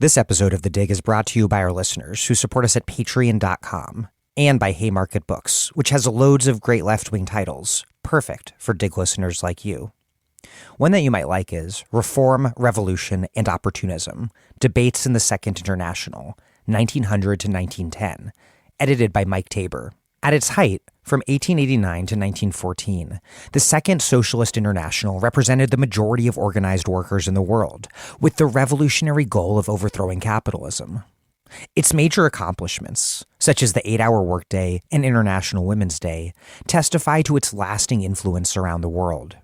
This episode of The Dig is brought to you by our listeners who support us at patreon.com and by Haymarket Books, which has loads of great left-wing titles, perfect for Dig listeners like you. One that you might like is Reform, Revolution, and Opportunism, Debates in the Second International, 1900 to 1910, edited by Mike Tabor. At its height, from 1889 to 1914, the Second Socialist International represented the majority of organized workers in the world, with the revolutionary goal of overthrowing capitalism. Its major accomplishments, such as the 8-hour workday and International Women's Day, testify to its lasting influence around the world.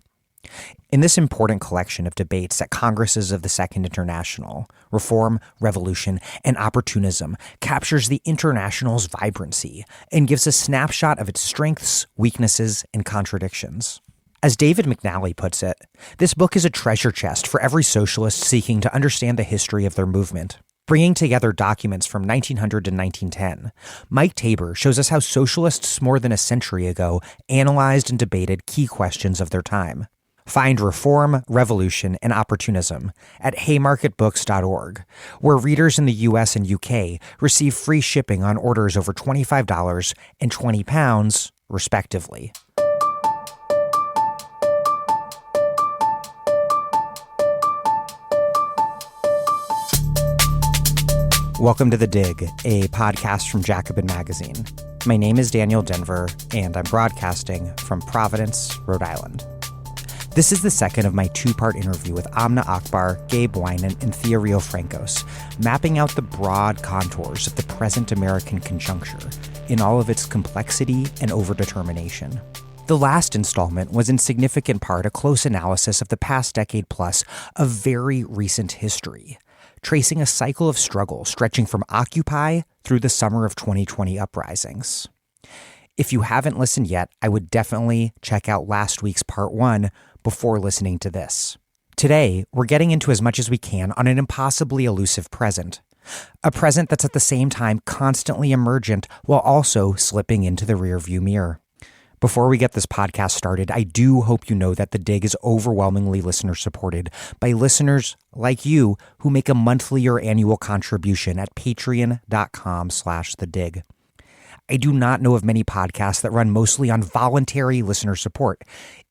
In this important collection of debates at Congresses of the Second International, Reform, Revolution, and Opportunism captures the International's vibrancy and gives a snapshot of its strengths, weaknesses, and contradictions. As David McNally puts it, this book is a treasure chest for every socialist seeking to understand the history of their movement. Bringing together documents from 1900 to 1910, Mike Tabor shows us how socialists more than a century ago analyzed and debated key questions of their time. Find Reform, Revolution, and Opportunism at haymarketbooks.org, where readers in the US and UK receive free shipping on orders over $25 and £20, respectively. Welcome to The Dig, a podcast from Jacobin Magazine. My name is Daniel Denver, and I'm broadcasting from Providence, Rhode Island. This is the second of my two-part interview with Amna Akbar, Gabe Winant, and Thea Riofrancos, mapping out the broad contours of the present American conjuncture in all of its complexity and overdetermination. The last installment was in significant part a close analysis of the past decade plus of very recent history, tracing a cycle of struggle stretching from Occupy through the summer of 2020 uprisings. If you haven't listened yet, I would definitely check out last week's part 1 before listening to this. Today, we're getting into as much as we can on an impossibly elusive present. A present that's at the same time constantly emergent while also slipping into the rearview mirror. Before we get this podcast started, I do hope you know that The Dig is overwhelmingly listener-supported by listeners like you who make a monthly or annual contribution at patreon.com/thedig. I do not know of many podcasts that run mostly on voluntary listener support.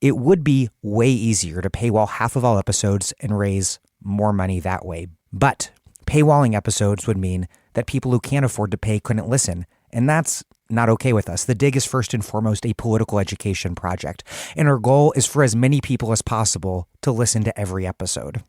It would be way easier to paywall half of all episodes and raise more money that way. But paywalling episodes would mean that people who can't afford to pay couldn't listen, and that's not okay with us. The Dig is first and foremost a political education project, and our goal is for as many people as possible to listen to every episode.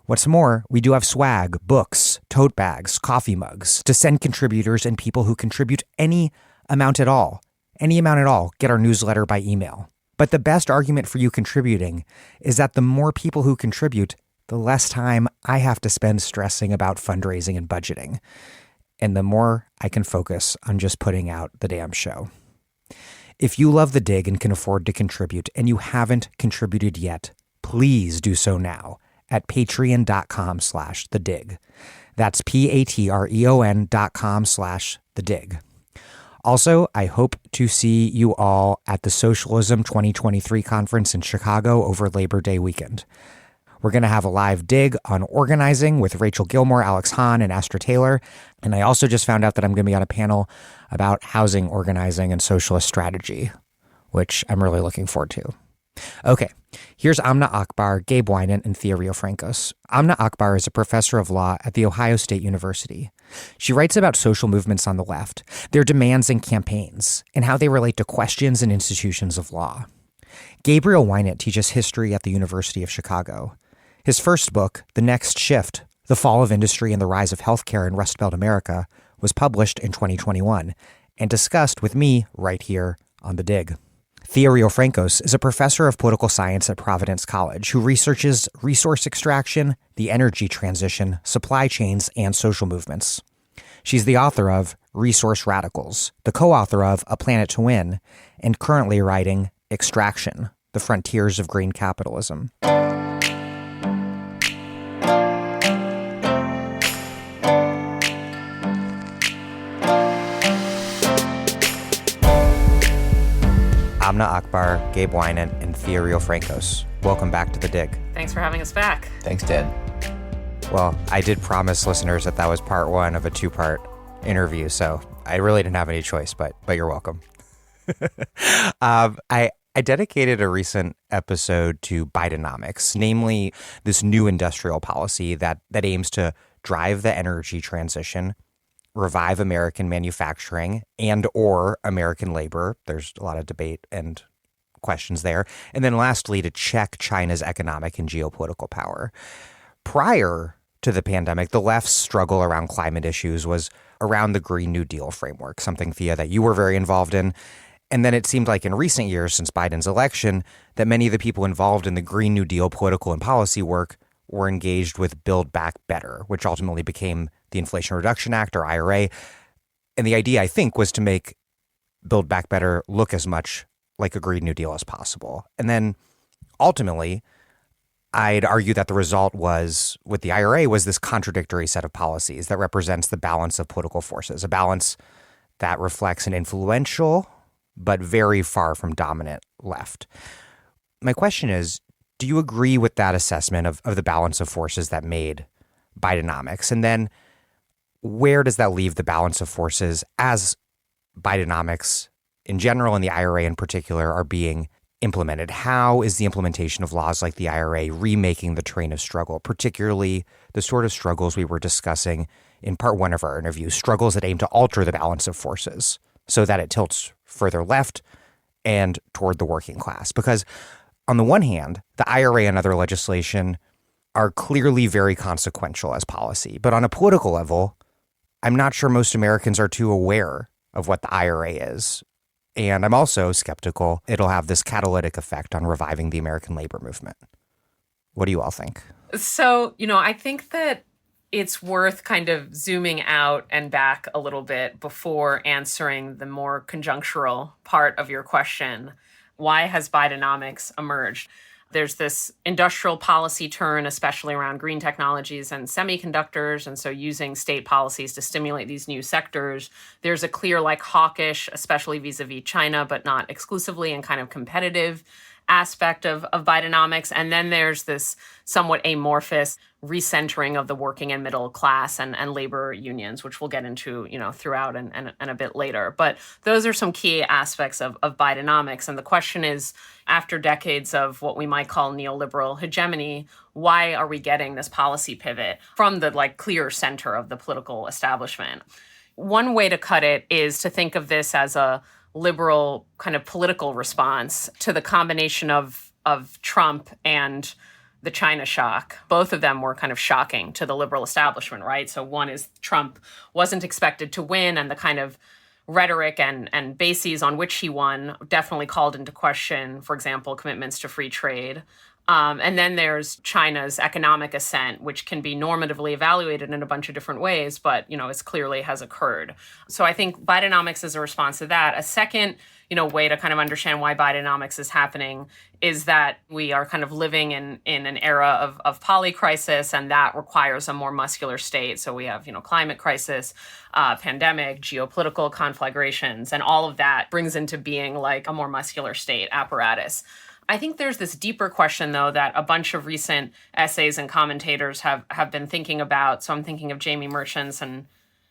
What's more, we do have swag, books, tote bags, coffee mugs to send contributors and people who contribute any amount at all. Get our newsletter by email. But the best argument for you contributing is that the more people who contribute, the less time I have to spend stressing about fundraising and budgeting. And the more I can focus on just putting out the damn show. If you love The Dig and can afford to contribute and you haven't contributed yet, please do so now at patreon.com/thedig. That's patreon.com/thedig. Also, I hope to see you all at the Socialism 2023 conference in Chicago over Labor Day weekend. We're going to have a live dig on organizing with Rachel Gilmore, Alex Hahn, and Astra Taylor. And I also just found out that I'm going to be on a panel about housing organizing and socialist strategy, which I'm really looking forward to. Okay, here's Amna Akbar, Gabe Winant, and Thea Riofrancos. Amna Akbar is a professor of law at The Ohio State University. She writes about social movements on the left, their demands and campaigns, and how they relate to questions and institutions of law. Gabriel Winant teaches history at the University of Chicago. His first book, The Next Shift, The Fall of Industry and the Rise of Healthcare in Rust Belt America, was published in 2021 and discussed with me right here on The Dig. Thea Riofrancos is a professor of political science at Providence College who researches resource extraction, the energy transition, supply chains, and social movements. She's the author of Resource Radicals, the co-author of A Planet to Win, and currently writing Extraction, The Frontiers of Green Capitalism. Amna Akbar, Gabe Winant, and Thea Riofrancos. Welcome back to The Dig. Thanks for having us back. Thanks, Dan. Well, I did promise listeners that was part one of a two-part interview, so I really didn't have any choice, but you're welcome. I dedicated a recent episode to Bidenomics, namely this new industrial policy that aims to drive the energy transition, revive American manufacturing and or American labor. There's a lot of debate and questions there. And then lastly, to check China's economic and geopolitical power. Prior to the pandemic, the left's struggle around climate issues was around the Green New Deal framework, something, Thea, that you were very involved in. And then it seemed like in recent years since Biden's election that many of the people involved in the Green New Deal political and policy work were engaged with Build Back Better, which ultimately became the Inflation Reduction Act, or IRA. And the idea, I think, was to make Build Back Better look as much like a Green New Deal as possible. And then ultimately, I'd argue that the result was, with the IRA, was this contradictory set of policies that represents the balance of political forces, a balance that reflects an influential but very far from dominant left. My question is, do you agree with that assessment of the balance of forces that made Bidenomics? And then where does that leave the balance of forces as Bidenomics in general and the IRA in particular are being implemented? How is the implementation of laws like the IRA remaking the terrain of struggle, particularly the sort of struggles we were discussing in part one of our interview, struggles that aim to alter the balance of forces so that it tilts further left and toward the working class? Because on the one hand, the IRA and other legislation are clearly very consequential as policy. But on a political level, I'm not sure most Americans are too aware of what the IRA is. And I'm also skeptical it'll have this catalytic effect on reviving the American labor movement. What do you all think? So, I think that it's worth kind of zooming out and back a little bit before answering the more conjunctural part of your question. Why has Bidenomics emerged? There's this industrial policy turn, especially around green technologies and semiconductors. And so using state policies to stimulate these new sectors. There's a clear, hawkish, especially vis-a-vis China, but not exclusively, and kind of competitive aspect of Bidenomics. And then there's this somewhat amorphous recentering of the working and middle class and labor unions, which we'll get into, throughout and a bit later. But those are some key aspects of Bidenomics. And the question is, after decades of what we might call neoliberal hegemony, why are we getting this policy pivot from the clear center of the political establishment? One way to cut it is to think of this as a liberal kind of political response to the combination of Trump and the China shock. Both of them were kind of shocking to the liberal establishment, right? So one is Trump wasn't expected to win, and the kind of rhetoric and bases on which he won definitely called into question, for example, commitments to free trade. And then there's China's economic ascent, which can be normatively evaluated in a bunch of different ways, but, it clearly has occurred. So I think Bidenomics is a response to that. A second, way to kind of understand why Bidenomics is happening is that we are kind of living in an era of polycrisis, and that requires a more muscular state. So we have, climate crisis, pandemic, geopolitical conflagrations, and all of that brings into being a more muscular state apparatus. I think there's this deeper question, though, that a bunch of recent essays and commentators have been thinking about. So I'm thinking of Jamie Merchant's and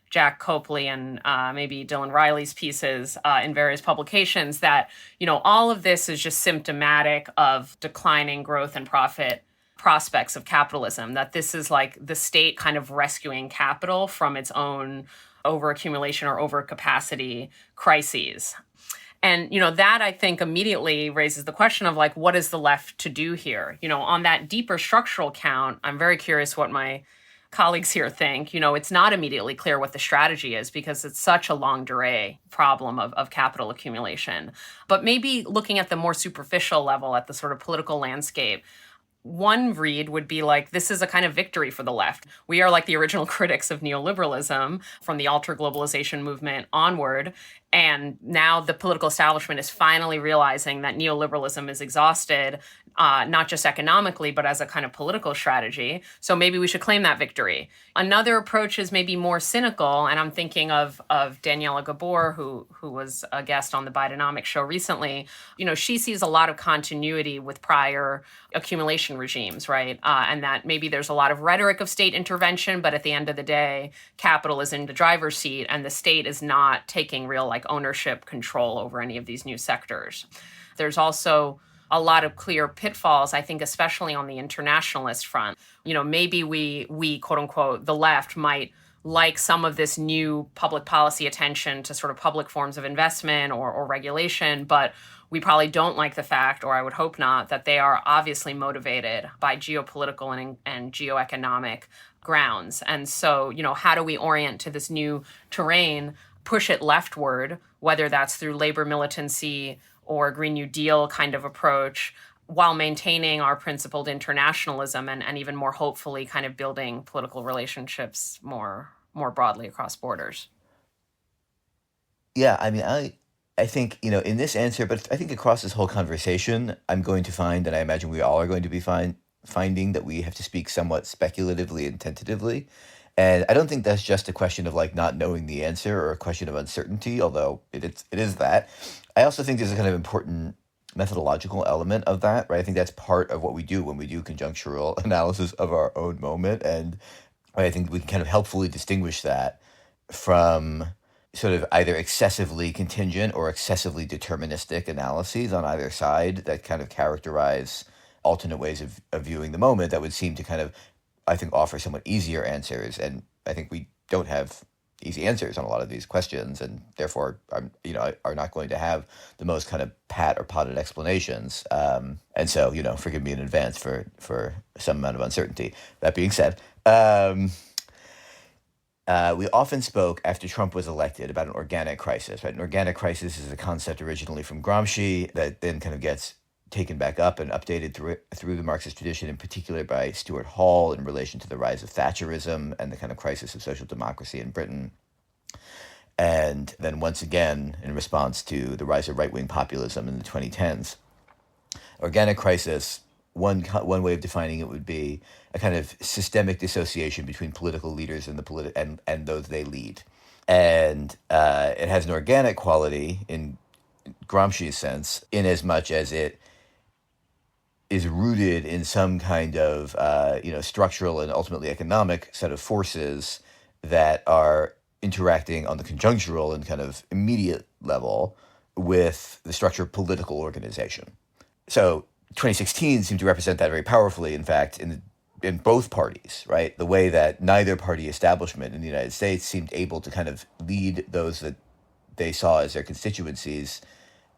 Jack Copley and maybe Dylan Riley's pieces in various publications that, all of this is just symptomatic of declining growth and profit prospects of capitalism, that this is the state kind of rescuing capital from its own overaccumulation or overcapacity crises. And, that I think immediately raises the question of what is the left to do here? On that deeper structural count, I'm very curious what my colleagues here think. It's not immediately clear what the strategy is because it's such a longue durée problem of capital accumulation. But maybe looking at the more superficial level, at the sort of political landscape, one read would be this is a kind of victory for the left. We are the original critics of neoliberalism from the alter globalization movement onward. And now the political establishment is finally realizing that neoliberalism is exhausted, not just economically, but as a kind of political strategy. So maybe we should claim that victory. Another approach is maybe more cynical, and I'm thinking of Daniela Gabor, who was a guest on the Bidenomics show recently. She sees a lot of continuity with prior accumulation regimes, right? And that maybe there's a lot of rhetoric of state intervention, but at the end of the day, capital is in the driver's seat, and the state is not taking real ownership control over any of these new sectors. There's also a lot of clear pitfalls, I think, especially on the internationalist front. Maybe we quote unquote, the left might like some of this new public policy attention to sort of public forms of investment or regulation, but we probably don't like the fact, or I would hope not, that they are obviously motivated by geopolitical and geoeconomic grounds. And so, how do we orient to this new terrain, push it leftward, whether that's through labor militancy or Green New Deal kind of approach, while maintaining our principled internationalism and even more hopefully kind of building political relationships more broadly across borders? Yeah, I mean, I think, in this answer, but I think across this whole conversation, I'm going to find, and I imagine we all are going to be finding that we have to speak somewhat speculatively and tentatively. And I don't think that's just a question of not knowing the answer or a question of uncertainty, although it is that. I also think there's a kind of important methodological element of that, right? I think that's part of what we do when we do conjunctural analysis of our own moment. And I think we can kind of helpfully distinguish that from sort of either excessively contingent or excessively deterministic analyses on either side that kind of characterize alternate ways of viewing the moment that would seem to kind of, I think, offer somewhat easier answers. And I think we don't have easy answers on a lot of these questions, and therefore are not going to have the most kind of pat or potted explanations. And so, forgive me in advance for some amount of uncertainty. That being said, we often spoke after Trump was elected about an organic crisis, right? An organic crisis is a concept originally from Gramsci that then kind of gets taken back up and updated through the Marxist tradition, in particular by Stuart Hall in relation to the rise of Thatcherism and the kind of crisis of social democracy in Britain. And then once again, in response to the rise of right-wing populism in the 2010s. Organic crisis, one way of defining it would be a kind of systemic dissociation between political leaders and and those they lead. And it has an organic quality in Gramsci's sense, in as much as it is rooted in some kind of structural and ultimately economic set of forces that are interacting on the conjunctural and kind of immediate level with the structure of political organization. So 2016 seemed to represent that very powerfully, in fact, in both parties, right? The way that neither party establishment in the United States seemed able to kind of lead those that they saw as their constituencies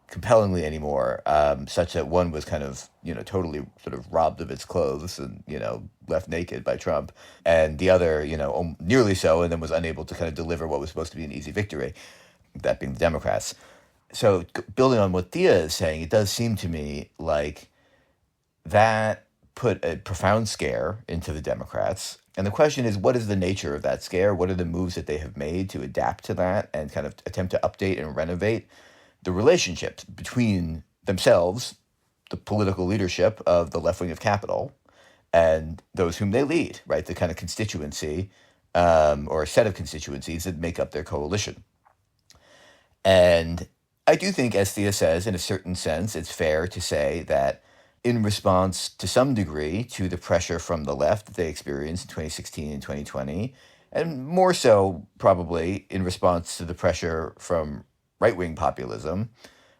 compellingly anymore, such that one was kind of, totally sort of robbed of its clothes and, left naked by Trump, and the other, nearly so, and then was unable to kind of deliver what was supposed to be an easy victory, that being the Democrats. So building on what Thea is saying, it does seem to me like that put a profound scare into the Democrats. And the question is, what is the nature of that scare? What are the moves that they have made to adapt to that and kind of attempt to update and renovate the relationships between themselves, the political leadership of the left wing of capital, and those whom they lead, right? The kind of constituency or a set of constituencies that make up their coalition. And I do think, as Thea says, in a certain sense, it's fair to say that in response to some degree to the pressure from the left that they experienced in 2016 and 2020, and more so probably in response to the pressure from right-wing populism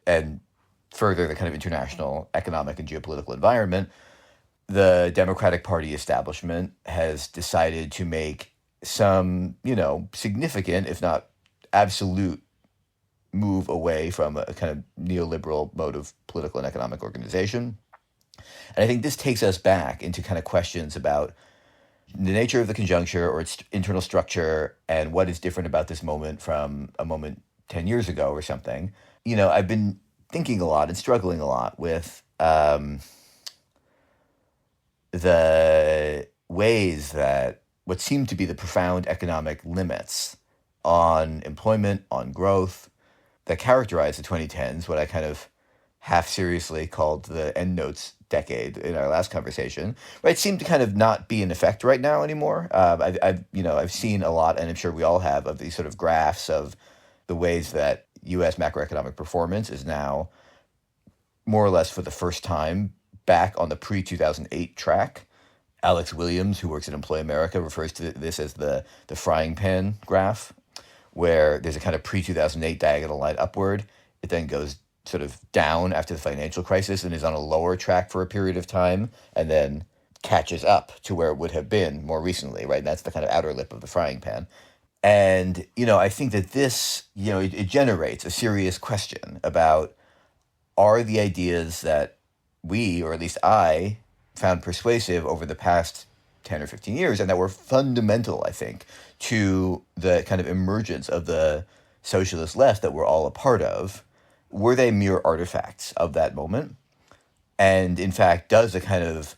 and further the kind of international economic and geopolitical environment, the Democratic Party establishment has decided to make some, significant, if not absolute, move away from a kind of neoliberal mode of political and economic organization. And I think this takes us back into kind of questions about the nature of the conjuncture or its internal structure and what is different about this moment from a moment 10 years ago or something. I've been thinking a lot and struggling a lot with the ways that what seem to be the profound economic limits on employment, on growth, that characterized the 2010s, what I kind of half seriously called the endnotes decade in our last conversation, right, seem to kind of not be in effect right now anymore. I've seen a lot, and I'm sure we all have, of these sort of graphs of the ways that U.S. macroeconomic performance is now more or less for the first time back on the pre-2008 track. Alex Williams, who works at Employ America, refers to this as the frying pan graph, where there's a kind of pre-2008 diagonal line upward. It then goes sort of down after the financial crisis and is on a lower track for a period of time, and then catches up to where it would have been more recently, right? And that's the kind of outer lip of the frying pan. And, I think that this, it generates a serious question about, are the ideas that we, or at least I, found persuasive over the past 10 or 15 years, and that were fundamental, I think, to the kind of emergence of the socialist left that we're all a part of, were they mere artifacts of that moment? And in fact, does a kind of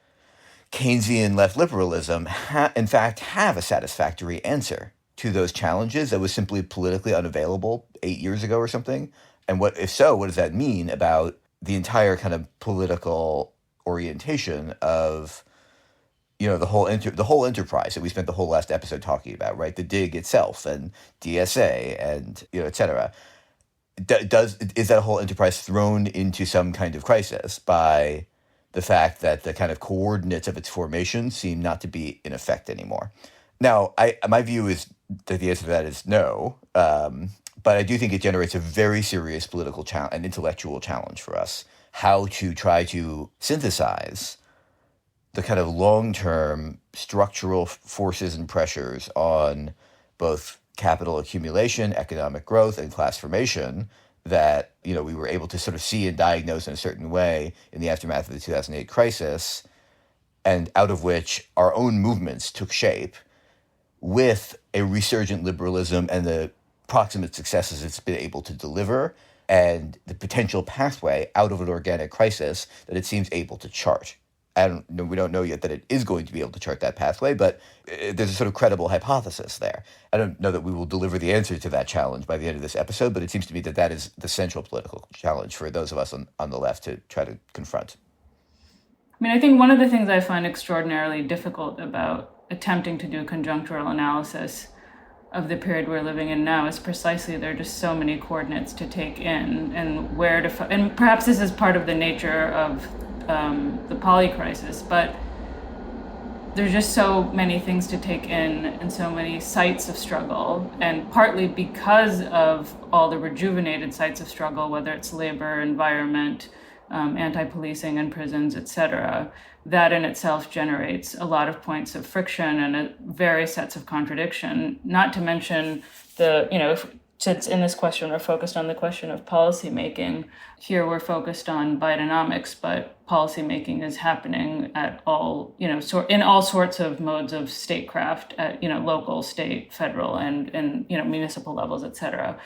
Keynesian left liberalism in fact have a satisfactory answer to those challenges that was simply politically unavailable 8 years ago or something? And if so, what does that mean about the entire kind of political orientation of, the whole enterprise that we spent the whole last episode talking about, right? The dig itself and DSA and, et cetera. Is that whole enterprise thrown into some kind of crisis by the fact that the kind of coordinates of its formation seem not to be in effect anymore? Now, my view is that the answer to that is no, but I do think it generates a very serious political and intellectual challenge for us, how to try to synthesize the kind of long-term structural forces and pressures on both capital accumulation, economic growth, and class formation that, we were able to sort of see and diagnose in a certain way in the aftermath of the 2008 crisis, and out of which our own movements took shape, with a resurgent liberalism and the proximate successes it's been able to deliver, and the potential pathway out of an organic crisis that it seems able to chart. We don't know yet that it is going to be able to chart that pathway, but there's a sort of credible hypothesis there. I don't know that we will deliver the answer to that challenge by the end of this episode, but it seems to me that that is the central political challenge for those of us on the left to try to confront. I think one of the things I find extraordinarily difficult about attempting to do conjunctural analysis of the period we're living in now is precisely there are just so many coordinates to take in, and where to and perhaps this is part of the nature of the poly crisis, but there's just so many things to take in and so many sites of struggle, and partly because of all the rejuvenated sites of struggle, whether it's labor, environment, anti-policing and prisons, etc., that in itself generates a lot of points of friction and various sets of contradiction, not to mention since in this question we're focused on the question of policymaking, here we're focused on Bidenomics, but policymaking is happening at all, in all sorts of modes of statecraft at, local, state, federal, and municipal levels, etc.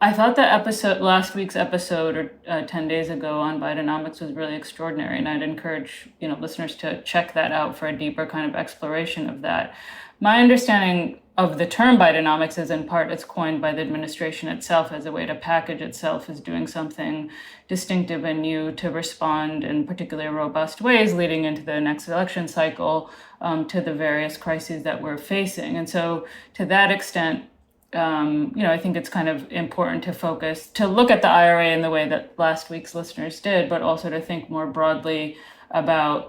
I thought the last week's episode, or 10 days ago, on Bidenomics was really extraordinary, and I'd encourage listeners to check that out for a deeper kind of exploration of that. My understanding of the term Bidenomics is in part it's coined by the administration itself as a way to package itself as doing something distinctive and new to respond in particularly robust ways leading into the next election cycle to the various crises that we're facing. And so to that extent, I think it's kind of important to look at the IRA in the way that last week's listeners did, but also to think more broadly about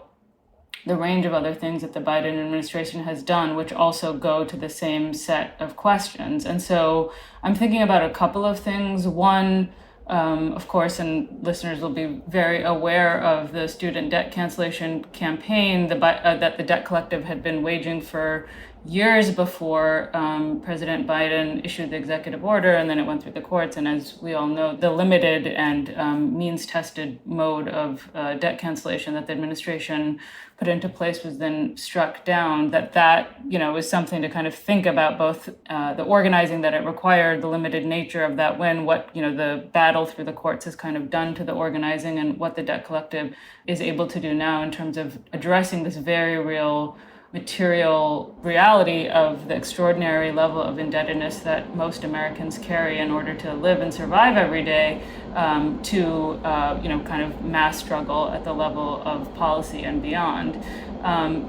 the range of other things that the Biden administration has done, which also go to the same set of questions. And so I'm thinking about a couple of things. One, of course, and listeners will be very aware of the student debt cancellation campaign that the Debt Collective had been waging for years before President Biden issued the executive order, and then it went through the courts. And as we all know, the limited and means-tested mode of debt cancellation that the administration put into place was then struck down. That is something to kind of think about, both the organizing that it required, the limited nature of that win, what the battle through the courts has kind of done to the organizing, and what the Debt Collective is able to do now in terms of addressing this very real material reality of the extraordinary level of indebtedness that most Americans carry in order to live and survive every day, to kind of mass struggle at the level of policy and beyond.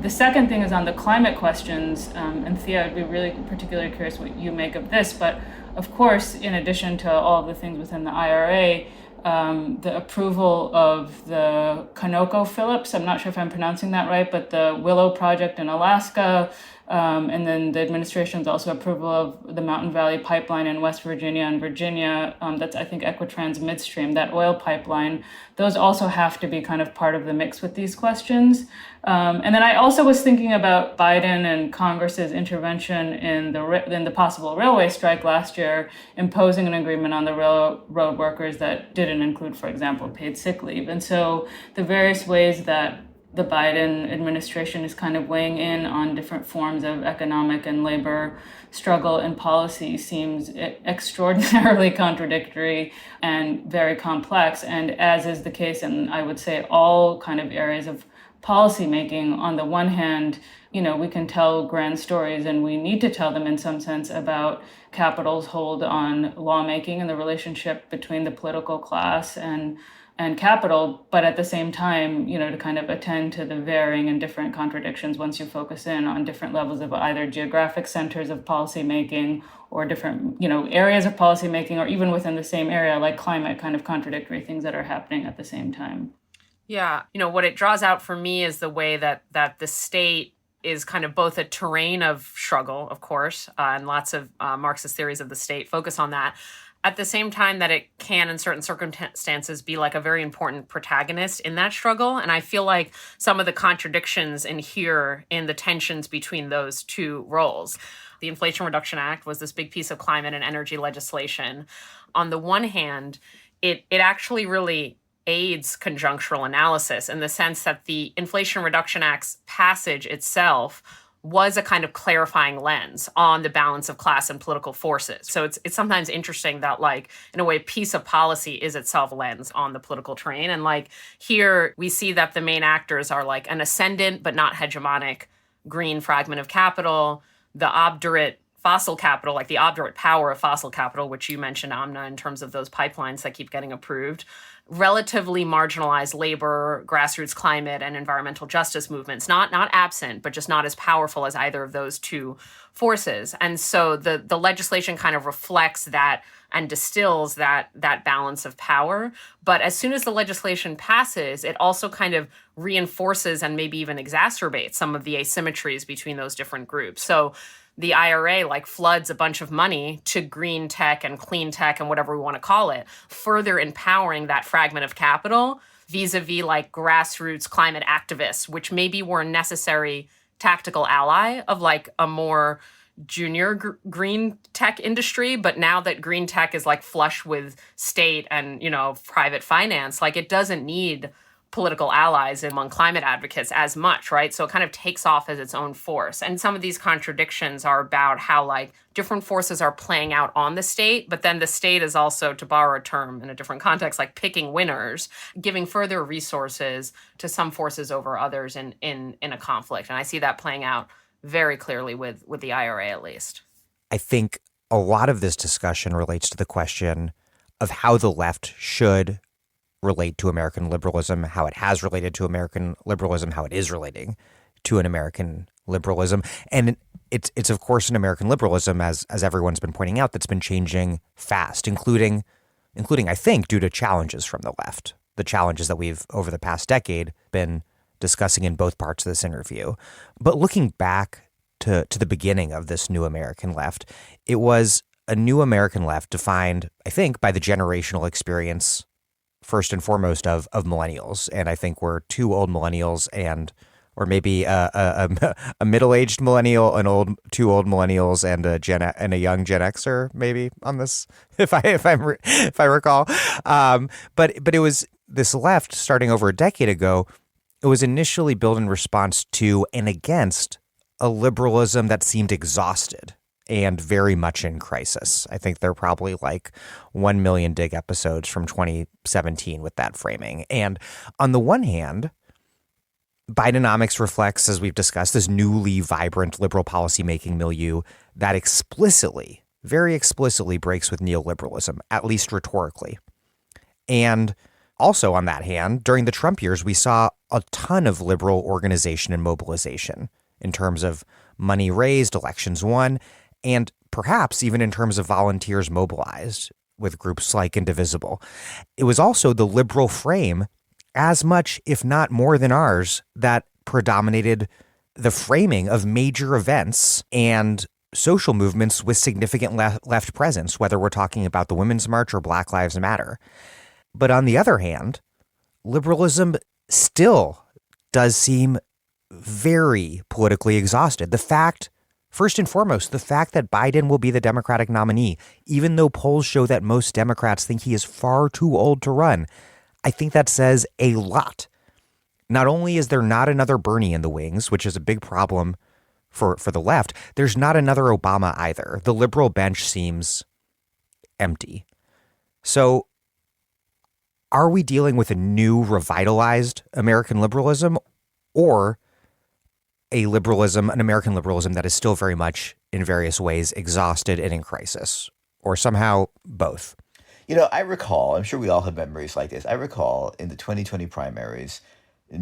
The second thing is on the climate questions, and Thea, I'd be really particularly curious what you make of this, but of course, in addition to all of the things within the IRA, the approval of the ConocoPhillips, I'm not sure if I'm pronouncing that right, but the Willow project in Alaska, and then the administration's also approval of the Mountain Valley Pipeline in West Virginia and Virginia, that's, I think, Equitrans Midstream, that oil pipeline. Those also have to be kind of part of the mix with these questions. And then I also was thinking about Biden and Congress's intervention in the possible railway strike last year, imposing an agreement on the railroad workers that didn't include, for example, paid sick leave. And so the various ways that the Biden administration is kind of weighing in on different forms of economic and labor struggle and policy seems extraordinarily contradictory and very complex. And as is the case, and I would say all kind of areas of policymaking, on the one hand, we can tell grand stories, and we need to tell them in some sense, about capital's hold on lawmaking and the relationship between the political class and capital, but at the same time, to kind of attend to the varying and different contradictions once you focus in on different levels of either geographic centers of policymaking or different, areas of policymaking, or even within the same area, like climate, kind of contradictory things that are happening at the same time. Yeah. What it draws out for me is the way that the state is kind of both a terrain of struggle, of course, and lots of Marxist theories of the state focus on that. At the same time that it can, in certain circumstances, be like a very important protagonist in that struggle. And I feel like some of the contradictions in the tensions between those two roles. The Inflation Reduction Act was this big piece of climate and energy legislation. On the one hand, it actually really aids conjunctural analysis in the sense that the Inflation Reduction Act's passage itself was a kind of clarifying lens on the balance of class and political forces. So it's sometimes interesting that, like, in a way, a piece of policy is itself a lens on the political terrain. And like here, we see that the main actors are like an ascendant but not hegemonic green fragment of capital, the obdurate fossil capital, like the obdurate power of fossil capital, which you mentioned, Amna, in terms of those pipelines that keep getting approved, relatively marginalized labor, grassroots climate, and environmental justice movements, not absent, but just not as powerful as either of those two forces. And so the legislation kind of reflects that and distills that balance of power. But as soon as the legislation passes, it also kind of reinforces and maybe even exacerbates some of the asymmetries between those different groups. So the IRA like floods a bunch of money to green tech and clean tech and whatever we want to call it, further empowering that fragment of capital vis-a-vis like grassroots climate activists, which maybe were a necessary tactical ally of like a more junior green tech industry. But now that green tech is like flush with state and, private finance, like it doesn't need political allies among climate advocates as much, right? So it kind of takes off as its own force. And some of these contradictions are about how like different forces are playing out on the state, but then the state is also, to borrow a term in a different context, like picking winners, giving further resources to some forces over others in a conflict. And I see that playing out very clearly with the IRA, at least. I think a lot of this discussion relates to the question of how the left should relate to American liberalism, how it has related to American liberalism, how it is relating to an American liberalism. And it's of course an American liberalism, as everyone's been pointing out, that's been changing fast, including I think due to challenges from the left, the challenges that we've over the past decade been discussing in both parts of this interview. But looking back to the beginning of this new American left, it was a new American left defined, I think, by the generational experience first and foremost of millennials. And I think we're two old millennials or maybe a middle-aged millennial, two old millennials, and a young Gen Xer maybe on this, if I recall. But it was this left starting over a decade ago. It was initially built in response to and against a liberalism that seemed exhausted and very much in crisis. I think there are probably like 1 million dig episodes from 2017 with that framing. And on the one hand, Bidenomics reflects, as we've discussed, this newly vibrant liberal policymaking milieu that explicitly, very explicitly breaks with neoliberalism, at least rhetorically. And also on that hand, during the Trump years, we saw a ton of liberal organization and mobilization in terms of money raised, elections won, and perhaps even in terms of volunteers mobilized with groups like Indivisible. It was also the liberal frame, as much, if not more than ours, that predominated the framing of major events and social movements with significant left presence, whether we're talking about the Women's March or Black Lives Matter. But on the other hand, liberalism still does seem very politically exhausted. The fact, first and foremost, the fact that Biden will be the Democratic nominee, even though polls show that most Democrats think he is far too old to run, I think that says a lot. Not only is there not another Bernie in the wings, which is a big problem for the left, there's not another Obama either. The liberal bench seems empty. So are we dealing with a new revitalized American liberalism, or an American liberalism that is still very much in various ways exhausted and in crisis, or somehow both? I recall, I'm sure we all have memories like this. I recall in the 2020 primaries,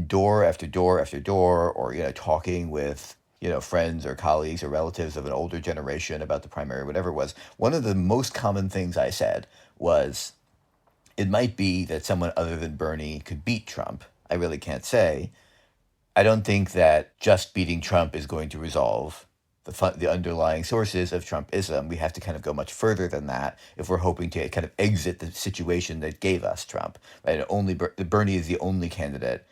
door after door after door, or, talking with, friends or colleagues or relatives of an older generation about the primary, whatever it was. One of the most common things I said was, it might be that someone other than Bernie could beat Trump. I really can't say. I don't think that just beating Trump is going to resolve the underlying sources of Trumpism. We have to kind of go much further than that if we're hoping to kind of exit the situation that gave us Trump. Right? Bernie is the only candidate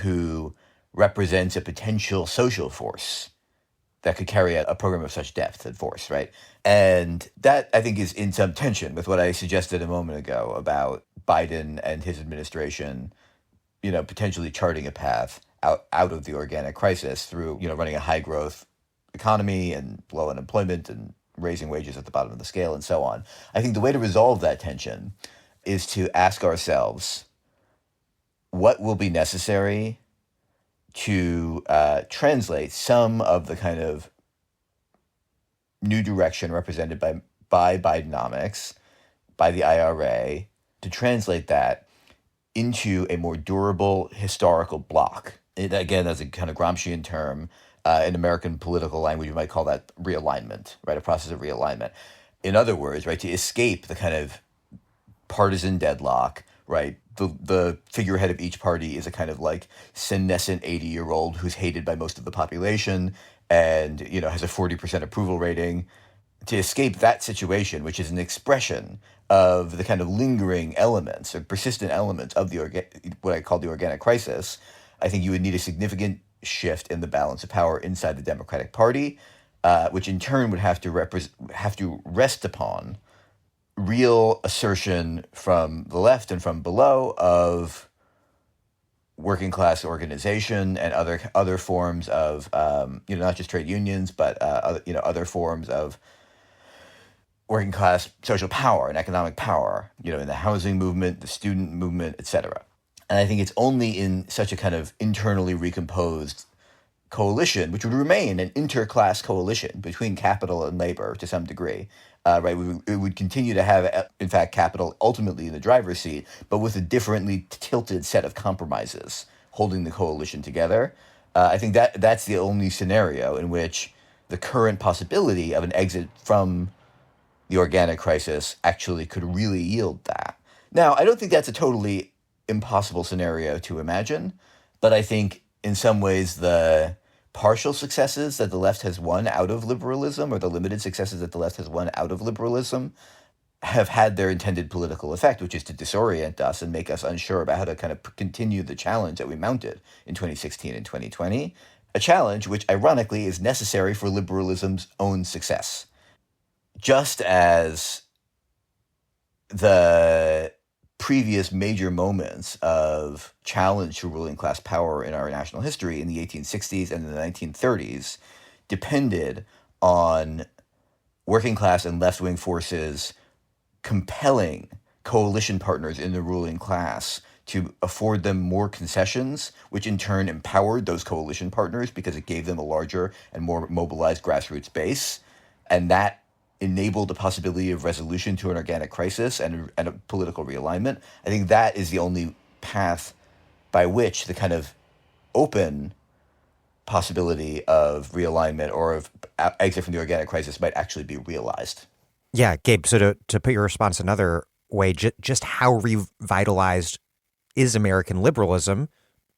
who represents a potential social force that could carry out a program of such depth and force, right? And that, I think, is in some tension with what I suggested a moment ago about Biden and his administration, potentially charting a path out of the organic crisis through, running a high growth economy and low unemployment and raising wages at the bottom of the scale and so on. I think the way to resolve that tension is to ask ourselves what will be necessary to translate some of the kind of new direction represented by Bidenomics, by the IRA, to translate that into a more durable historical bloc. Again, that's a kind of Gramscian term. In American political language, you might call that realignment, right? A process of realignment. In other words, right, to escape the kind of partisan deadlock, right? The figurehead of each party is a kind of like senescent 80-year-old who's hated by most of the population and, has a 40% approval rating. To escape that situation, which is an expression of the kind of lingering elements or persistent elements of what I call the organic crisis, I think you would need a significant shift in the balance of power inside the Democratic Party, which in turn would have to rest upon real assertion from the left and from below of working class organization and other forms of not just trade unions, but other forms of working class social power and economic power, in the housing movement, the student movement, etc. And I think it's only in such a kind of internally recomposed coalition, which would remain an interclass coalition between capital and labor to some degree, right? It would continue to have, in fact, capital ultimately in the driver's seat, but with a differently tilted set of compromises holding the coalition together. I think that's the only scenario in which the current possibility of an exit from the organic crisis actually could really yield that. Now, I don't think that's a totally impossible scenario to imagine, but I think in some ways the partial successes that the left has won out of liberalism, or the limited successes that the left has won out of liberalism, have had their intended political effect, which is to disorient us and make us unsure about how to kind of continue the challenge that we mounted in 2016 and 2020, a challenge which ironically is necessary for liberalism's own success. Just as the previous major moments of challenge to ruling class power in our national history in the 1860s and the 1930s depended on working class and left-wing forces compelling coalition partners in the ruling class to afford them more concessions, which in turn empowered those coalition partners because it gave them a larger and more mobilized grassroots base. And that enabled the possibility of resolution to an organic crisis and a political realignment. I think that is the only path by which the kind of open possibility of realignment or of exit from the organic crisis might actually be realized. Yeah, Gabe, so to put your response another way, just how revitalized is American liberalism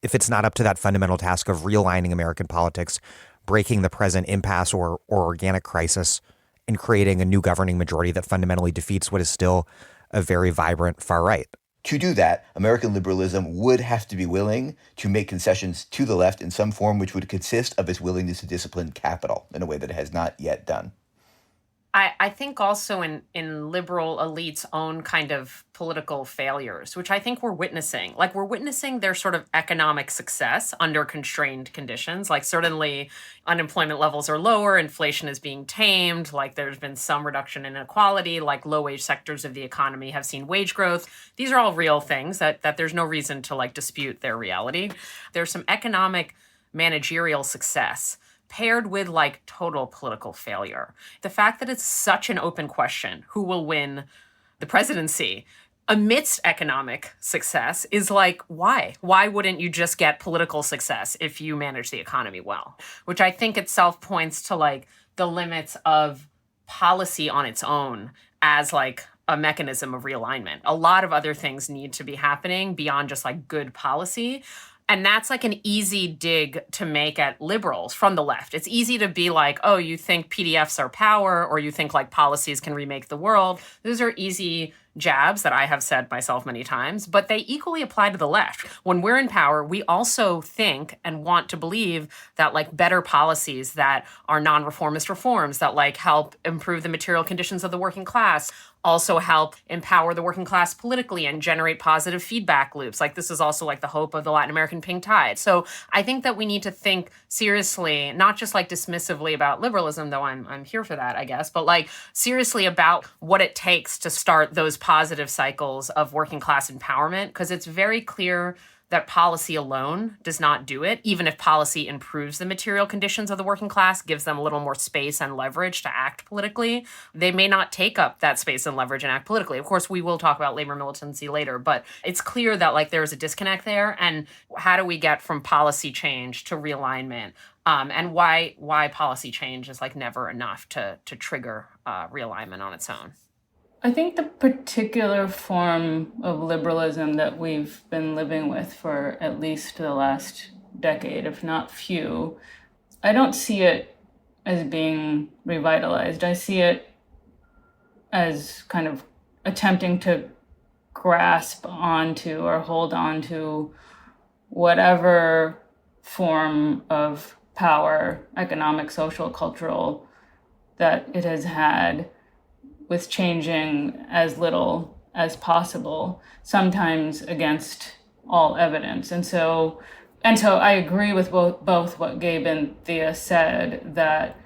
if it's not up to that fundamental task of realigning American politics, breaking the present impasse or organic crisis, and creating a new governing majority that fundamentally defeats what is still a very vibrant far right? To do that, American liberalism would have to be willing to make concessions to the left in some form which would consist of its willingness to discipline capital in a way that it has not yet done. I think also in liberal elites' own kind of political failures, which I think we're witnessing. Like, we're witnessing their sort of economic success under constrained conditions. Like, certainly unemployment levels are lower, inflation is being tamed, like there's been some reduction in inequality, like low-wage sectors of the economy have seen wage growth. These are all real things that there's no reason to like dispute their reality. There's some economic managerial success paired with like total political failure. The fact that it's such an open question, who will win the presidency amidst economic success, is like, why? Why wouldn't you just get political success if you manage the economy well? Which I think itself points to like the limits of policy on its own as like a mechanism of realignment. A lot of other things need to be happening beyond just like good policy. And that's like an easy dig to make at liberals from the left. It's easy to be like, oh, you think PDFs are power, or you think like policies can remake the world. Those are easy jabs that I have said myself many times, but they equally apply to the left. When we're in power, we also think and want to believe that like better policies that are non-reformist reforms that like help improve the material conditions of the working class also help empower the working class politically and generate positive feedback loops. Like, this is also like the hope of the Latin American pink tide. So I think that we need to think seriously, not just like dismissively about liberalism, though I'm here for that, I guess, but like seriously about what it takes to start those positive cycles of working class empowerment, because it's very clear that policy alone does not do it, even if policy improves the material conditions of the working class, gives them a little more space and leverage to act politically. They may not take up that space and leverage and act politically. Of course, we will talk about labor militancy later, but it's clear that like there's a disconnect there. And how do we get from policy change to realignment? And why policy change is like never enough to trigger realignment on its own. I think the particular form of liberalism that we've been living with for at least the last decade, if not few, I don't see it as being revitalized. I see it as kind of attempting to grasp onto or hold on to whatever form of power, economic, social, cultural, that it has had, with changing as little as possible, sometimes against all evidence. And so I agree with both what Gabe and Thea said, that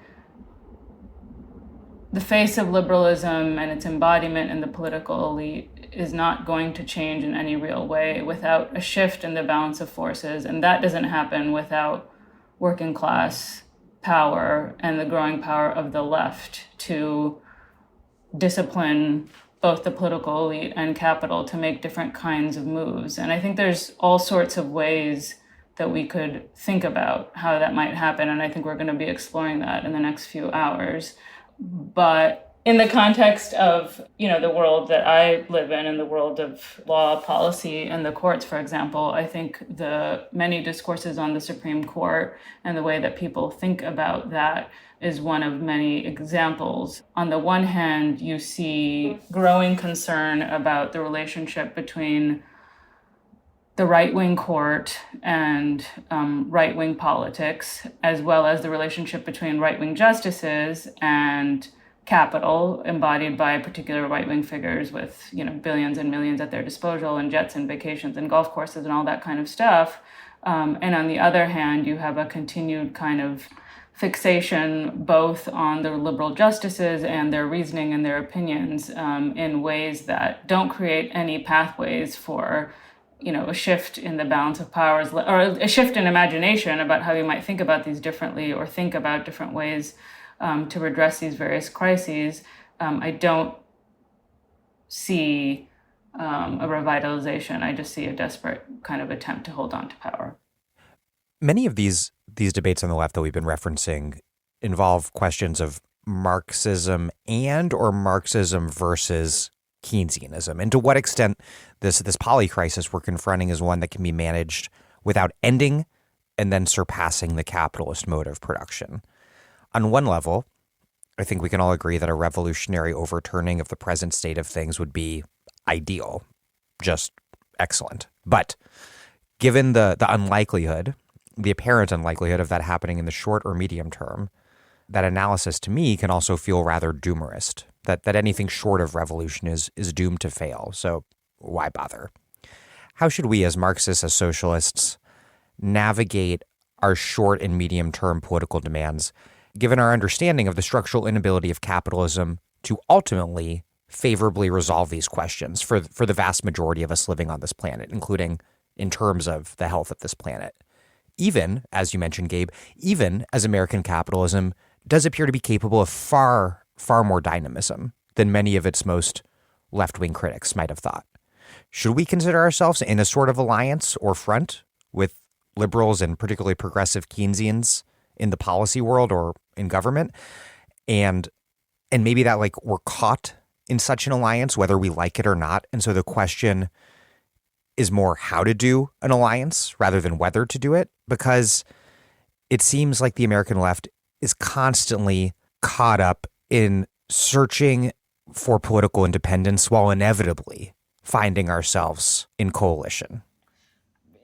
the face of liberalism and its embodiment in the political elite is not going to change in any real way without a shift in the balance of forces. And that doesn't happen without working class power and the growing power of the left to discipline both the political elite and capital to make different kinds of moves. And I think there's all sorts of ways that we could think about how that might happen. And I think we're going to be exploring that in the next few hours. But in the context of, the world that I live in the world of law, policy, and the courts, for example, I think the many discourses on the Supreme Court and the way that people think about that is one of many examples. On the one hand, you see growing concern about the relationship between the right-wing court and right-wing politics, as well as the relationship between right-wing justices and capital, embodied by particular right-wing figures with billions and millions at their disposal, and jets and vacations and golf courses and all that kind of stuff. And on the other hand, you have a continued kind of fixation both on the liberal justices and their reasoning and their opinions in ways that don't create any pathways for a shift in the balance of powers, or a shift in imagination about how you might think about these differently or think about different ways to redress these various crises. I don't see a revitalization. I just see a desperate kind of attempt to hold on to power. Many of these debates on the left that we've been referencing involve questions of Marxism or Marxism versus Keynesianism, and to what extent this polycrisis we're confronting is one that can be managed without ending and then surpassing the capitalist mode of production. On one level, I think we can all agree that a revolutionary overturning of the present state of things would be ideal, just excellent. But given the apparent unlikelihood of that happening in the short or medium term, that analysis to me can also feel rather doomerist, that anything short of revolution is doomed to fail. So why bother? How should we as Marxists, as socialists, navigate our short and medium term political demands, given our understanding of the structural inability of capitalism to ultimately favorably resolve these questions for the vast majority of us living on this planet, including in terms of the health of this planet? Even, as you mentioned, Gabe, even as American capitalism does appear to be capable of far, far more dynamism than many of its most left-wing critics might have thought. Should we consider ourselves in a sort of alliance or front with liberals and particularly progressive Keynesians in the policy world or in government? And maybe that we're caught in such an alliance, whether we like it or not. And so the question is more how to do an alliance rather than whether to do it, because it seems like the American left is constantly caught up in searching for political independence while inevitably finding ourselves in coalition.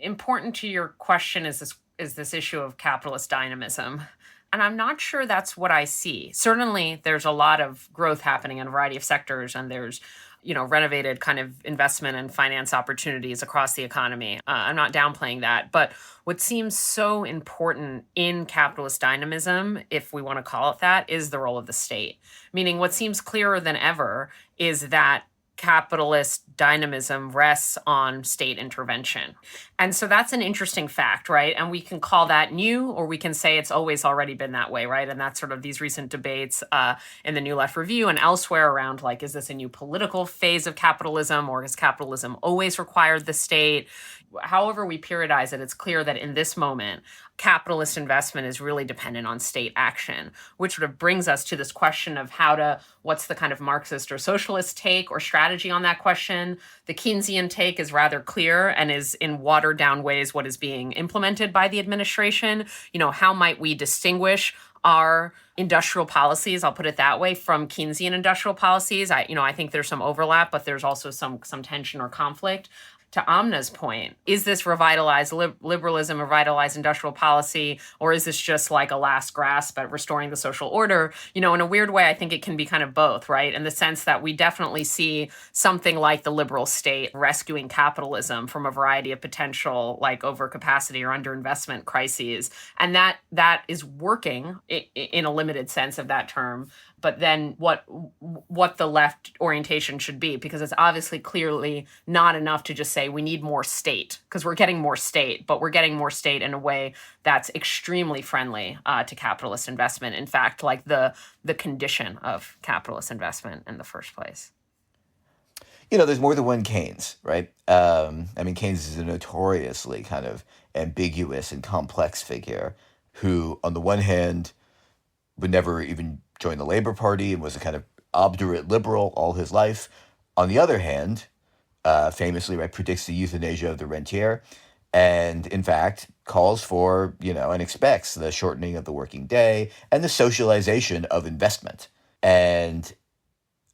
Important to your question is this issue of capitalist dynamism. And I'm not sure that's what I see. Certainly, there's a lot of growth happening in a variety of sectors, and there's renovated kind of investment and finance opportunities across the economy. I'm not downplaying that. But what seems so important in capitalist dynamism, if we want to call it that, is the role of the state. Meaning what seems clearer than ever is that capitalist dynamism rests on state intervention. And so that's an interesting fact, right? And we can call that new, or we can say it's always already been that way, right? And that's sort of these recent debates in the New Left Review and elsewhere around, is this a new political phase of capitalism, or has capitalism always required the state? However we periodize it, it's clear that in this moment, capitalist investment is really dependent on state action, which sort of brings us to this question of what's the kind of Marxist or socialist take or strategy on that question. The Keynesian take is rather clear and is in watered down ways what is being implemented by the administration. How might we distinguish our industrial policies, I'll put it that way, from Keynesian industrial policies? I think there's some overlap, but there's also some tension or conflict. To Amna's point, is this revitalized liberalism, revitalized industrial policy, or is this just like a last grasp at restoring the social order? In a weird way, I think it can be kind of both, right? In the sense that we definitely see something like the liberal state rescuing capitalism from a variety of potential overcapacity or underinvestment crises. And that is working in a limited sense of that term. But then what the left orientation should be, because it's obviously clearly not enough to just say we need more state, because we're getting more state, but we're getting more state in a way that's extremely friendly to capitalist investment. In fact, the condition of capitalist investment in the first place. There's more than one Keynes, right? Keynes is a notoriously kind of ambiguous and complex figure who, on the one hand, would never even join the Labour Party and was a kind of obdurate liberal all his life. On the other hand, famously, predicts the euthanasia of the rentier, and in fact calls for, and expects the shortening of the working day and the socialization of investment. And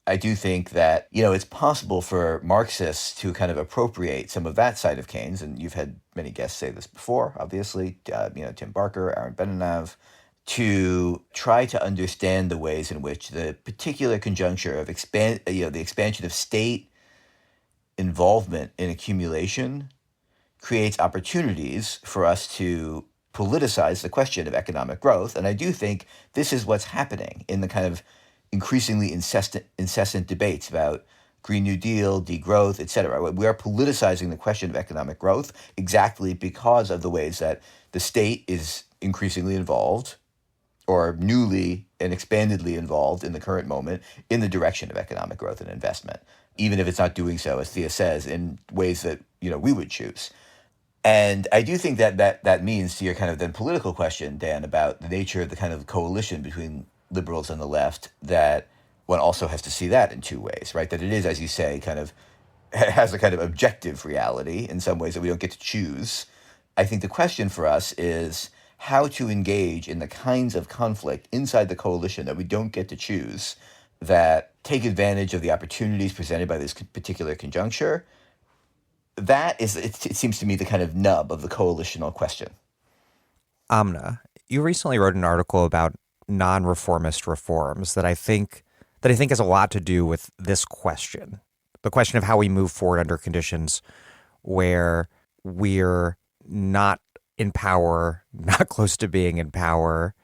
I do think that, it's possible for Marxists to kind of appropriate some of that side of Keynes, and you've had many guests say this before, obviously, Tim Barker, Aaron Benanav, to try to understand the ways in which the particular conjuncture of the expansion of state involvement in accumulation creates opportunities for us to politicize the question of economic growth. And I do think this is what's happening in the kind of increasingly incessant debates about Green New Deal, degrowth, et cetera. We are politicizing the question of economic growth exactly because of the ways that the state is increasingly involved or newly and expandedly involved in the current moment in the direction of economic growth and investment, even if it's not doing so, as Thea says, in ways that we would choose. And I do think that means, to your kind of then political question, Dan, about the nature of the kind of coalition between liberals and the left, that one also has to see that in two ways, right? That it is, as you say, kind of has a kind of objective reality in some ways that we don't get to choose. I think the question for us is how to engage in the kinds of conflict inside the coalition that we don't get to choose, that take advantage of the opportunities presented by this particular conjuncture. That is, it seems to me, the kind of nub of the coalitional question. Amna, you recently wrote an article about non-reformist reforms that I think has a lot to do with this question. The question of how we move forward under conditions where we're not in power, not close to being in power,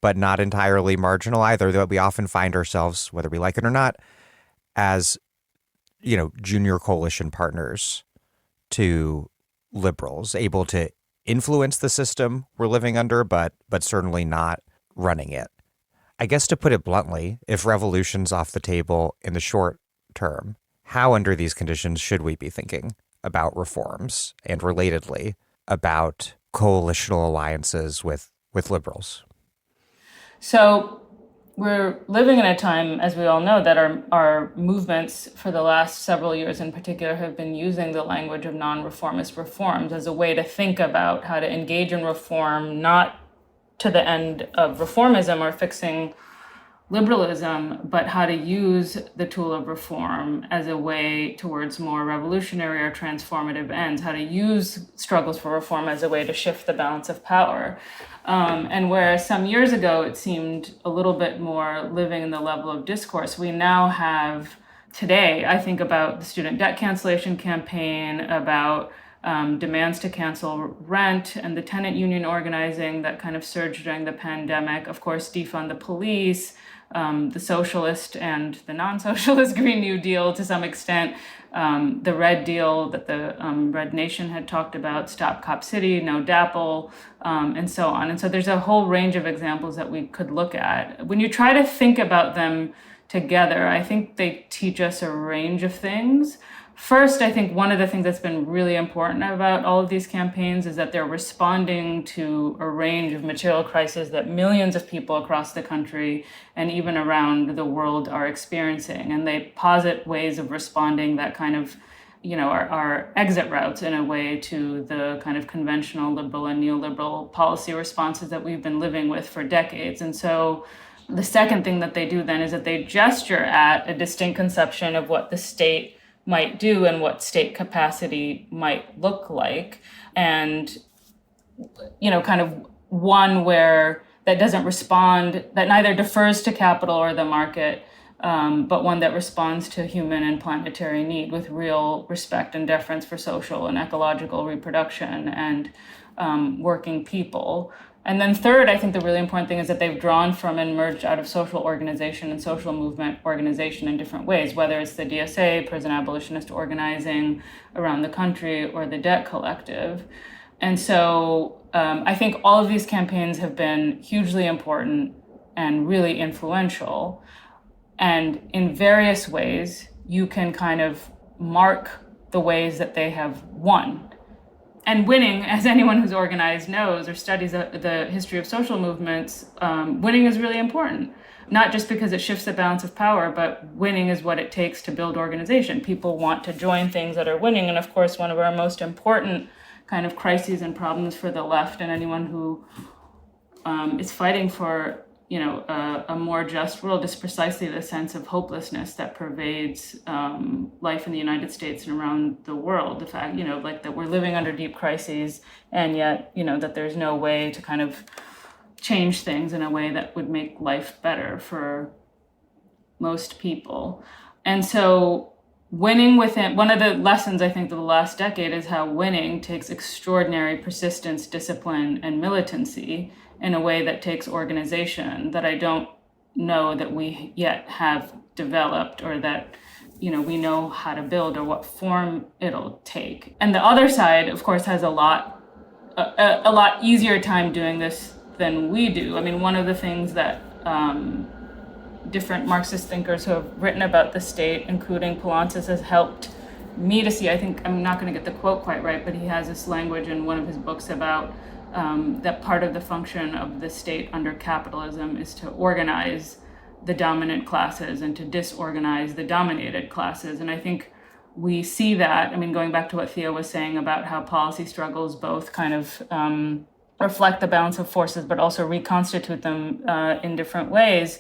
but not entirely marginal either, that we often find ourselves, whether we like it or not, as, junior coalition partners to liberals, able to influence the system we're living under, but certainly not running it. I guess, to put it bluntly, if revolution's off the table in the short term, how under these conditions should we be thinking about reforms, and relatedly about coalitional alliances with liberals? So we're living in a time, as we all know, that our movements for the last several years in particular have been using the language of non-reformist reforms as a way to think about how to engage in reform, not to the end of reformism or fixing liberalism, but how to use the tool of reform as a way towards more revolutionary or transformative ends, how to use struggles for reform as a way to shift the balance of power. And whereas some years ago it seemed a little bit more living in the level of discourse, we now have today, I think about the student debt cancellation campaign, about demands to cancel rent and the tenant union organizing that kind of surged during the pandemic, of course, defund the police, the socialist and the non-socialist Green New Deal to some extent, the Red Deal that the Red Nation had talked about, Stop Cop City, No DAPL, and so on. And so there's a whole range of examples that we could look at. When you try to think about them together, I think they teach us a range of things. First, I think one of the things that's been really important about all of these campaigns is that they're responding to a range of material crises that millions of people across the country and even around the world are experiencing. And they posit ways of responding that kind of, are exit routes in a way to the kind of conventional liberal and neoliberal policy responses that we've been living with for decades. And so the second thing that they do then is that they gesture at a distinct conception of what the state might do and what state capacity might look like. And, kind of one where that doesn't respond, that neither defers to capital or the market, but one that responds to human and planetary need with real respect and deference for social and ecological reproduction and working people. And then third, I think the really important thing is that they've drawn from and emerged out of social organization and social movement organization in different ways, whether it's the DSA, prison abolitionist organizing around the country, or the Debt Collective. And so I think all of these campaigns have been hugely important and really influential. And in various ways, you can kind of mark the ways that they have won. And winning, as anyone who's organized knows or studies the history of social movements, winning is really important. Not just because it shifts the balance of power, but winning is what it takes to build organization. People want to join things that are winning. And of course, one of our most important kind of crises and problems for the left and anyone who is fighting for a more just world is precisely the sense of hopelessness that pervades life in the United States and around the world. The fact, that we're living under deep crises, and yet, that there's no way to kind of change things in a way that would make life better for most people. And so winning within, one of the lessons I think of the last decade is how winning takes extraordinary persistence, discipline, and militancy in a way that takes organization that I don't know that we yet have developed, or that, we know how to build or what form it'll take. And the other side, of course, has a lot easier time doing this than we do. I mean, one of the things that different Marxist thinkers who have written about the state, including Poulantzas, has helped me to see, I think I'm not going to get the quote quite right, but he has this language in one of his books about that part of the function of the state under capitalism is to organize the dominant classes and to disorganize the dominated classes. And I think we see that, I mean, going back to what Theo was saying about how policy struggles both kind of reflect the balance of forces, but also reconstitute them in different ways.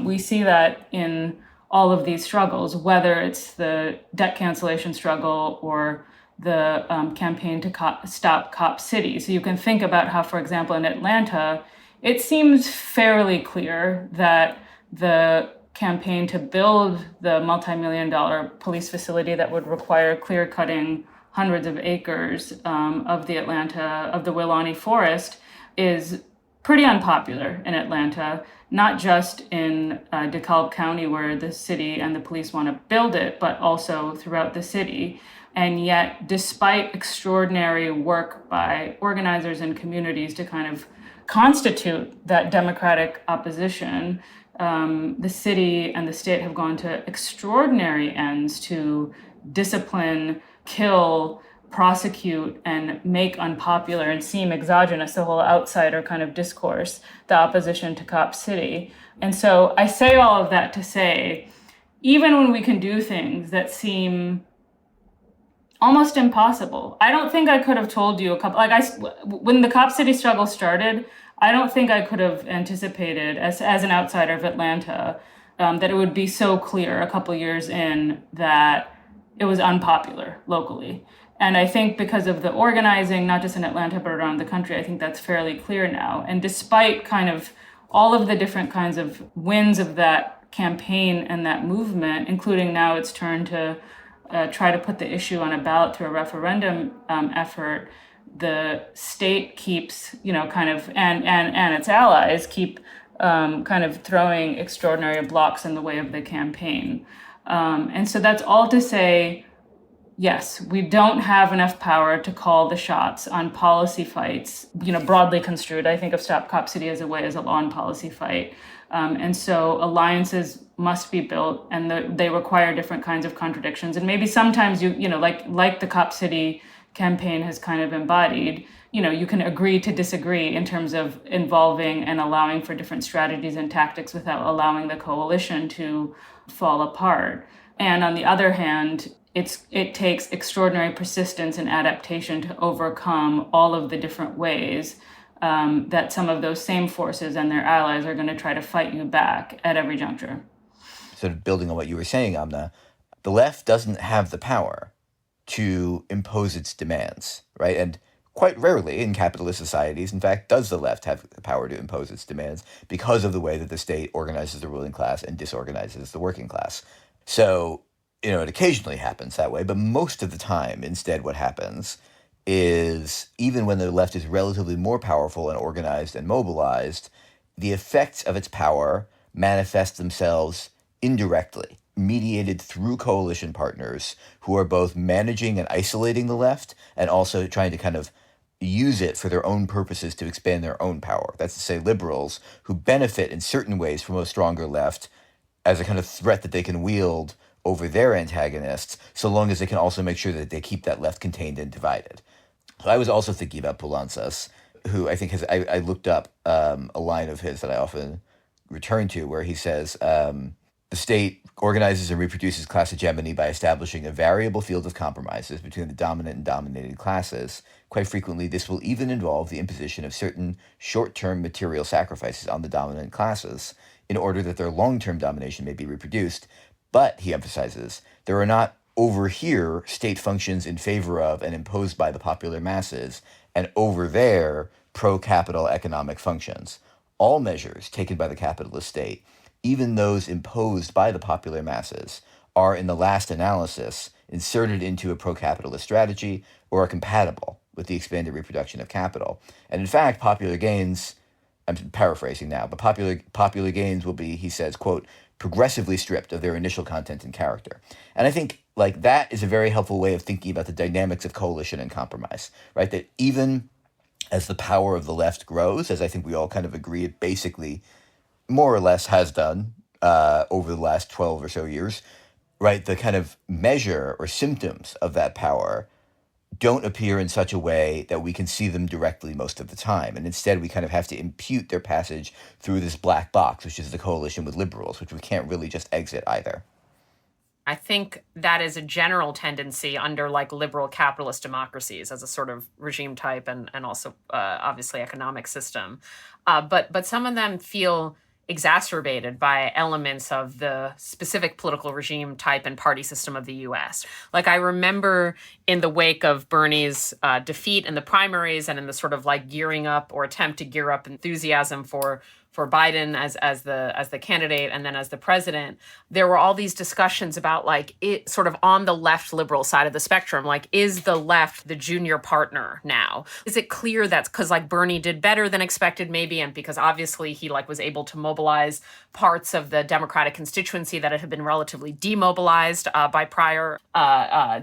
We see that in all of these struggles, whether it's the debt cancellation struggle or the campaign to stop Cop City. So you can think about how, for example, in Atlanta, it seems fairly clear that the campaign to build the multi-million-dollar police facility that would require clear-cutting hundreds of acres of the Wilani Forest is pretty unpopular in Atlanta, not just in DeKalb County where the city and the police want to build it, but also throughout the city. And yet, despite extraordinary work by organizers and communities to kind of constitute that democratic opposition, the city and the state have gone to extraordinary ends to discipline, kill, prosecute, and make unpopular and seem exogenous, the whole outsider kind of discourse, the opposition to Cop City. And so I say all of that to say, even when we can do things that seem almost impossible, I don't think I could have told you when the Cop City struggle started, I don't think I could have anticipated as an outsider of Atlanta that it would be so clear a couple years in that it was unpopular locally. And I think because of the organizing, not just in Atlanta, but around the country, I think that's fairly clear now. And despite kind of all of the different kinds of wins of that campaign and that movement, including now its turn to try to put the issue on a ballot through a referendum effort, the state keeps, kind of, and its allies keep kind of throwing extraordinary blocks in the way of the campaign. And so that's all to say, yes, we don't have enough power to call the shots on policy fights, broadly construed. I think of Stop Cop City as a law and policy fight. And so alliances must be built, and they require different kinds of contradictions. And maybe sometimes like the Cop City campaign has kind of embodied, you can agree to disagree in terms of involving and allowing for different strategies and tactics without allowing the coalition to fall apart. And on the other hand, it takes extraordinary persistence and adaptation to overcome all of the different ways that some of those same forces and their allies are going to try to fight you back at every juncture. Sort of building on what you were saying, Amna, the left doesn't have the power to impose its demands, right? And quite rarely in capitalist societies, in fact, does the left have the power to impose its demands because of the way that the state organizes the ruling class and disorganizes the working class. So, it occasionally happens that way, but most of the time, instead, what happens is even when the left is relatively more powerful and organized and mobilized, the effects of its power manifest themselves indirectly, mediated through coalition partners who are both managing and isolating the left and also trying to kind of use it for their own purposes to expand their own power. That's to say, liberals who benefit in certain ways from a stronger left as a kind of threat that they can wield over their antagonists, so long as they can also make sure that they keep that left contained and divided. So I was also thinking about Poulantzas, who I think I looked up a line of his that I often return to, where he says, the state organizes and reproduces class hegemony by establishing a variable field of compromises between the dominant and dominated classes. Quite frequently, this will even involve the imposition of certain short-term material sacrifices on the dominant classes in order that their long-term domination may be reproduced. But, he emphasizes, there are not over here state functions in favor of and imposed by the popular masses, and over there pro-capital economic functions. All measures taken by the capitalist state, even those imposed by the popular masses, are in the last analysis inserted into a pro-capitalist strategy or are compatible with the expanded reproduction of capital. And in fact, popular gains I'm paraphrasing now, but popular gains will be, he says, quote, progressively stripped of their initial content and character. And I think like that is a very helpful way of thinking about the dynamics of coalition and compromise, right? That even as the power of the left grows, as I think we all kind of agree it basically more or less has done over the last 12 or so years, right? The kind of measure or symptoms of that power don't appear in such a way that we can see them directly most of the time. And instead, we kind of have to impute their passage through this black box, which is the coalition with liberals, which we can't really just exit either. I think that is a general tendency under like liberal capitalist democracies as a sort of regime type and also obviously economic system. But some of them feel exacerbated by elements of the specific political regime type and party system of the US. Like I remember in the wake of Bernie's defeat in the primaries and in the sort of like gearing up or attempt to gear up enthusiasm for Biden as the candidate and then as the president, there were all these discussions about like it sort of on the left liberal side of the spectrum, like is the left the junior partner now? Is it clear that's because like Bernie did better than expected maybe, and because obviously he like was able to mobilize parts of the Democratic constituency that had been relatively demobilized by prior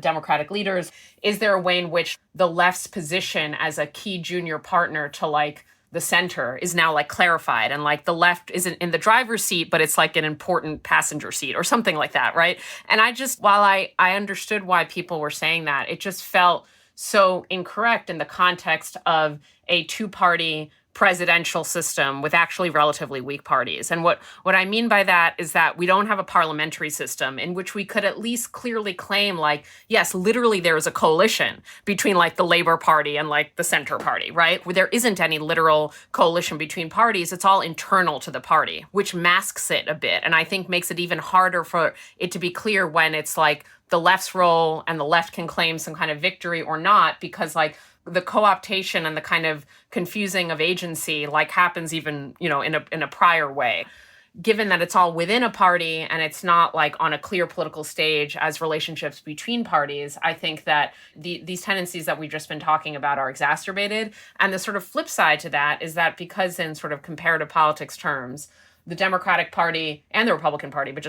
Democratic leaders? Is there a way in which the left's position as a key junior partner to like the center is now like clarified and like the left isn't in the driver's seat, but it's like an important passenger seat or something like that, right? And I just, while I understood why people were saying that, it just felt so incorrect in the context of a two-party presidential system with actually relatively weak parties. And what I mean by that is that we don't have a parliamentary system in which we could at least clearly claim like, yes, literally there is a coalition between like the Labor Party and like the Center Party, right? Where there isn't any literal coalition between parties. It's all internal to the party, which masks it a bit. And I think makes it even harder for it to be clear when it's like the left's role and the left can claim some kind of victory or not, because like the co-optation and the kind of confusing of agency like happens even, you know, in a prior way. Given that it's all within a party and it's not like on a clear political stage as relationships between parties, I think that these tendencies that we've just been talking about are exacerbated. And the sort of flip side to that is that because in sort of comparative politics terms, the Democratic Party and the Republican Party, but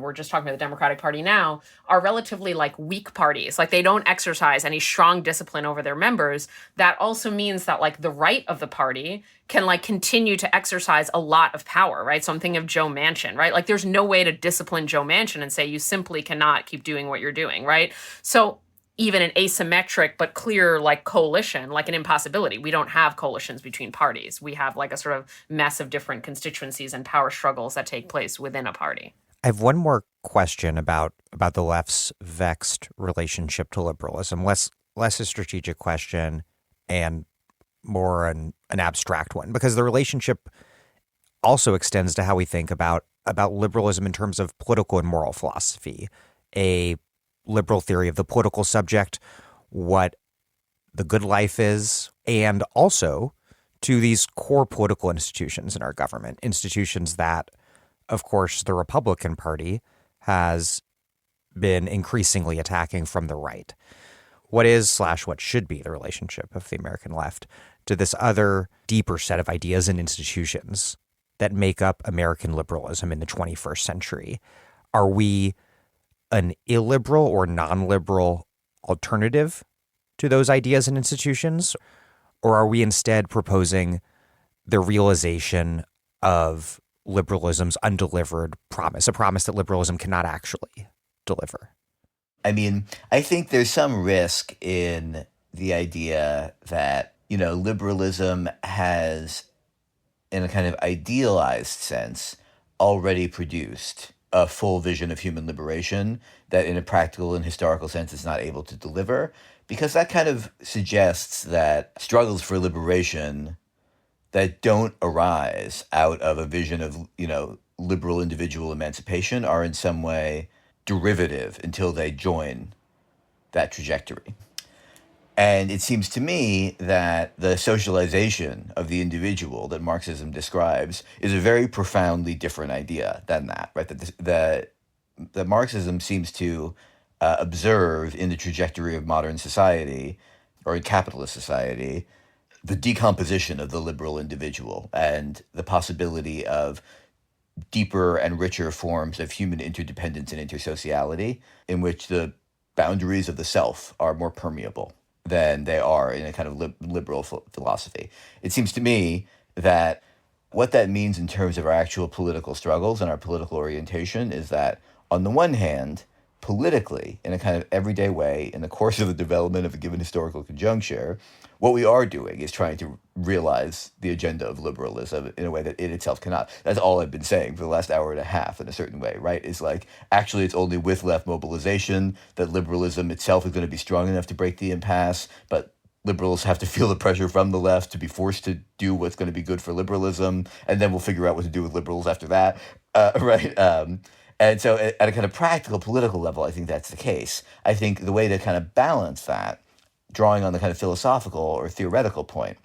we're just talking about the Democratic Party now, are relatively like weak parties. Like they don't exercise any strong discipline over their members. That also means that like the right of the party can like continue to exercise a lot of power, right? So I'm thinking of Joe Manchin, right? Like there's no way to discipline Joe Manchin and say you simply cannot keep doing what you're doing, right? So even an asymmetric but clear like coalition, like an impossibility. We don't have coalitions between parties. We have like a sort of mess of different constituencies and power struggles that take place within a party. I have one more question about the left's vexed relationship to liberalism, less a strategic question and more an abstract one, because the relationship also extends to how we think about liberalism in terms of political and moral philosophy, a liberal theory of the political subject, what the good life is, and also to these core political institutions in our government, institutions that, of course, the Republican Party has been increasingly attacking from the right. What is / what should be the relationship of the American left to this other deeper set of ideas and institutions that make up American liberalism in the 21st century? Are we an illiberal or non-liberal alternative to those ideas and institutions? Or are we instead proposing the realization of liberalism's undelivered promise, a promise that liberalism cannot actually deliver? I mean, I think there's some risk in the idea that, you know, liberalism has, in a kind of idealized sense, already produced a full vision of human liberation that in a practical and historical sense is not able to deliver, because that kind of suggests that struggles for liberation that don't arise out of a vision of, you know, liberal individual emancipation are in some way derivative until they join that trajectory. And it seems to me that the socialization of the individual that Marxism describes is a very profoundly different idea than that, right? That Marxism seems to observe in the trajectory of modern society or in capitalist society the decomposition of the liberal individual and the possibility of deeper and richer forms of human interdependence and intersociality in which the boundaries of the self are more permeable than they are in a kind of liberal philosophy. It seems to me that what that means in terms of our actual political struggles and our political orientation is that, on the one hand, politically, in a kind of everyday way, in the course of the development of a given historical conjuncture, what we are doing is trying to realize the agenda of liberalism in a way that it itself cannot. That's all I've been saying for the last hour and a half in a certain way, right? Is like, actually, it's only with left mobilization that liberalism itself is going to be strong enough to break the impasse, but liberals have to feel the pressure from the left to be forced to do what's going to be good for liberalism, and then we'll figure out what to do with liberals after that, right? And so at a kind of practical political level, I think that's the case. I think the way to kind of balance that, drawing on the kind of philosophical or theoretical point,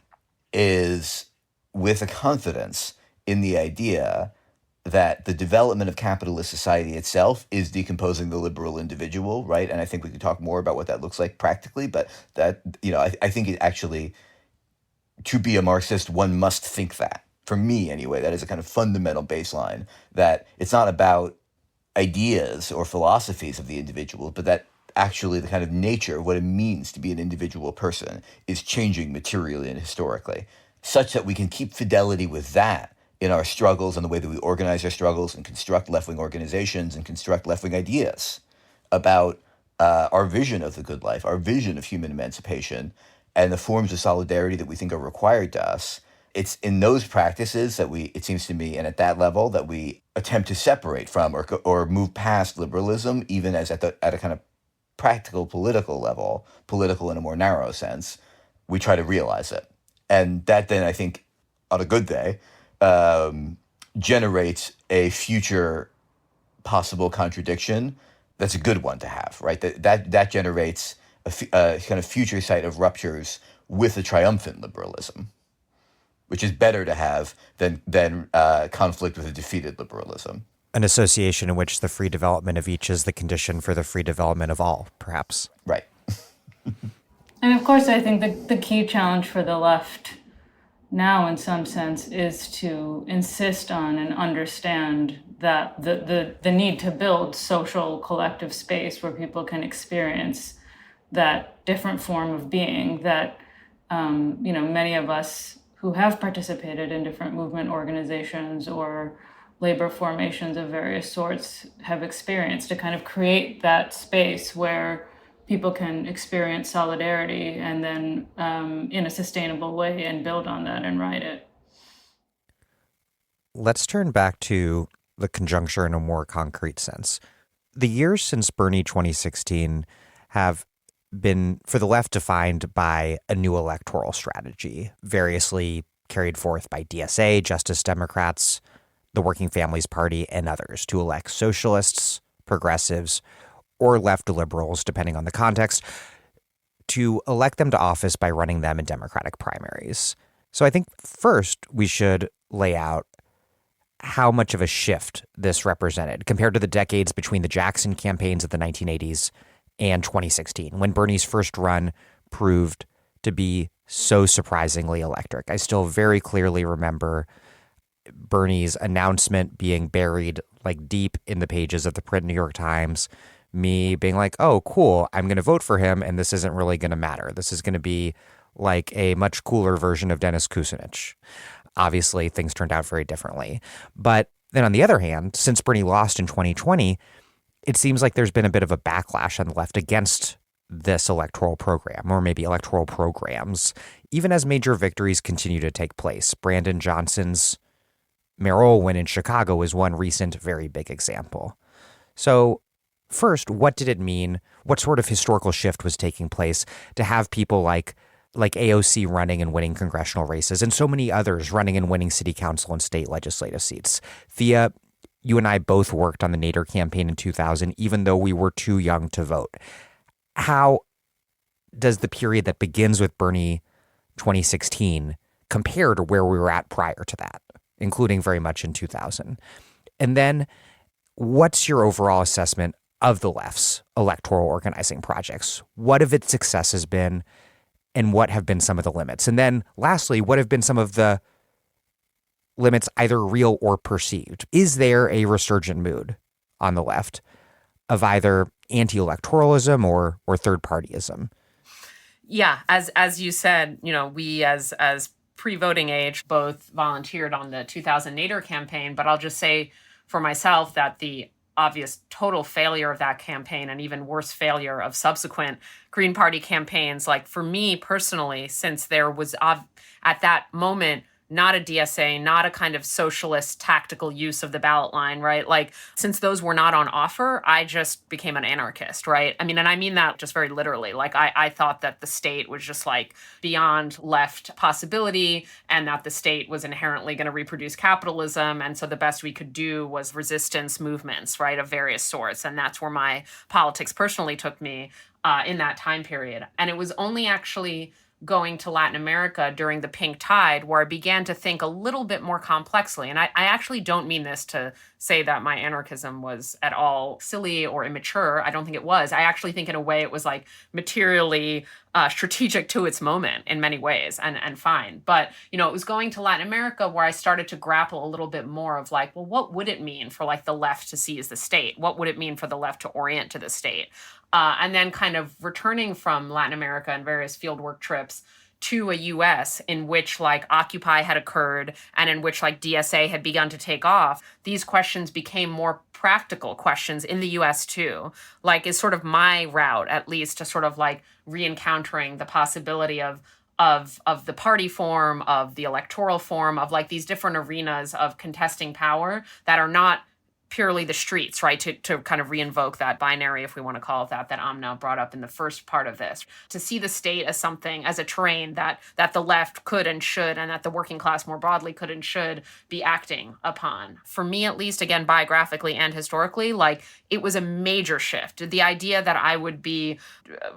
is with a confidence in the idea that the development of capitalist society itself is decomposing the liberal individual, right? And I think we could talk more about what that looks like practically, but that, I think it actually, to be a Marxist, one must think that. For me, anyway, that is a kind of fundamental baseline, that it's not about ideas or philosophies of the individual, but that actually the kind of nature of what it means to be an individual person is changing materially and historically, such that we can keep fidelity with that in our struggles and the way that we organize our struggles and construct left-wing organizations and construct left-wing ideas about our vision of the good life, our vision of human emancipation, and the forms of solidarity that we think are required to us. It's in those practices that it seems to me, and at that level, that we attempt to separate from or move past liberalism, even as at a kind of practical political level, political in a more narrow sense, we try to realize it. And that then, I think, on a good day, generates a future possible contradiction that's a good one to have, right? That generates a kind of future site of ruptures with a triumphant liberalism, which is better to have than conflict with a defeated liberalism. An association in which the free development of each is the condition for the free development of all, perhaps. Right. And of course, I think the key challenge for the left now, in some sense, is to insist on and understand that the need to build social collective space where people can experience that different form of being that, many of us who have participated in different movement organizations or labor formations of various sorts have experienced, to kind of create that space where people can experience solidarity and then in a sustainable way and build on that and ride it. Let's turn back to the conjuncture in a more concrete sense. The years since Bernie 2016 have been, for the left, defined by a new electoral strategy, variously carried forth by DSA, Justice Democrats, the Working Families Party, and others, to elect socialists, progressives, or left liberals, depending on the context, to elect them to office by running them in Democratic primaries. So I think first we should lay out how much of a shift this represented compared to the decades between the Jackson campaigns of the 1980s and 2016, when Bernie's first run proved to be so surprisingly electric. I still very clearly remember Bernie's announcement being buried like deep in the pages of the print New York Times, me being like, oh, cool, I'm going to vote for him, and this isn't really going to matter. This is going to be like a much cooler version of Dennis Kucinich. Obviously, things turned out very differently. But then on the other hand, since Bernie lost in 2020, it seems like there's been a bit of a backlash on the left against this electoral program, or maybe electoral programs, even as major victories continue to take place. Brandon Johnson's mayoral win in Chicago is one recent very big example. So first, what did it mean? What sort of historical shift was taking place to have people like AOC running and winning congressional races, and so many others running and winning city council and state legislative seats? Thea, you and I both worked on the Nader campaign in 2000, even though we were too young to vote. How does the period that begins with Bernie 2016 compare to where we were at prior to that, including very much in 2000? And then what's your overall assessment of the left's electoral organizing projects? What have its successes been? and what have been some of the limits? And then lastly, what have been some of the limits, either real or perceived? Is there a resurgent mood on the left of either anti-electoralism or third-partyism? Yeah, as you said, we as pre-voting age both volunteered on the 2000 Nader campaign, but I'll just say for myself that the obvious total failure of that campaign and even worse failure of subsequent Green Party campaigns, like for me personally, since there was at that moment not a DSA, not a kind of socialist tactical use of the ballot line, right? Like, since those were not on offer, I just became an anarchist, right? I mean, and I mean that just very literally. Like, I thought that the state was just like beyond left possibility and that the state was inherently going to reproduce capitalism. And so the best we could do was resistance movements, right, of various sorts. And that's where my politics personally took me in that time period. And it was only actually going to Latin America during the pink tide where I began to think a little bit more complexly. And I actually don't mean this to say that my anarchism was at all silly or immature. I don't think it was. I actually think in a way it was like materially strategic to its moment in many ways and fine. But, it was going to Latin America where I started to grapple a little bit more of like, well, what would it mean for like the left to seize the state? What would it mean for the left to orient to the state? And then kind of returning from Latin America and various fieldwork trips to a US in which like Occupy had occurred and in which like DSA had begun to take off, these questions became more practical questions in the US too. Like, is sort of my route, at least, to sort of like re-encountering the possibility of the party form, of the electoral form, of like these different arenas of contesting power that are not purely the streets, right? To kind of reinvoke that binary, if we want to call it that Amna brought up in the first part of this. To see the state as something, as a terrain that the left could and should, and that the working class more broadly could and should be acting upon. For me, at least, again, biographically and historically, like, it was a major shift. The idea that I would be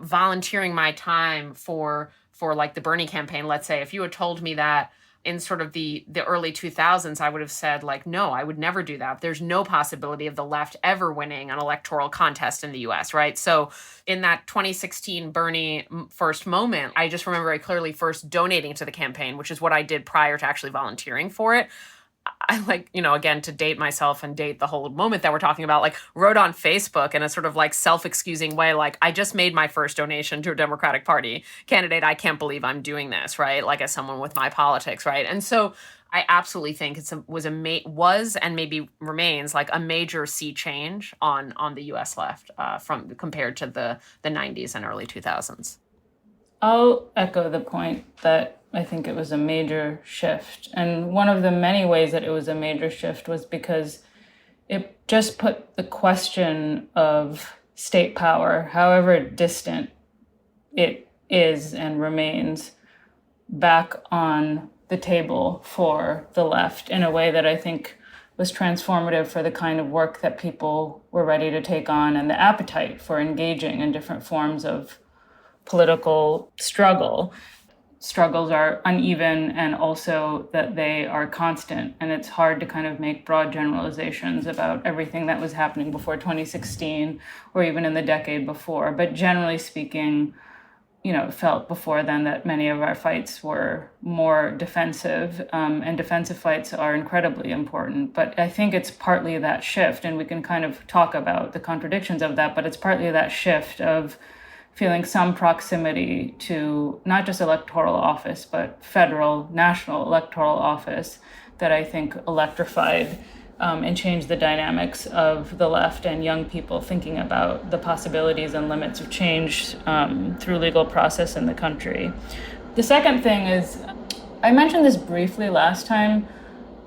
volunteering my time for like the Bernie campaign, let's say, if you had told me that in sort of the early 2000s, I would have said, like, no, I would never do that. There's no possibility of the left ever winning an electoral contest in the US, right? So in that 2016 Bernie first moment, I just remember very clearly first donating to the campaign, which is what I did prior to actually volunteering for it. I like, again, to date myself and date the whole moment that we're talking about, like, wrote on Facebook in a sort of like self-excusing way, like, I just made my first donation to a Democratic Party candidate. I can't believe I'm doing this, right? Like, as someone with my politics, right? And so I absolutely think was and maybe remains like a major sea change on the U.S. left from compared to the 90s and early 2000s. I'll echo the point that I think it was a major shift. And one of the many ways that it was a major shift was because it just put the question of state power, however distant it is and remains, back on the table for the left in a way that I think was transformative for the kind of work that people were ready to take on and the appetite for engaging in different forms of political struggle. Struggles are uneven and also that they are constant. And it's hard to kind of make broad generalizations about everything that was happening before 2016 or even in the decade before. But generally speaking, it felt before then that many of our fights were more defensive, and defensive fights are incredibly important. But I think it's partly that shift, and we can kind of talk about the contradictions of that, but it's partly that shift of feeling some proximity to not just electoral office, but federal, national electoral office that I think electrified and changed the dynamics of the left and young people thinking about the possibilities and limits of change through legal process in the country. The second thing is, I mentioned this briefly last time,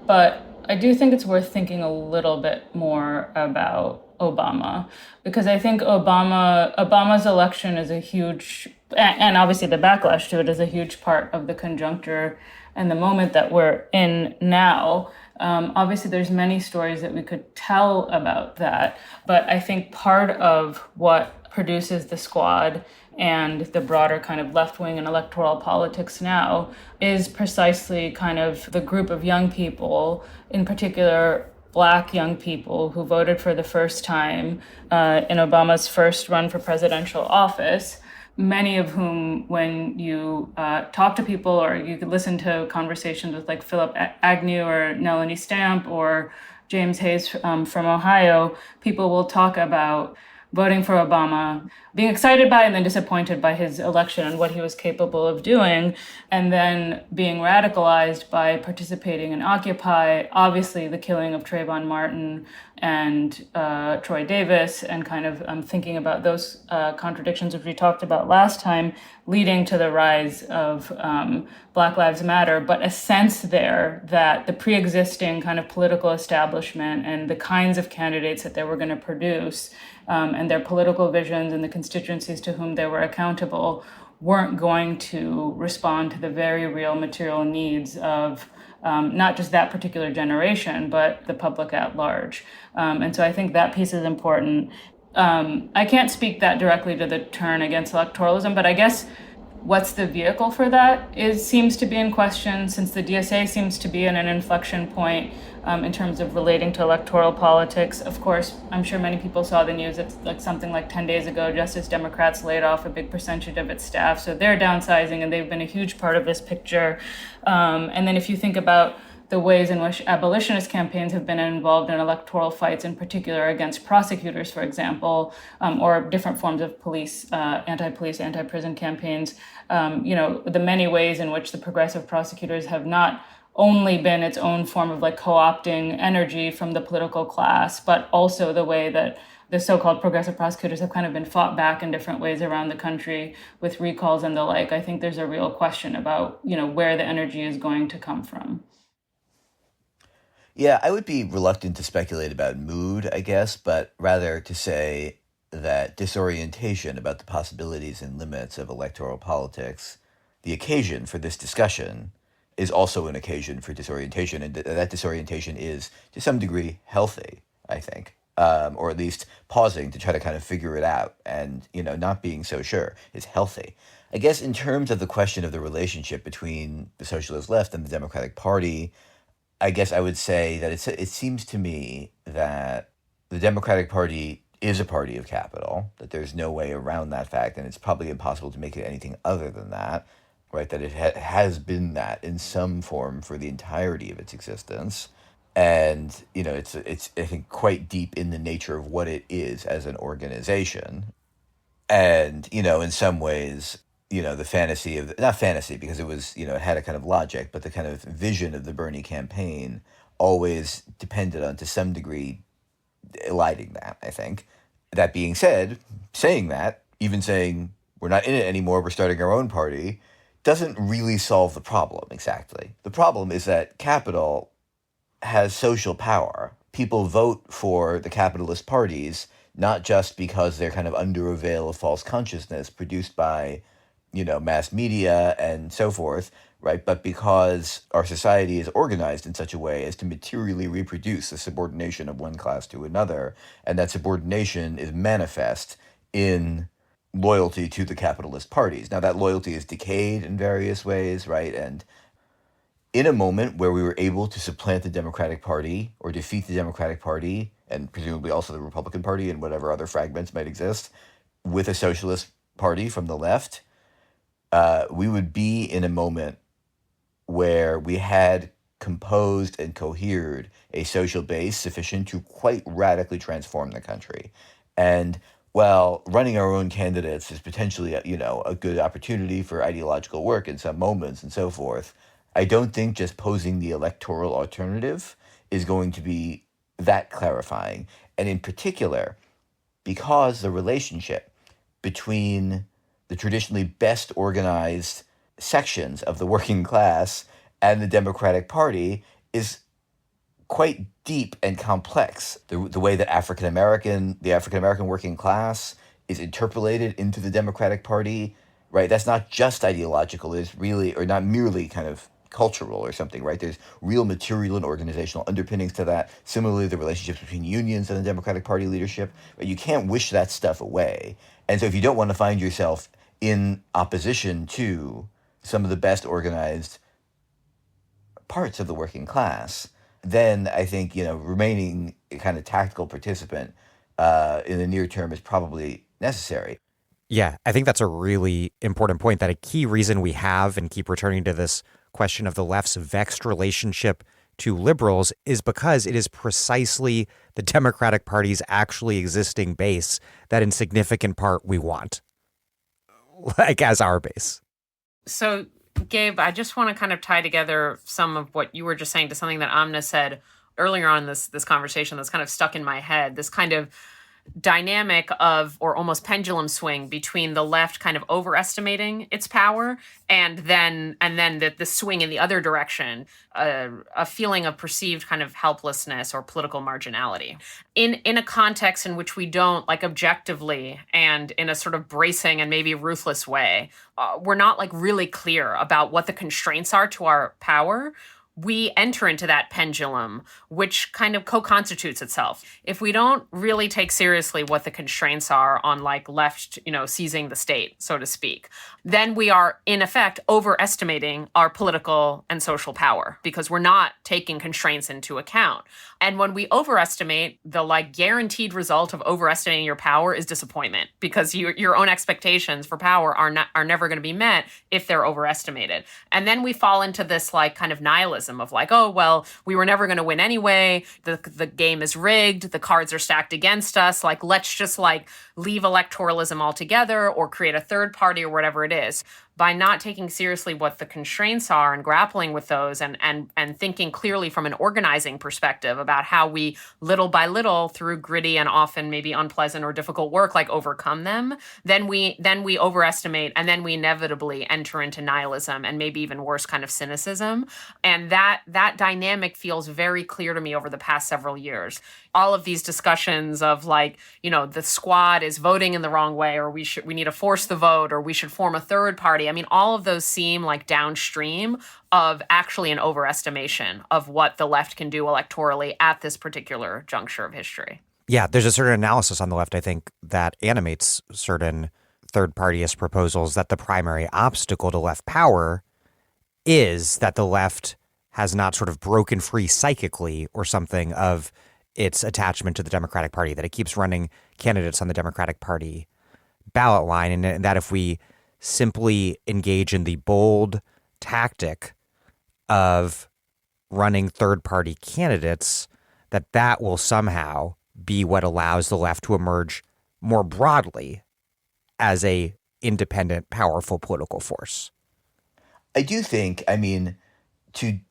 but I do think it's worth thinking a little bit more about Obama, because I think Obama's election is a huge, and obviously the backlash to it is a huge part of the conjuncture and the moment that we're in now. Obviously, there's many stories that we could tell about that, but I think part of what produces the Squad and the broader kind of left-wing and electoral politics now is precisely kind of the group of young people, in particular Black young people who voted for the first time in Obama's first run for presidential office, many of whom, when you talk to people or you could listen to conversations with like Philip Agnew or Melanie Stamp or James Hayes from Ohio, people will talk about voting for Obama, being excited by and then disappointed by his election and what he was capable of doing, and then being radicalized by participating in Occupy, obviously the killing of Trayvon Martin and Troy Davis, and kind of thinking about those contradictions which we talked about last time, leading to the rise of Black Lives Matter, but a sense there that the pre-existing kind of political establishment and the kinds of candidates that they were going to produce and their political visions and the constituencies to whom they were accountable weren't going to respond to the very real material needs of not just that particular generation, but the public at large. And so I think that piece is important. I can't speak that directly to the turn against electoralism, but I guess what's the vehicle for that seems to be in question, since the DSA seems to be in an inflection point in terms of relating to electoral politics. Of course, I'm sure many people saw the news. It's like something like 10 days ago, just as Democrats laid off a big percentage of its staff. So they're downsizing, and they've been a huge part of this picture. And then if you think about the ways in which abolitionist campaigns have been involved in electoral fights, in particular against prosecutors, for example, or different forms of police, anti-police, anti-prison campaigns, the many ways in which the progressive prosecutors have not only been its own form of like co-opting energy from the political class, but also the way that the so-called progressive prosecutors have kind of been fought back in different ways around the country with recalls and the like. I think there's a real question about, where the energy is going to come from. Yeah, I would be reluctant to speculate about mood, I guess, but rather to say that disorientation about the possibilities and limits of electoral politics, the occasion for this discussion, is also an occasion for disorientation, and that disorientation is, to some degree, healthy, I think, or at least pausing to try to kind of figure it out, and, not being so sure is healthy. I guess in terms of the question of the relationship between the socialist left and the Democratic Party, I guess I would say that it seems to me that the Democratic Party is a party of capital, that there's no way around that fact, and it's probably impossible to make it anything other than that, right? That it has been that in some form for the entirety of its existence. And, it's I think, quite deep in the nature of what it is as an organization. And, in some ways, the fantasy of, not fantasy because it was, it had a kind of logic, but the kind of vision of the Bernie campaign always depended on, to some degree, eliding that, I think. That being said, even saying we're not in it anymore, we're starting our own party, doesn't really solve the problem exactly. The problem is that capital has social power. People vote for the capitalist parties not just because they're kind of under a veil of false consciousness produced by, mass media and so forth, right? But because our society is organized in such a way as to materially reproduce the subordination of one class to another, and that subordination is manifest in loyalty to the capitalist parties. Now, that loyalty is decayed in various ways, right? And in a moment where we were able to supplant the Democratic Party or defeat the Democratic Party, and presumably also the Republican Party and whatever other fragments might exist, with a socialist party from the left, we would be in a moment where we had composed and cohered a social base sufficient to quite radically transform the country. And while running our own candidates is potentially, a good opportunity for ideological work in some moments and so forth, I don't think just posing the electoral alternative is going to be that clarifying. And in particular, because the relationship between the traditionally best organized sections of the working class and the Democratic Party is quite deep and complex. The way that the African American working class is interpolated into the Democratic Party, right? That's not just ideological, it's really, or not merely kind of cultural or something, right? There's real material and organizational underpinnings to that. Similarly, the relationships between unions and the Democratic Party leadership, right? You can't wish that stuff away. And so if you don't want to find yourself in opposition to some of the best organized parts of the working class, then I think, remaining a kind of tactical participant in the near term is probably necessary. Yeah, I think that's a really important point, that a key reason we have and keep returning to this question of the left's vexed relationship to liberals is because it is precisely the Democratic Party's actually existing base that in significant part we want, like as our base. So, Gabe, I just want to kind of tie together some of what you were just saying to something that Amna said earlier on this conversation that's kind of stuck in my head. This kind of dynamic of, or almost pendulum swing between the left kind of overestimating its power and then the swing in the other direction, a feeling of perceived kind of helplessness or political marginality in a context in which we don't, like, objectively and in a sort of bracing and maybe ruthless way, we're not like really clear about what the constraints are to our power. We enter into that pendulum, which kind of co-constitutes itself. If we don't really take seriously what the constraints are on, like, left, seizing the state, so to speak, then we are in effect overestimating our political and social power because we're not taking constraints into account. And when we overestimate, the like guaranteed result of overestimating your power is disappointment, because your own expectations for power are never going to be met if they're overestimated. And then we fall into this like kind of nihilism of like, oh, well, we were never going to win anyway. The game is rigged. The cards are stacked against us. Like, let's just like leave electoralism altogether or create a third party or whatever it is. By not taking seriously what the constraints are and grappling with those and thinking clearly from an organizing perspective about how we little by little through gritty and often maybe unpleasant or difficult work, like overcome them, then we overestimate, and then we inevitably enter into nihilism and maybe even worse, kind of cynicism. And that dynamic feels very clear to me over the past several years. All of these discussions of like, the squad is voting in the wrong way, or we need to force the vote, or we should form a third party. I mean, all of those seem like downstream of actually an overestimation of what the left can do electorally at this particular juncture of history. Yeah, there's a certain analysis on the left, I think, that animates certain third-partyist proposals that the primary obstacle to left power is that the left has not sort of broken free psychically or something of its attachment to the Democratic Party, that it keeps running candidates on the Democratic Party ballot line, and that if we simply engage in the bold tactic of running third-party candidates, that will somehow be what allows the left to emerge more broadly as a independent, powerful political force. I do think, to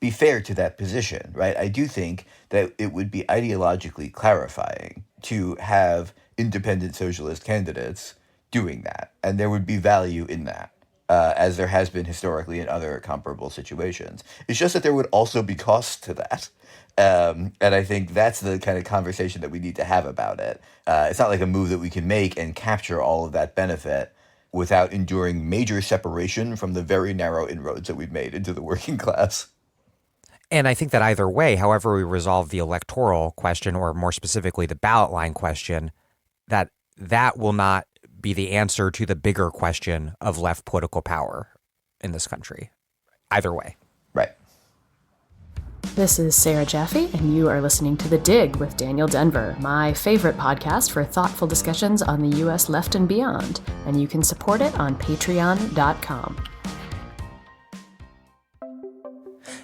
be fair to that position, right, I do think that it would be ideologically clarifying to have independent socialist candidates doing that. And there would be value in that, as there has been historically in other comparable situations. It's just that there would also be costs to that. And I think that's the kind of conversation that we need to have about it. It's not like a move that we can make and capture all of that benefit without enduring major separation from the very narrow inroads that we've made into the working class. And I think that either way, however we resolve the electoral question, or more specifically the ballot line question, that will not be the answer to the bigger question of left political power in this country. Either way. Right. This is Sarah Jaffe, and you are listening to The Dig with Daniel Denver, my favorite podcast for thoughtful discussions on the U.S. left and beyond, and you can support it on patreon.com.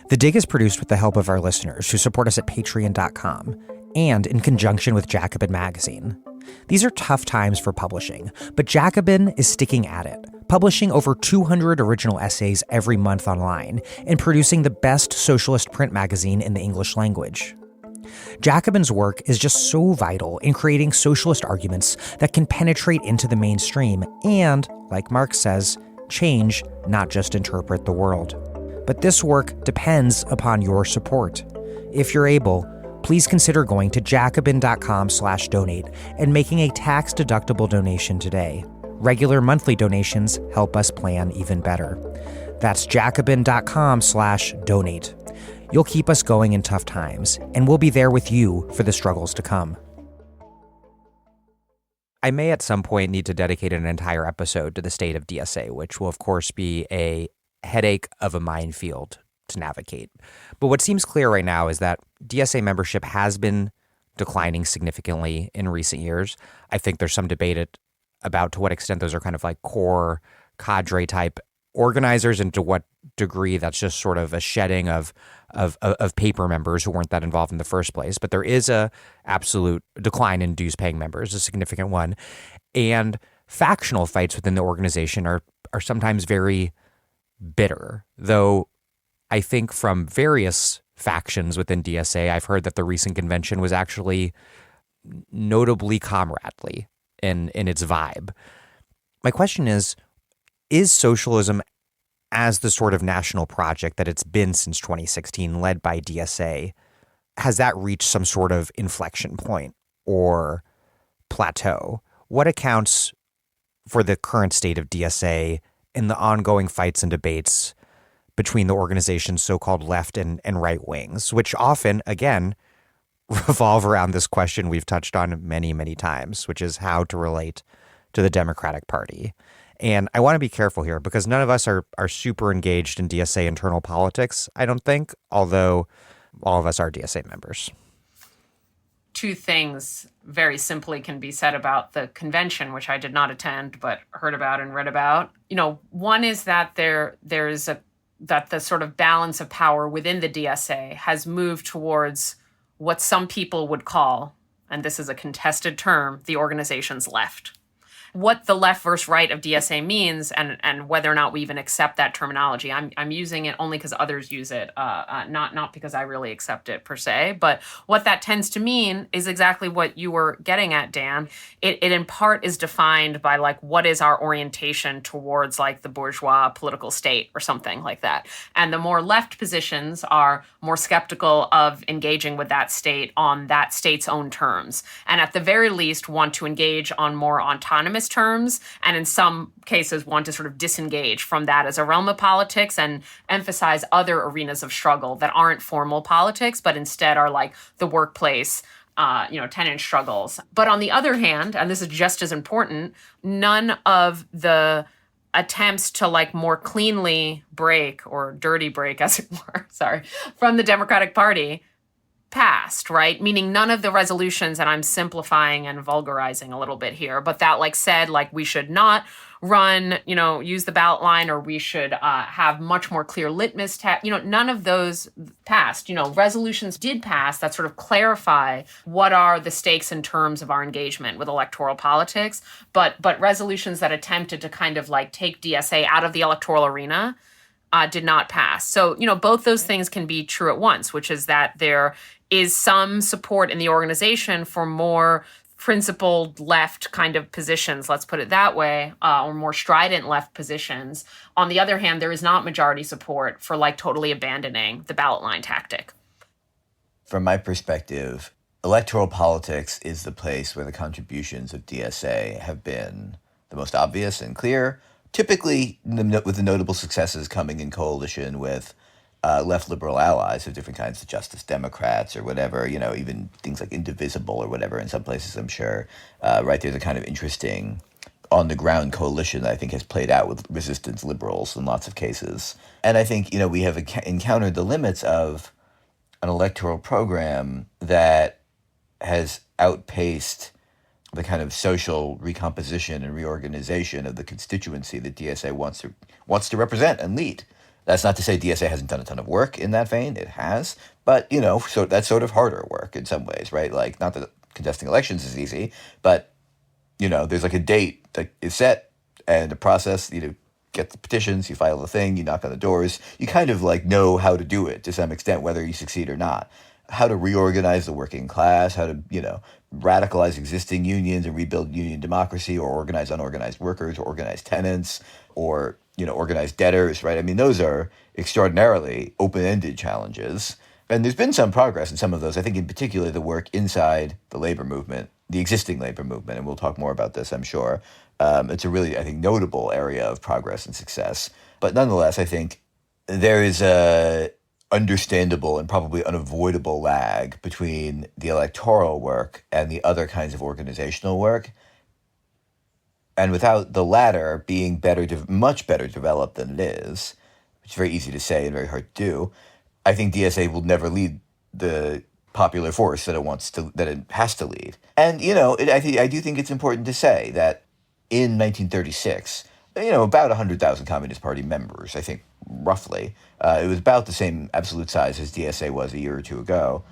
The Dig is produced with the help of our listeners who support us at patreon.com and in conjunction with Jacobin Magazine. These are tough times for publishing, but Jacobin is sticking at it, publishing over 200 original essays every month online and producing the best socialist print magazine in the English language. Jacobin's work is just so vital in creating socialist arguments that can penetrate into the mainstream and, like Marx says, change, not just interpret the world. But this work depends upon your support. If you're able, please consider going to jacobin.com/donate and making a tax-deductible donation today. Regular monthly donations help us plan even better. That's jacobin.com/donate. You'll keep us going in tough times, and we'll be there with you for the struggles to come. I may at some point need to dedicate an entire episode to the state of DSA, which will of course be a headache of a minefield to navigate. But what seems clear right now is that DSA membership has been declining significantly in recent years. I think there's some debate about to what extent those are kind of like core cadre type organizers and to what degree that's just sort of a shedding of paper members who weren't that involved in the first place. But there is a absolute decline in dues paying members, a significant one. And factional fights within the organization are sometimes very bitter, though I think from various factions within DSA, I've heard that the recent convention was actually notably comradely in its vibe. My question is socialism as the sort of national project that it's been since 2016, led by DSA, has that reached some sort of inflection point or plateau? What accounts for the current state of DSA in the ongoing fights and debates between the organization's so-called left and right wings, which often, again, revolve around this question we've touched on many, many times, which is how to relate to the Democratic Party. And I want to be careful here because none of us are super engaged in DSA internal politics, I don't think, although all of us are DSA members. Two things very simply can be said about the convention, which I did not attend, but heard about and read about. One is that that the sort of balance of power within the DSA has moved towards what some people would call, and this is a contested term, the organization's left. What the left versus right of DSA means and whether or not we even accept that terminology. I'm using it only because others use it, not because I really accept it per se. But what that tends to mean is exactly what you were getting at, Dan. It in part is defined by like what is our orientation towards like the bourgeois political state or something like that. And the more left positions are more skeptical of engaging with that state on that state's own terms. And at the very least want to engage on more autonomous terms, and in some cases want to sort of disengage from that as a realm of politics and emphasize other arenas of struggle that aren't formal politics, but instead are like the workplace, tenant struggles. But on the other hand, and this is just as important, none of the attempts to like more cleanly break or dirty break, as it were, from the Democratic Party passed, right? Meaning none of the resolutions, and I'm simplifying and vulgarizing a little bit here, but that like said, like we should not run, use the ballot line, or we should have much more clear litmus test. None of those passed. Resolutions did pass that sort of clarify what are the stakes and terms of our engagement with electoral politics, but resolutions that attempted to kind of like take DSA out of the electoral arena did not pass. So, both those things can be true at once, which is that there is some support in the organization for more principled left kind of positions, let's put it that way, or more strident left positions. On the other hand, there is not majority support for like totally abandoning the ballot line tactic. From my perspective, electoral politics is the place where the contributions of DSA have been the most obvious and clear, typically with the notable successes coming in coalition with left liberal allies of different kinds of Justice Democrats or whatever, even things like Indivisible or whatever in some places, I'm sure. Right, there's a kind of interesting on-the-ground coalition that I think has played out with resistance liberals in lots of cases. And I think, we have encountered the limits of an electoral program that has outpaced the kind of social recomposition and reorganization of the constituency that DSA wants to represent and lead. That's not to say DSA hasn't done a ton of work in that vein. It has. But, so that's sort of harder work in some ways, right? Like, not that contesting elections is easy, but, there's like a date that is set and a process, get the petitions, you file the thing, you knock on the doors. You kind of like know how to do it to some extent, whether you succeed or not. How to reorganize the working class, how to, radicalize existing unions and rebuild union democracy, or organize unorganized workers, or organize tenants, or organized debtors, right? I mean, those are extraordinarily open-ended challenges. And there's been some progress in some of those. I think in particular the work inside the labor movement, the existing labor movement, and we'll talk more about this, I'm sure. It's a really, I think, notable area of progress and success. But nonetheless, I think there is a understandable and probably unavoidable lag between the electoral work and the other kinds of organizational work. And without the latter being much better developed than it is, which is very easy to say and very hard to do, I think DSA will never lead the popular force that it has to lead. And I do think it's important to say that in 1936, about 100,000 Communist Party members, I think, roughly. It was about the same absolute size as DSA was a year or two ago.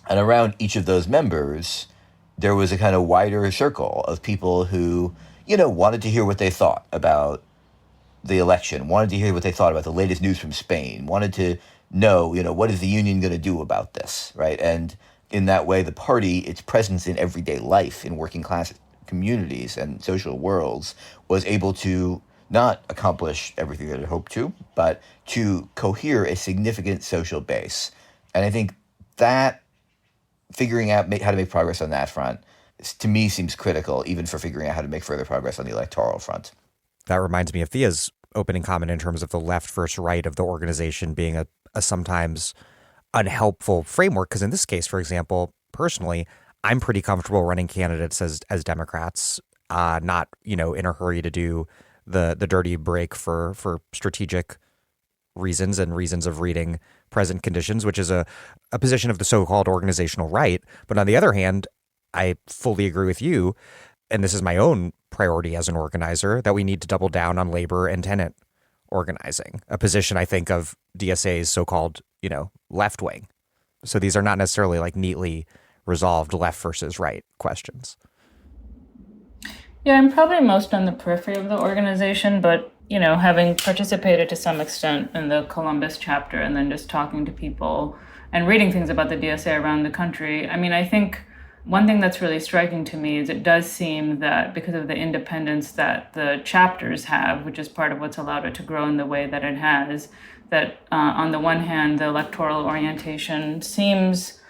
And around each of those members, there was a kind of wider circle of people who, wanted to hear what they thought about the election, wanted to hear what they thought about the latest news from Spain, wanted to know, what is the union going to do about this, right? And in that way, the party, its presence in everyday life, in working class communities and social worlds, was able to not accomplish everything that it hoped to, but to cohere a significant social base. And I think that figuring out how to make progress on that front, to me, seems critical, even for figuring out how to make further progress on the electoral front. That reminds me of Thea's opening comment in terms of the left versus right of the organization being a sometimes unhelpful framework. Because in this case, for example, personally, I'm pretty comfortable running candidates as Democrats, not, in a hurry to do the dirty break for strategic reasons and reasons of reading present conditions, which is a position of the so-called organizational right. But on the other hand, I fully agree with you, and this is my own priority as an organizer, that we need to double down on labor and tenant organizing, a position I think of DSA's so-called, left wing. So these are not necessarily like neatly resolved left versus right questions. Yeah, I'm probably most on the periphery of the organization, but, having participated to some extent in the Columbus chapter and then just talking to people and reading things about the DSA around the country, I think one thing that's really striking to me is it does seem that because of the independence that the chapters have, which is part of what's allowed it to grow in the way that it has, that on the one hand, the electoral orientation seems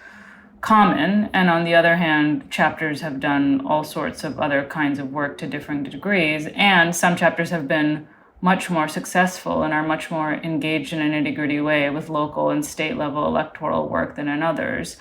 common, and on the other hand, chapters have done all sorts of other kinds of work to differing degrees, and some chapters have been much more successful and are much more engaged in a nitty-gritty way with local and state level electoral work than in others.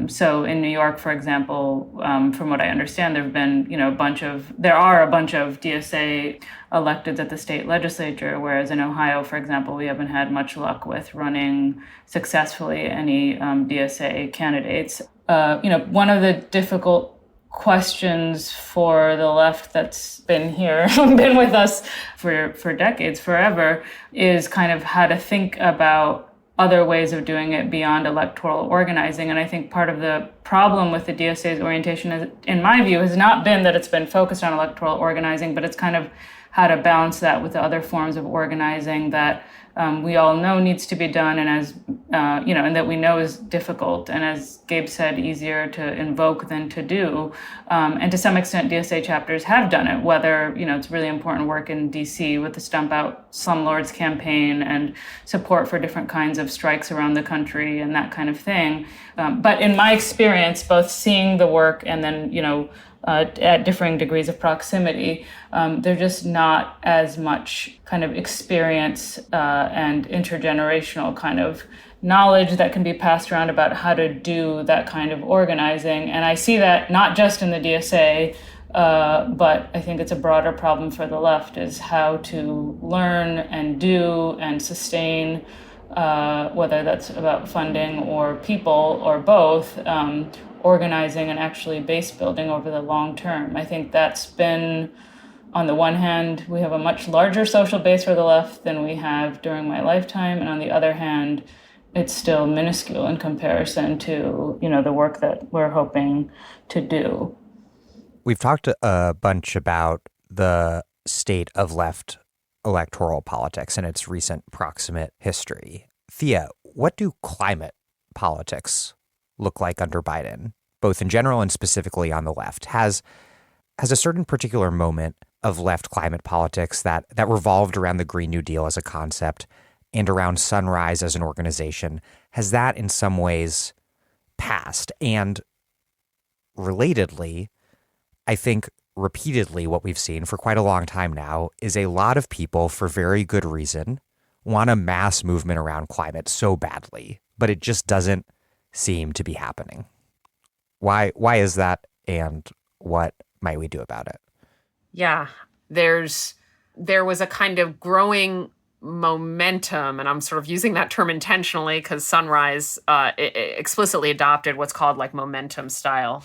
So in New York, for example, from what I understand, there are a bunch of DSA electeds at the state legislature, whereas in Ohio, for example, we haven't had much luck with running successfully any DSA candidates. One of the difficult questions for the left that's been here, been with us for decades, forever, is kind of how to think about other ways of doing it beyond electoral organizing. And I think part of the problem with the DSA's orientation, is, in my view, has not been that it's been focused on electoral organizing, but it's kind of how to balance that with the other forms of organizing that we all know needs to be done, and and that we know is difficult, and as Gabe said, easier to invoke than to do. And to some extent, DSA chapters have done it, whether, it's really important work in DC with the Stump Out Slumlords campaign and support for different kinds of strikes around the country and that kind of thing. But in my experience, both seeing the work and then, at differing degrees of proximity, there's just not as much kind of experience and intergenerational kind of knowledge that can be passed around about how to do that kind of organizing. And I see that not just in the DSA, but I think it's a broader problem for the left, is how to learn and do and sustain, whether that's about funding or people or both, organizing and actually base building over the long term. I think that's been, on the one hand, we have a much larger social base for the left than we have during my lifetime, and on the other hand, it's still minuscule in comparison to, the work that we're hoping to do. We've talked a bunch about the state of left electoral politics and its recent proximate history. Thea, what do climate politics look like under Biden, both in general and specifically on the left? Has a certain particular moment of left climate politics that revolved around the Green New Deal as a concept and around Sunrise as an organization, has that in some ways passed? And relatedly, I think repeatedly what we've seen for quite a long time now is a lot of people, for very good reason, want a mass movement around climate so badly, but it just doesn't seem to be happening. Why is that, and what might we do about it? Yeah, there was a kind of growing momentum, and I'm sort of using that term intentionally because Sunrise explicitly adopted what's called like momentum style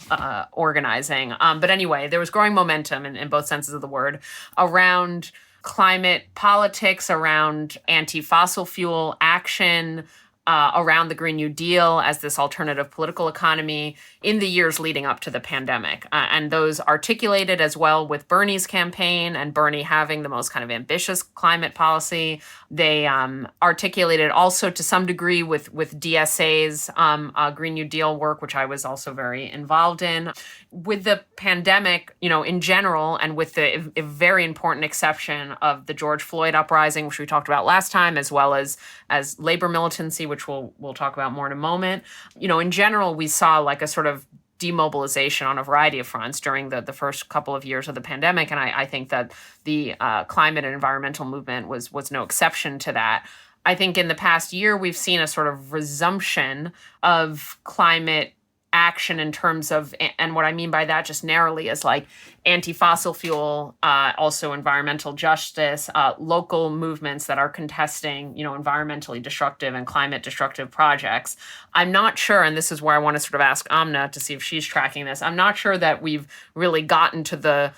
organizing. But anyway, there was growing momentum in both senses of the word around climate politics, around anti-fossil fuel action, around the Green New Deal as this alternative political economy in the years leading up to the pandemic. And those articulated as well with Bernie's campaign and Bernie having the most kind of ambitious climate policy. They articulated also to some degree with DSA's Green New Deal work, which I was also very involved in. With the pandemic, in general, and with the very important exception of the George Floyd uprising, which we talked about last time, as well as labor militancy, which we'll talk about more in a moment. In general, we saw like a sort of demobilization on a variety of fronts during the first couple of years of the pandemic. And I think that the climate and environmental movement was no exception to that. I think in the past year, we've seen a sort of resumption of climate action in terms of, and what I mean by that just narrowly is like anti-fossil fuel, also environmental justice, local movements that are contesting, environmentally destructive and climate destructive projects. I'm not sure, and this is where I want to sort of ask Amna to see if she's tracking this. I'm not sure that we've really gotten to the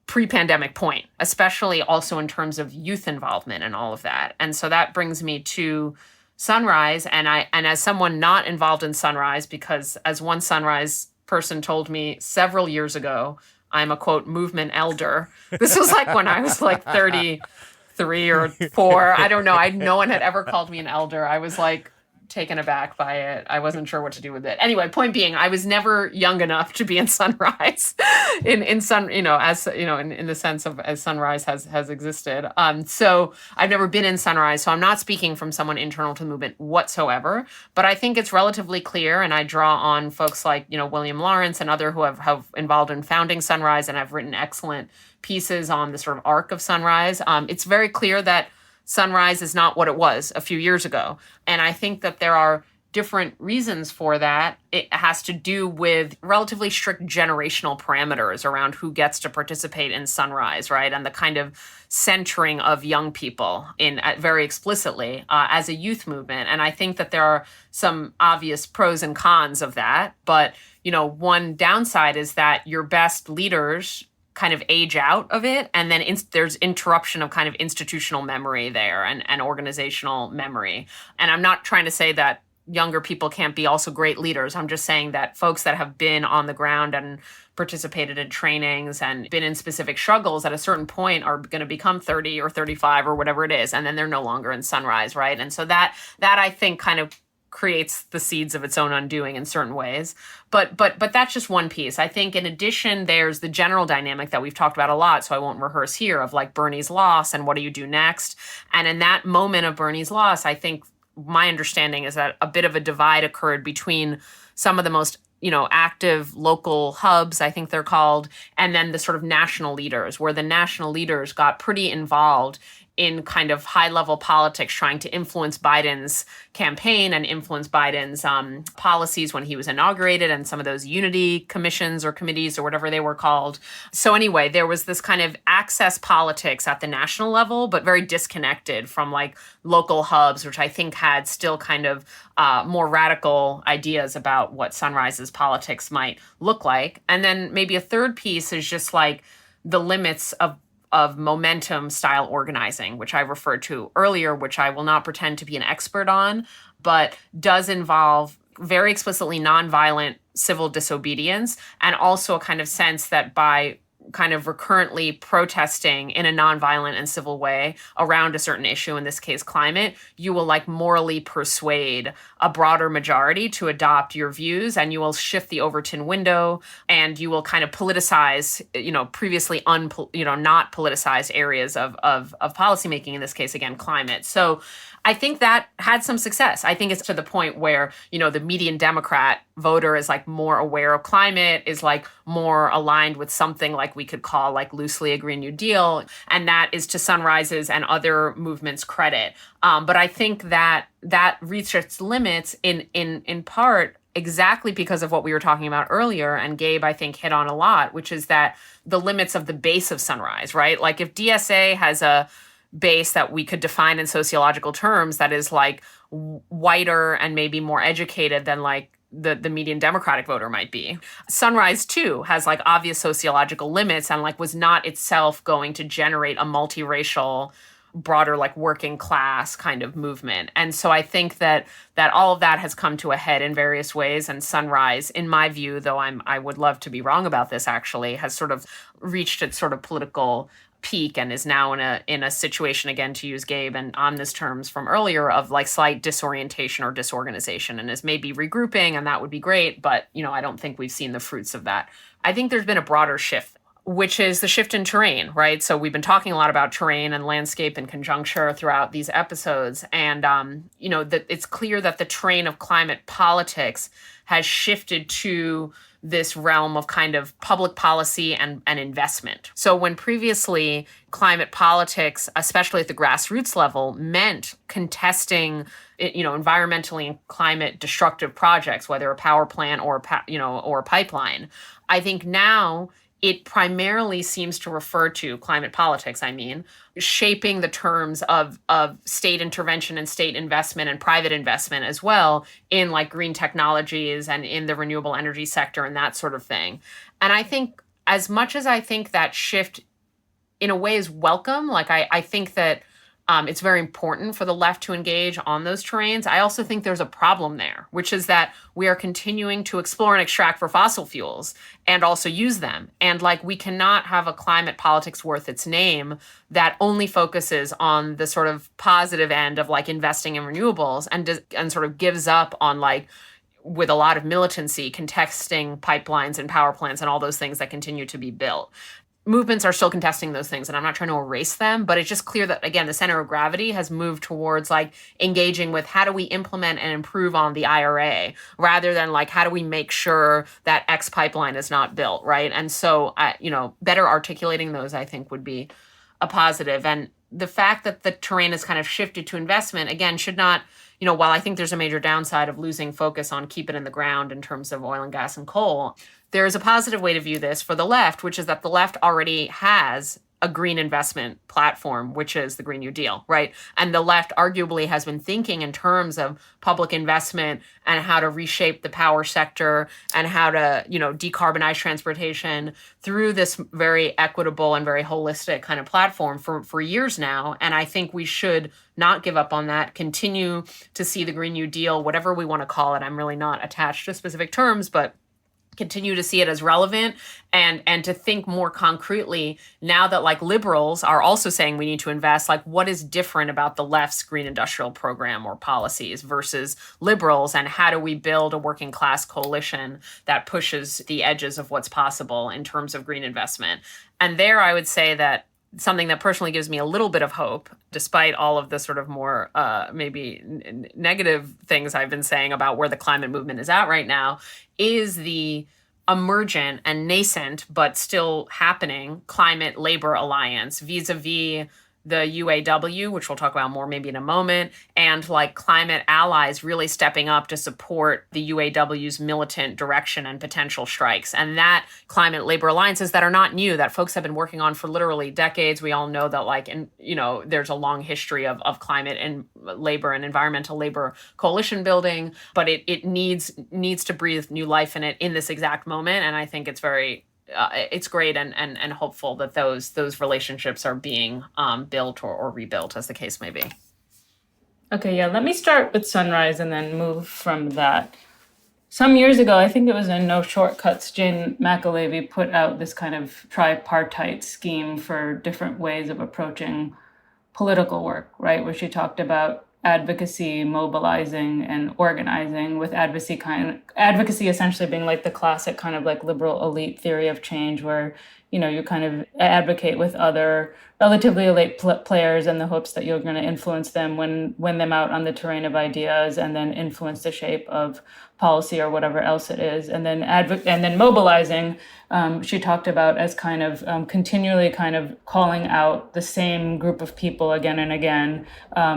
pre-pandemic point, especially also in terms of youth involvement and all of that. And so that brings me to Sunrise, and as someone not involved in Sunrise, because as one Sunrise person told me several years ago, I'm a quote movement elder. This was like when I was like 33 or 4. I don't know. No one had ever called me an elder. I was like taken aback by it. I wasn't sure what to do with it. Anyway, point being, I was never young enough to be in Sunrise, in the sense of as Sunrise has existed. So I've never been in Sunrise, so I'm not speaking from someone internal to the movement whatsoever. But I think it's relatively clear, and I draw on folks like William Lawrence and other who have involved in founding Sunrise and have written excellent pieces on the sort of arc of Sunrise. It's very clear that Sunrise is not what it was a few years ago. And I think that there are different reasons for that. It has to do with relatively strict generational parameters around who gets to participate in Sunrise, right? And the kind of centering of young people in very explicitly as a youth movement. And I think that there are some obvious pros and cons of that. But, one downside is that your best leaders kind of age out of it. And then there's interruption of kind of institutional memory there and organizational memory. And I'm not trying to say that younger people can't be also great leaders. I'm just saying that folks that have been on the ground and participated in trainings and been in specific struggles at a certain point are going to become 30 or 35 or whatever it is. And then they're no longer in Sunrise, right? And so that I think kind of creates the seeds of its own undoing in certain ways. But that's just one piece. I think in addition, there's the general dynamic that we've talked about a lot, so I won't rehearse here, of like Bernie's loss and what do you do next? And in that moment of Bernie's loss, I think my understanding is that a bit of a divide occurred between some of the most active local hubs, I think they're called, and then the sort of national leaders, where the national leaders got pretty involved in kind of high-level politics, trying to influence Biden's campaign and influence Biden's policies when he was inaugurated, and some of those unity commissions or committees or whatever they were called. So anyway, there was this kind of access politics at the national level, but very disconnected from like local hubs, which I think had still kind of more radical ideas about what Sunrise's politics might look like. And then maybe a third piece is just like the limits of momentum style organizing, which I referred to earlier, which I will not pretend to be an expert on, but does involve very explicitly nonviolent civil disobedience, and also a kind of sense that by kind of recurrently protesting in a nonviolent and civil way around a certain issue, in this case climate, you will like morally persuade a broader majority to adopt your views, and you will shift the Overton window, and you will kind of politicize, previously not politicized areas of policymaking, in this case, again, climate. So I think that had some success. I think it's to the point where, the median Democrat voter is like more aware of climate, is like more aligned with something like we could call like loosely a Green New Deal. And that is to Sunrise's and other movements' credit. But I think that reached its limits in part exactly because of what we were talking about earlier. And Gabe, I think, hit on a lot, which is that the limits of the base of Sunrise, right? Like if DSA has a base that we could define in sociological terms that is like whiter and maybe more educated than like the median Democratic voter might be. Sunrise, too, has like obvious sociological limits and like was not itself going to generate a multiracial, broader like working class kind of movement. And so I think that all of that has come to a head in various ways. And Sunrise, in my view, though I would love to be wrong about this, actually, has sort of reached its sort of political peak and is now in a situation, again, to use Gabe and Omna's terms from earlier, of like slight disorientation or disorganization, and is maybe regrouping, and that would be great. But, I don't think we've seen the fruits of that. I think there's been a broader shift, which is the shift in terrain, right? So we've been talking a lot about terrain and landscape and conjuncture throughout these episodes. And, that it's clear that the terrain of climate politics has shifted to this realm of kind of public policy and investment. So when previously climate politics, especially at the grassroots level, meant contesting, environmentally and climate destructive projects, whether a power plant or, or a pipeline, I think now it primarily seems to refer to climate politics, shaping the terms of state intervention and state investment and private investment as well in like green technologies and in the renewable energy sector and that sort of thing. And I think as much as I think that shift in a way is welcome, like I think that it's very important for the left to engage on those terrains. I also think there's a problem there, which is that we are continuing to explore and extract for fossil fuels and also use them. And like we cannot have a climate politics worth its name that only focuses on the sort of positive end of like investing in renewables and sort of gives up on like, with a lot of militancy, contesting pipelines and power plants and all those things that continue to be built. Movements are still contesting those things, and I'm not trying to erase them, but it's just clear that, again, the center of gravity has moved towards like engaging with how do we implement and improve on the IRA rather than like how do we make sure that X pipeline is not built, right? And so, better articulating those, I think, would be a positive. And the fact that the terrain has kind of shifted to investment, again, should not, while I think there's a major downside of losing focus on keep it in the ground in terms of oil and gas and coal, there is a positive way to view this for the left, which is that the left already has a green investment platform, which is the Green New Deal, right? And the left arguably has been thinking in terms of public investment and how to reshape the power sector and how to, decarbonize transportation through this very equitable and very holistic kind of platform for years now. And I think we should not give up on that, continue to see the Green New Deal, whatever we want to call it. I'm really not attached to specific terms, but continue to see it as relevant and to think more concretely now that like liberals are also saying we need to invest, like what is different about the left's green industrial program or policies versus liberals, and how do we build a working class coalition that pushes the edges of what's possible in terms of green investment. And there I would say that something that personally gives me a little bit of hope, despite all of the sort of more maybe negative things I've been saying about where the climate movement is at right now, is the emergent and nascent, but still happening climate labor alliance vis-a-vis the UAW, which we'll talk about more maybe in a moment, and like climate allies really stepping up to support the UAW's militant direction and potential strikes. And that climate labor alliances that are not new, that folks have been working on for literally decades. We all know that there's a long history of climate and labor and environmental labor coalition building, but it needs to breathe new life in it in this exact moment. And I think it's very it's great and hopeful that those relationships are being built or rebuilt, as the case may be. Okay, yeah, let me start with Sunrise and then move from that. Some years ago, I think it was in No Shortcuts, Jane McAlevey put out this kind of tripartite scheme for different ways of approaching political work, right? Where she talked about advocacy, mobilizing, and organizing, with advocacy essentially being like the classic kind of like liberal elite theory of change, where you kind of advocate with other relatively elite players in the hopes that you're going to influence them, win them out on the terrain of ideas, and then influence the shape of policy or whatever else it is. And then mobilizing, she talked about as kind of continually kind of calling out the same group of people again and again,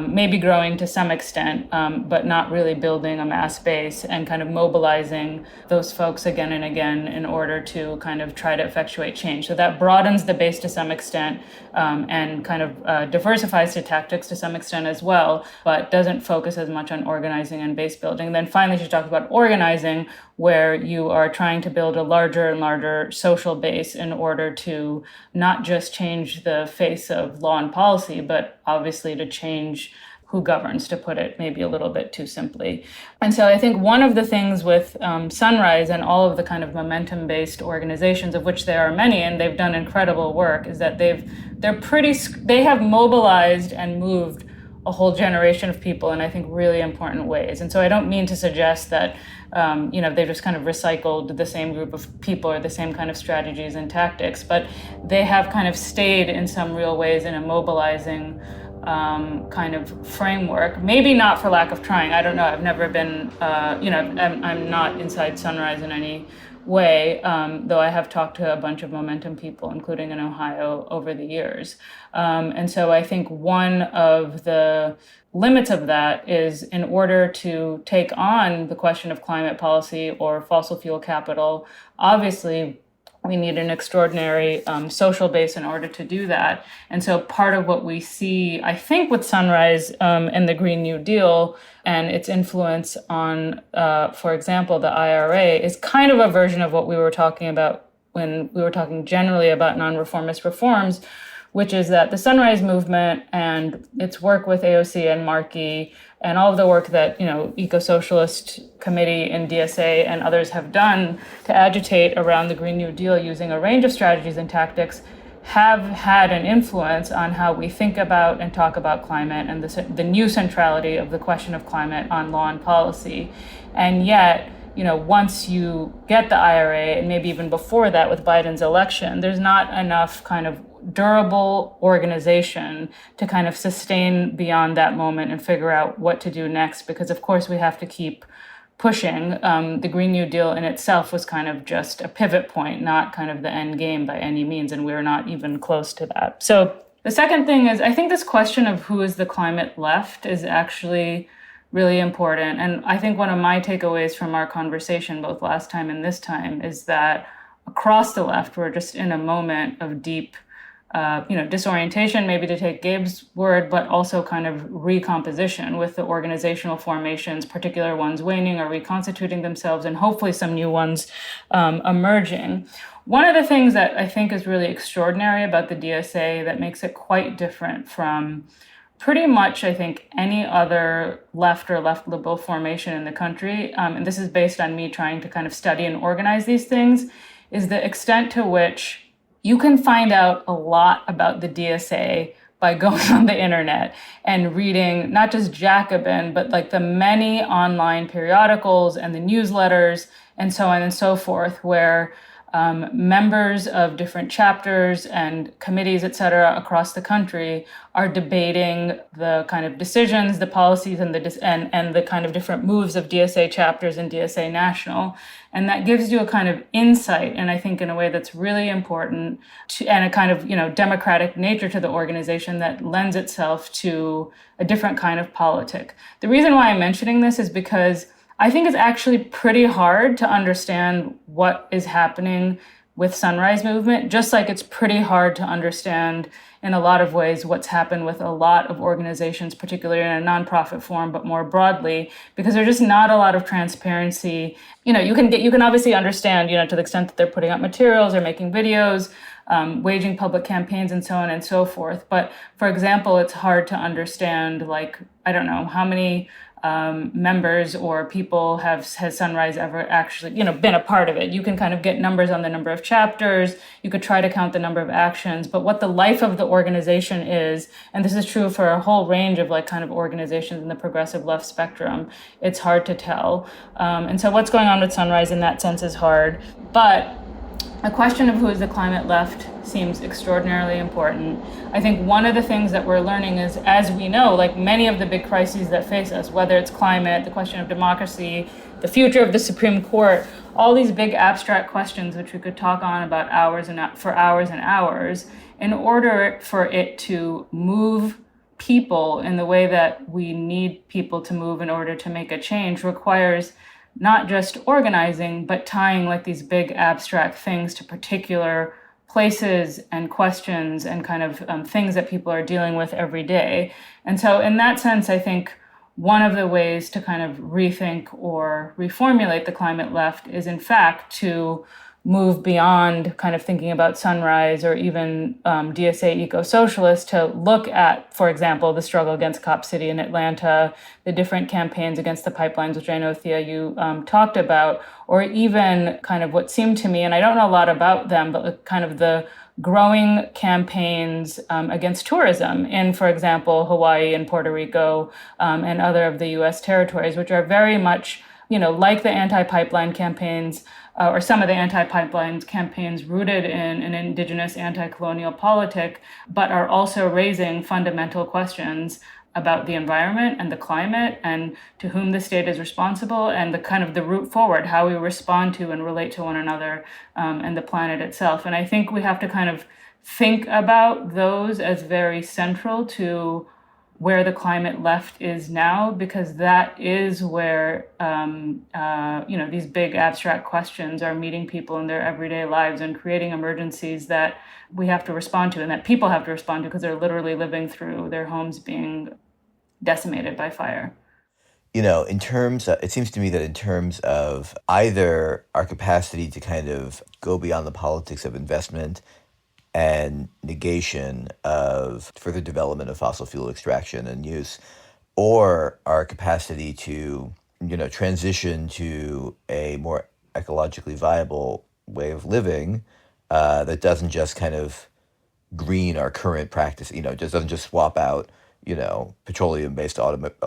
maybe growing to some extent, but not really building a mass base, and kind of mobilizing those folks again and again in order to kind of try to effectuate change. change. So that broadens the base to some extent, and kind of diversifies the tactics to some extent as well, but doesn't focus as much on organizing and base building. And then finally, she talked about organizing, where you are trying to build a larger and larger social base in order to not just change the face of law and policy, but obviously to change who governs, to put it maybe a little bit too simply. And so I think one of the things with Sunrise and all of the kind of momentum-based organizations, of which there are many, and they've done incredible work, is that they have mobilized and moved a whole generation of people in, I think, really important ways. And so I don't mean to suggest that they've just kind of recycled the same group of people or the same kind of strategies and tactics, but they have kind of stayed in some real ways in a mobilizing kind of framework. Maybe not for lack of trying. I don't know. I've never been, I'm not inside Sunrise in any way, though I have talked to a bunch of momentum people, including in Ohio, over the years. And so I think one of the limits of that is, in order to take on the question of climate policy or fossil fuel capital, obviously we need an extraordinary social base in order to do that. And so part of what we see, I think, with Sunrise and the Green New Deal and its influence on, for example, the IRA, is kind of a version of what we were talking about when we were talking generally about non-reformist reforms, which is that the Sunrise movement and its work with AOC and Markey and all of the work that, Eco-Socialist Committee and DSA and others have done to agitate around the Green New Deal using a range of strategies and tactics have had an influence on how we think about and talk about climate and the new centrality of the question of climate on law and policy. And yet, once you get the IRA, and maybe even before that with Biden's election, there's not enough kind of durable organization to kind of sustain beyond that moment and figure out what to do next, because of course we have to keep pushing. The Green New Deal in itself was kind of just a pivot point, not kind of the end game by any means, and we're not even close to that. So the second thing is, I think this question of who is the climate left is actually really important. And I think one of my takeaways from our conversation, both last time and this time, is that across the left, we're just in a moment of deep disorientation, maybe to take Gabe's word, but also kind of recomposition with the organizational formations, particular ones waning or reconstituting themselves, and hopefully some new ones emerging. One of the things that I think is really extraordinary about the DSA that makes it quite different from pretty much, I think, any other left or left liberal formation in the country, and this is based on me trying to kind of study and organize these things, is the extent to which you can find out a lot about the DSA by going on the internet and reading not just Jacobin, but like the many online periodicals and the newsletters and so on and so forth, where members of different chapters and committees, et cetera, across the country are debating the kind of decisions, the policies, and the kind of different moves of DSA chapters and DSA National. And that gives you a kind of insight, and I think in a way that's really important, and a kind of democratic nature to the organization that lends itself to a different kind of politic. The reason why I'm mentioning this is because I think it's actually pretty hard to understand what is happening with Sunrise Movement, just like it's pretty hard to understand in a lot of ways what's happened with a lot of organizations, particularly in a nonprofit form, but more broadly, because there's just not a lot of transparency. You can obviously understand, to the extent that they're putting out materials or making videos, waging public campaigns and so on and so forth. But for example, it's hard to understand, I don't know, how many members or people has Sunrise ever actually, been a part of it. You can kind of get numbers on the number of chapters. You could try to count the number of actions, but what the life of the organization is, and this is true for a whole range of kind of organizations in the progressive left spectrum, it's hard to tell. And so what's going on with Sunrise in that sense is hard, but the question of who is the climate left seems extraordinarily important. I think one of the things that we're learning is, as we know, many of the big crises that face us, whether it's climate, the question of democracy, the future of the Supreme Court, all these big abstract questions which we could talk on about for hours and hours, in order for it to move people in the way that we need people to move in order to make a change, requires not just organizing, but tying these big abstract things to particular places and questions and kind of things that people are dealing with every day. And so in that sense, I think one of the ways to kind of rethink or reformulate the climate left is, in fact, to move beyond kind of thinking about Sunrise or even DSA eco-socialists to look at, for example, the struggle against Cop City in Atlanta, the different campaigns against the pipelines, which I know, Thea, you talked about, or even kind of what seemed to me, and I don't know a lot about them, but kind of the growing campaigns against tourism in, for example, Hawaii and Puerto Rico and other of the U.S. territories, which are very much, like the anti-pipeline campaigns, or some of the anti-pipeline campaigns rooted in an indigenous anti-colonial politic, but are also raising fundamental questions about the environment and the climate and to whom the state is responsible and the kind of the route forward, how we respond to and relate to one another and the planet itself. And I think we have to kind of think about those as very central to where the climate left is now, because that is where, these big abstract questions are meeting people in their everyday lives and creating emergencies that we have to respond to and that people have to respond to because they're literally living through their homes being decimated by fire. In terms of, it seems to me that in terms of either our capacity to kind of go beyond the politics of investment and negation of further development of fossil fuel extraction and use, or our capacity to, transition to a more ecologically viable way of living that doesn't just kind of green our current practice, just doesn't just swap out, petroleum-based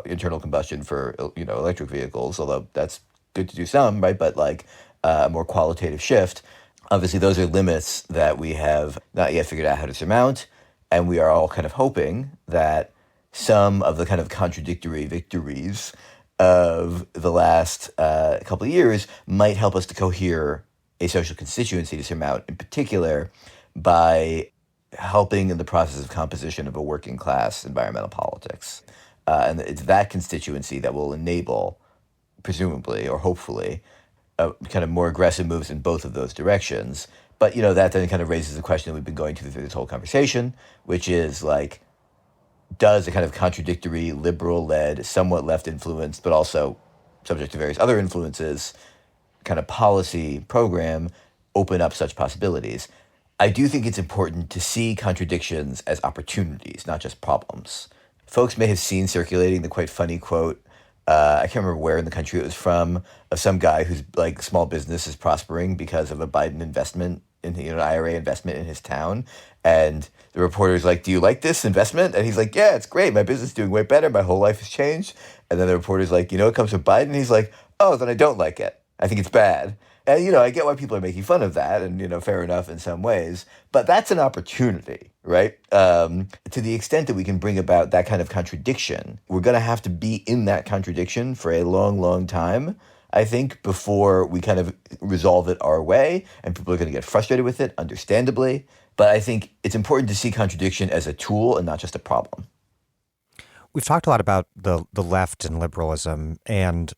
internal combustion for, electric vehicles, although that's good to do some, right? But like a more qualitative shift. Obviously, those are limits that we have not yet figured out how to surmount, and we are all kind of hoping that some of the kind of contradictory victories of the last couple of years might help us to cohere a social constituency to surmount, in particular, by helping in the process of composition of a working class environmental politics. And it's that constituency that will enable, presumably or hopefully, kind of more aggressive moves in both of those directions. But, that then kind of raises the question that we've been going through this whole conversation, which is like, does a kind of contradictory, liberal-led, somewhat left-influenced, but also subject to various other influences, kind of policy program open up such possibilities? I do think it's important to see contradictions as opportunities, not just problems. Folks may have seen circulating the quite funny quote, I can't remember where in the country it was from, of some guy whose like small business is prospering because of a Biden investment in an IRA investment in his town. And the reporter's like, "Do you like this investment?" And he's like, "Yeah, it's great. My business is doing way better. My whole life has changed." And then the reporter's like, "It comes from Biden?" And he's like, "Oh, then I don't like it. I think it's bad." And, I get why people are making fun of that, and, fair enough in some ways. But that's an opportunity, right? To the extent that we can bring about that kind of contradiction, we're going to have to be in that contradiction for a long, long time, I think, before we kind of resolve it our way. And people are going to get frustrated with it, understandably. But I think it's important to see contradiction as a tool and not just a problem. We've talked a lot about the left and liberalism, and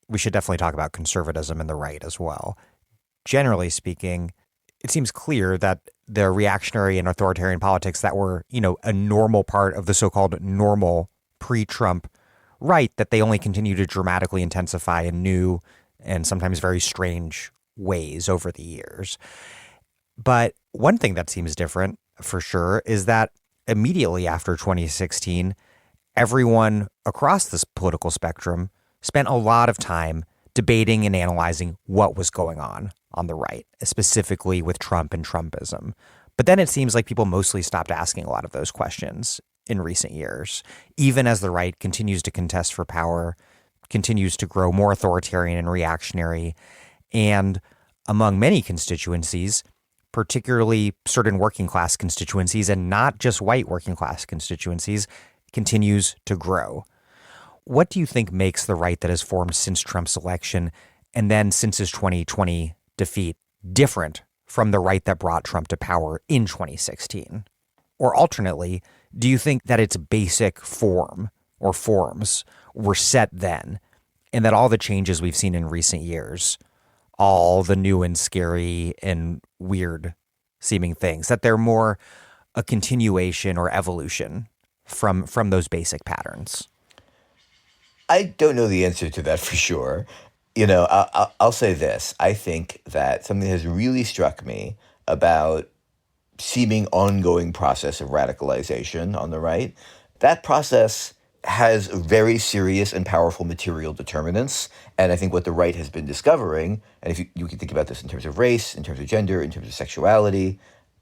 we should definitely talk about conservatism and the right as well. Generally speaking, it seems clear that the reactionary and authoritarian politics that were, a normal part of the so-called normal pre-Trump right, that they only continue to dramatically intensify in new and sometimes very strange ways over the years. But one thing that seems different, for sure, is that immediately after 2016, everyone across this political spectrum spent a lot of time debating and analyzing what was going on the right, specifically with Trump and Trumpism. But then it seems like people mostly stopped asking a lot of those questions in recent years, even as the right continues to contest for power, continues to grow more authoritarian and reactionary, and among many constituencies, particularly certain working class constituencies and not just white working class constituencies, continues to grow. What do you think makes the right that has formed since Trump's election and then since his 2020 defeat different from the right that brought Trump to power in 2016? Or alternately, do you think that its basic form or forms were set then, and that all the changes we've seen in recent years, all the new and scary and weird seeming things, that they're more a continuation or evolution from those basic patterns? I don't know the answer to that for sure. I'll say this. I think that something has really struck me about seeming ongoing process of radicalization on the right. That process has very serious and powerful material determinants. And I think what the right has been discovering, and if you can think about this in terms of race, in terms of gender, in terms of sexuality,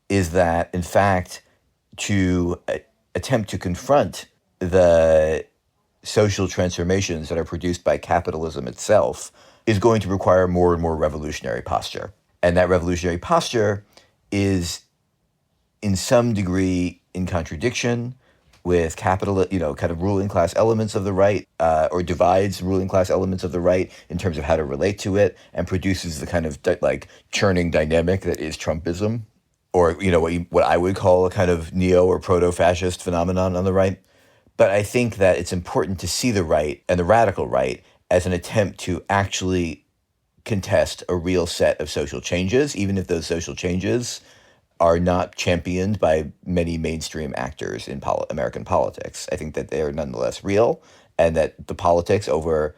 is that, in fact, to attempt to confront the social transformations that are produced by capitalism itself is going to require more and more revolutionary posture. And that revolutionary posture is in some degree in contradiction with kind of ruling class elements of the right, or divides ruling class elements of the right in terms of how to relate to it, and produces the kind of churning dynamic that is Trumpism, or what I would call a kind of neo or proto-fascist phenomenon on the right. But I think that it's important to see the right and the radical right as an attempt to actually contest a real set of social changes, even if those social changes are not championed by many mainstream actors in American politics. I think that they are nonetheless real, and that the politics over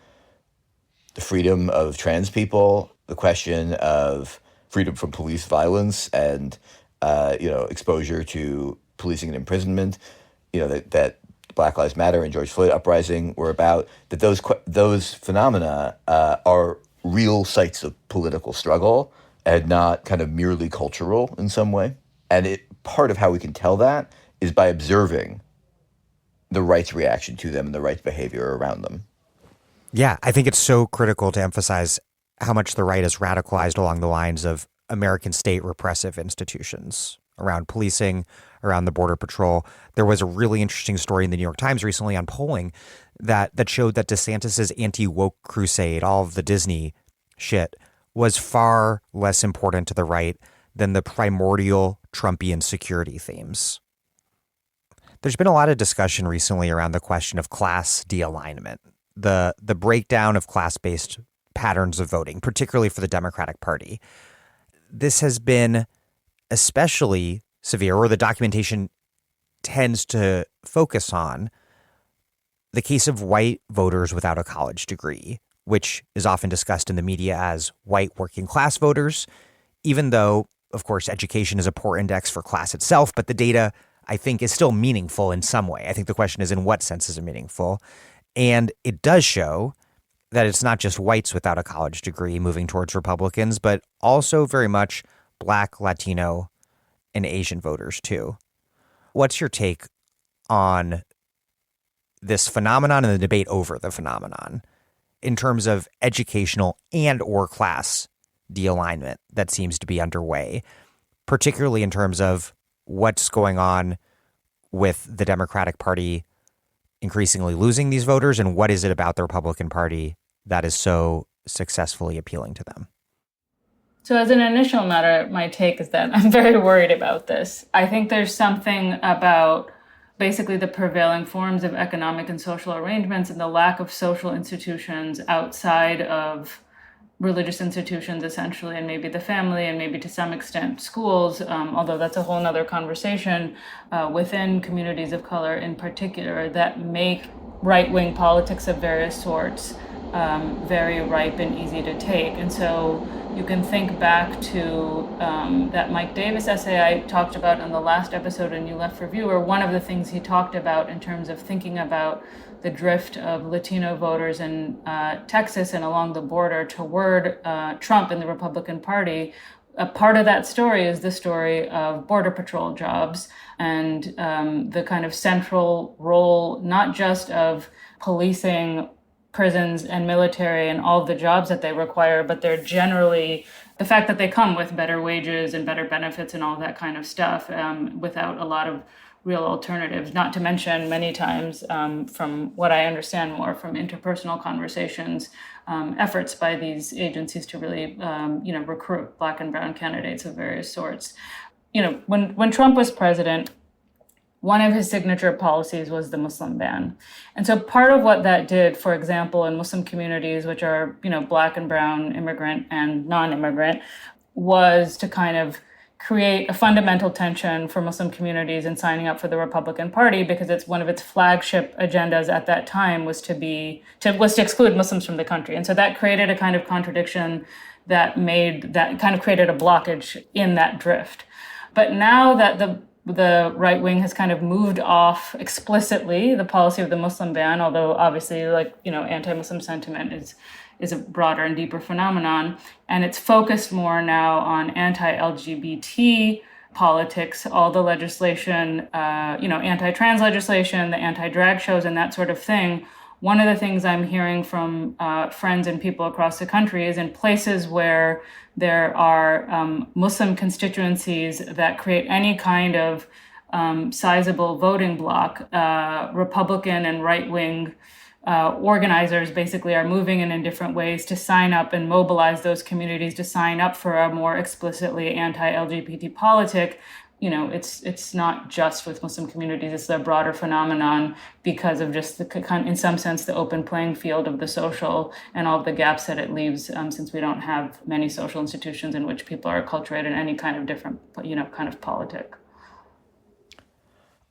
the freedom of trans people, the question of freedom from police violence and exposure to policing and imprisonment, that Black Lives Matter and George Floyd uprising were about, that those phenomena are real sites of political struggle and not kind of merely cultural in some way. And part of how we can tell that is by observing the right's reaction to them and the right's behavior around them. Yeah, I think it's so critical to emphasize how much the right is radicalized along the lines of American state repressive institutions around policing, around the Border Patrol. There was a really interesting story in the New York Times recently on polling that showed that DeSantis's anti-woke crusade, all of the Disney shit, was far less important to the right than the primordial Trumpian security themes. There's been a lot of discussion recently around the question of class de-alignment, the breakdown of class-based patterns of voting, particularly for the Democratic Party. This has been especially severe, or the documentation tends to focus on the case of white voters without a college degree, which is often discussed in the media as white working class voters, even though, of course, education is a poor index for class itself, but the data, I think, is still meaningful in some way. I think the question is, in what sense is it meaningful? And it does show that it's not just whites without a college degree moving towards Republicans, but also very much Black, Latino, and Asian voters too. What's your take on this phenomenon and the debate over the phenomenon in terms of educational and or class de-alignment that seems to be underway, particularly in terms of what's going on with the Democratic Party increasingly losing these voters, and what is it about the Republican Party that is so successfully appealing to them? So as an initial matter, my take is that I'm very worried about this. I think there's something about basically the prevailing forms of economic and social arrangements and the lack of social institutions outside of religious institutions, essentially, and maybe the family, and maybe to some extent schools, although that's a whole nother conversation, within communities of color in particular, that make right-wing politics of various sorts very ripe and easy to take. And so you can think back to that Mike Davis essay I talked about in the last episode in You Left Review, where one of the things he talked about in terms of thinking about the drift of Latino voters in Texas and along the border toward Trump and the Republican Party. A part of that story is the story of Border Patrol jobs and the kind of central role, not just of policing prisons and military and all the jobs that they require, but they're generally the fact that they come with better wages and better benefits and all that kind of stuff without a lot of real alternatives, not to mention many times, from what I understand more from interpersonal conversations, efforts by these agencies to really, recruit Black and brown candidates of various sorts. When Trump was president, one of his signature policies was the Muslim ban. And so part of what that did, for example, in Muslim communities, which are, Black and brown, immigrant and non-immigrant, was to kind of create a fundamental tension for Muslim communities in signing up for the Republican Party, because it's one of its flagship agendas at that time was to exclude Muslims from the country. And so that created a kind of contradiction that created a blockage in that drift. But now that the right wing has kind of moved off explicitly the policy of the Muslim ban, although obviously, anti-Muslim sentiment is a broader and deeper phenomenon, and it's focused more now on anti-LGBT politics, all the legislation, anti-trans legislation, the anti-drag shows, and that sort of thing. One of the things I'm hearing from friends and people across the country is in places where there are Muslim constituencies that create any kind of sizable voting bloc, Republican and right-wing organizers basically are moving in different ways to sign up and mobilize those communities to sign up for a more explicitly anti-LGBT politic. It's not just with Muslim communities, it's a broader phenomenon because of just in some sense, the open playing field of the social and all of the gaps that it leaves, since we don't have many social institutions in which people are acculturated in any kind of different, kind of politic.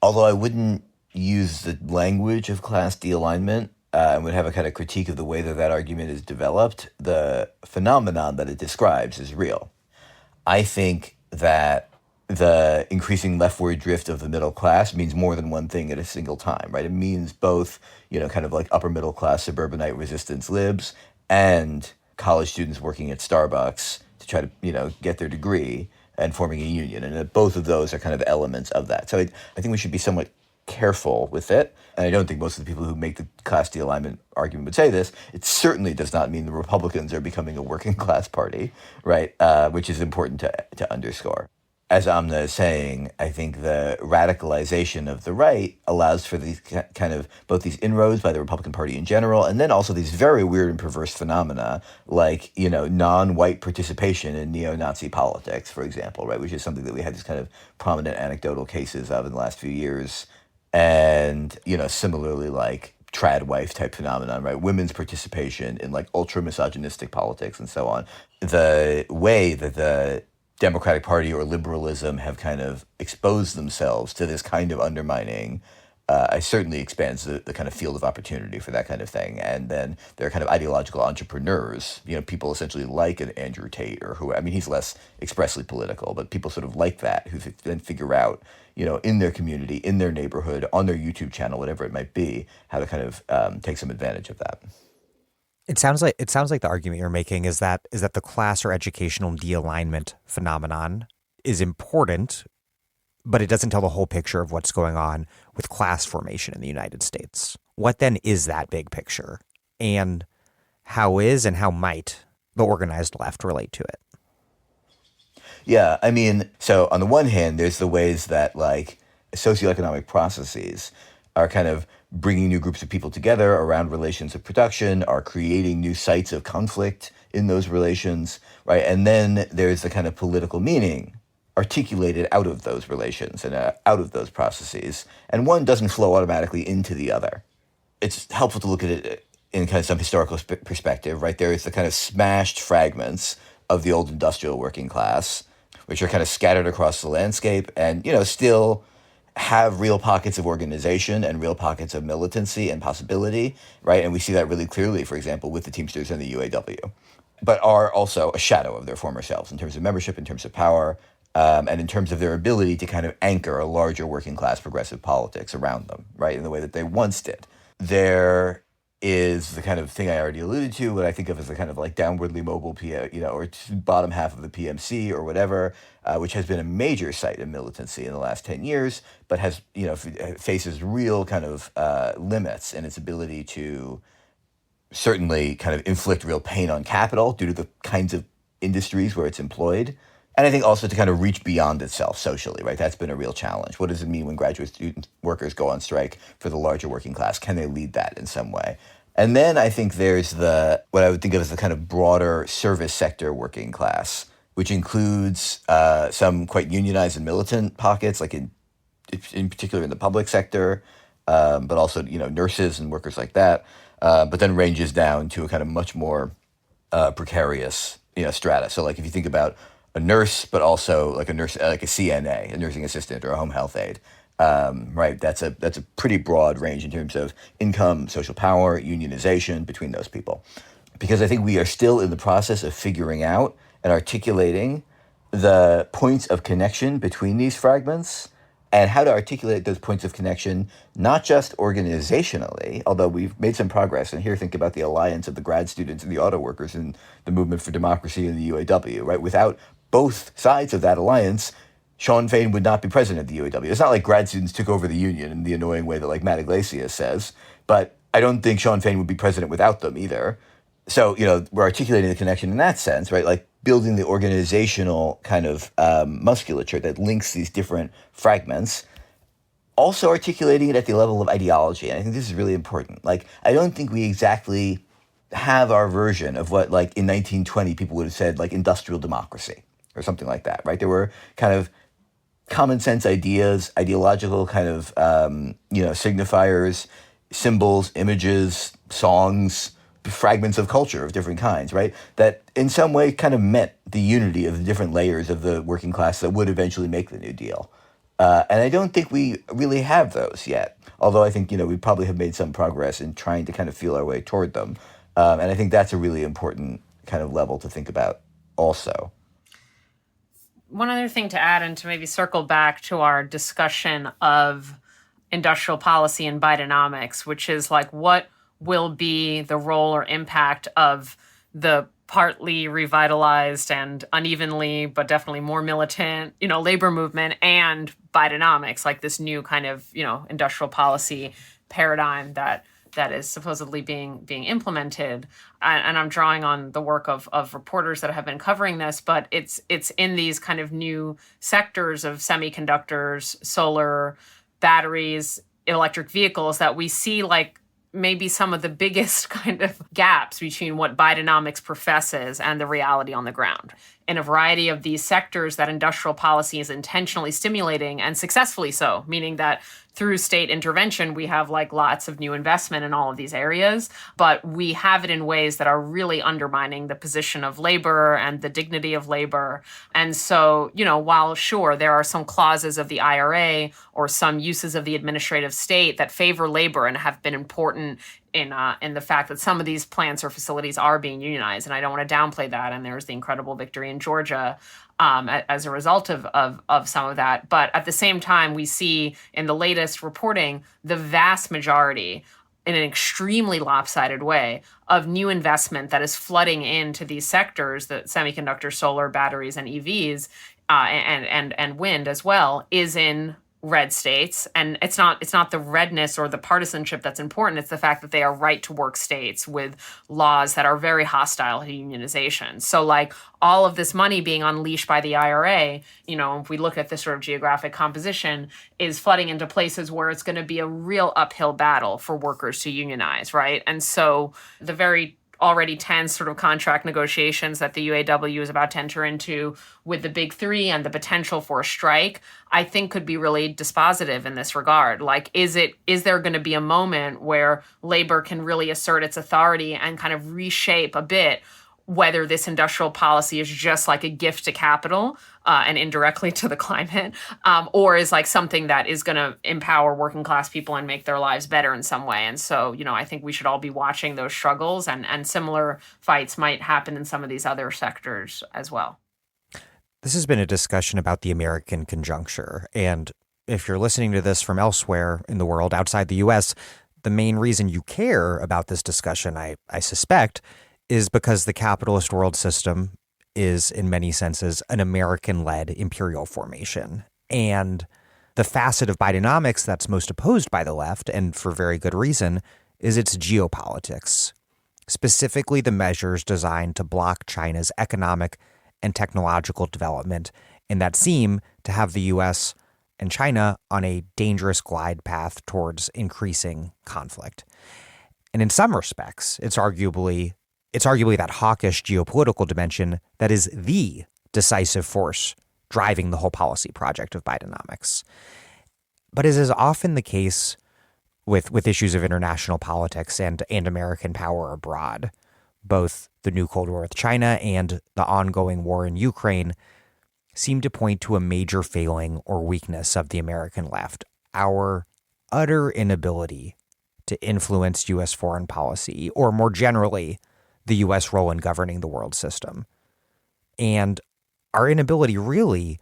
Although I wouldn't use the language of class de-alignment, and would have a kind of critique of the way that argument is developed, the phenomenon that it describes is real. I think that the increasing leftward drift of the middle class means more than one thing at a single time, right? It means both, kind of like upper middle class suburbanite resistance libs and college students working at Starbucks to try to, get their degree and forming a union. And both of those are kind of elements of that. So I think we should be somewhat careful with it. And I don't think most of the people who make the class de-alignment argument would say this. It certainly does not mean the Republicans are becoming a working class party, right? Which is important to underscore. As Amna is saying, I think the radicalization of the right allows for these kind of both these inroads by the Republican Party in general, and then also these very weird and perverse phenomena like, non-white participation in neo-Nazi politics, for example, right? Which is something that we had these kind of prominent anecdotal cases of in the last few years. And, similarly like trad wife type phenomenon, right? Women's participation in like ultra misogynistic politics and so on. The way that the Democratic Party or liberalism have kind of exposed themselves to this kind of undermining, certainly expands the kind of field of opportunity for that kind of thing. And then there are kind of ideological entrepreneurs, people essentially like an Andrew Tate or he's less expressly political, but people sort of like that who then figure out, in their community, in their neighborhood, on their YouTube channel, whatever it might be, how to kind of take some advantage of that. It sounds like the argument you're making is that the class or educational de-alignment phenomenon is important, but it doesn't tell the whole picture of what's going on with class formation in the United States. What then is that big picture? And how might the organized left relate to it? Yeah, so on the one hand, there's the ways that like socioeconomic processes are kind of bringing new groups of people together around relations of production, are creating new sites of conflict in those relations, right? And then there's the kind of political meaning articulated out of those relations and out of those processes. And one doesn't flow automatically into the other. It's helpful to look at it in kind of some historical perspective, right? There is the kind of smashed fragments of the old industrial working class, which are kind of scattered across the landscape and, still have real pockets of organization and real pockets of militancy and possibility, right? And we see that really clearly, for example, with the Teamsters and the UAW, but are also a shadow of their former selves in terms of membership, in terms of power, and in terms of their ability to kind of anchor a larger working class progressive politics around them, right? In the way that they once did. There is the kind of thing I already alluded to, what I think of as the kind of like downwardly mobile, or bottom half of the PMC or whatever, which has been a major site of militancy in the last 10 years, but has, faces real kind of limits in its ability to certainly kind of inflict real pain on capital due to the kinds of industries where it's employed. And I think also to kind of reach beyond itself socially, right? That's been a real challenge. What does it mean when graduate student workers go on strike for the larger working class? Can they lead that in some way? And then I think there's what I would think of as the kind of broader service sector working class, which includes some quite unionized and militant pockets, like in particular in the public sector, but also, nurses and workers like that, but then ranges down to a kind of much more precarious, strata. So like if you think about a nurse, but also like a nurse, like a CNA, a nursing assistant, or a home health aide. Right, that's a pretty broad range in terms of income, social power, unionization between those people. Because I think we are still in the process of figuring out and articulating the points of connection between these fragments and how to articulate those points of connection, not just organizationally, although we've made some progress. And here, think about the alliance of the grad students and the auto workers and the movement for democracy in the UAW, right? Without both sides of that alliance, Shawn Fain would not be president of the UAW. It's not like grad students took over the union in the annoying way that like Matt Iglesias says, but I don't think Shawn Fain would be president without them either. So, we're articulating the connection in that sense, right? Like building the organizational kind of musculature that links these different fragments, also articulating it at the level of ideology. And I think this is really important. Like, I don't think we exactly have our version of what, like, in 1920, people would have said, like, industrial democracy or something like that, right? There were kind of common sense ideas, ideological kind of, signifiers, symbols, images, songs, fragments of culture of different kinds, right? That in some way kind of met the unity of the different layers of the working class that would eventually make the New Deal. And I don't think we really have those yet. Although I think, we probably have made some progress in trying to kind of feel our way toward them. And I think that's a really important kind of level to think about also. One other thing to add, and to maybe circle back to our discussion of industrial policy and Bidenomics, which is like, what will be the role or impact of the partly revitalized and unevenly, but definitely more militant, labor movement and Bidenomics, like this new kind of, industrial policy paradigm that is supposedly being implemented. And I'm drawing on the work of reporters that have been covering this, but it's in these kind of new sectors of semiconductors, solar, batteries, electric vehicles that we see like maybe some of the biggest kind of gaps between what Bidenomics professes and the reality on the ground. In a variety of these sectors that industrial policy is intentionally stimulating, and successfully so, meaning that through state intervention, we have like lots of new investment in all of these areas, but we have it in ways that are really undermining the position of labor and the dignity of labor. And so, while sure, there are some clauses of the IRA or some uses of the administrative state that favor labor and have been important in the fact that some of these plants or facilities are being unionized. And I don't want to downplay that. And there's the incredible victory in Georgia as a result of some of that. But at the same time, we see in the latest reporting, the vast majority, in an extremely lopsided way, of new investment that is flooding into these sectors, the semiconductor, solar, batteries, and EVs, and wind as well, is in red states. And it's not the redness or the partisanship that's important. It's the fact that they are right to work states with laws that are very hostile to unionization. So like all of this money being unleashed by the IRA, if we look at this sort of geographic composition, is flooding into places where it's going to be a real uphill battle for workers to unionize, right? And so the very already tense sort of contract negotiations that the UAW is about to enter into with the big three and the potential for a strike, I think could be really dispositive in this regard. Like, is there going to be a moment where labor can really assert its authority and kind of reshape a bit whether this industrial policy is just like a gift to capital and indirectly to the climate, or is like something that is going to empower working class people and make their lives better in some way. And so, I think we should all be watching those struggles, and similar fights might happen in some of these other sectors as well. This has been a discussion about the American conjuncture. And if you're listening to this from elsewhere in the world outside the U.S., the main reason you care about this discussion, I suspect, is because the capitalist world system is, in many senses, an American-led imperial formation. And the facet of Bidenomics that's most opposed by the left, and for very good reason, is its geopolitics, specifically the measures designed to block China's economic and technological development, and that seem to have the U.S. and China on a dangerous glide path towards increasing conflict. And in some respects, it's arguably that hawkish geopolitical dimension that is the decisive force driving the whole policy project of Bidenomics. But as is often the case with issues of international politics and American power abroad, both the new Cold War with China and the ongoing war in Ukraine, seem to point to a major failing or weakness of the American left, our utter inability to influence U.S. foreign policy, or more generally, the U.S. role in governing the world system. And our inability really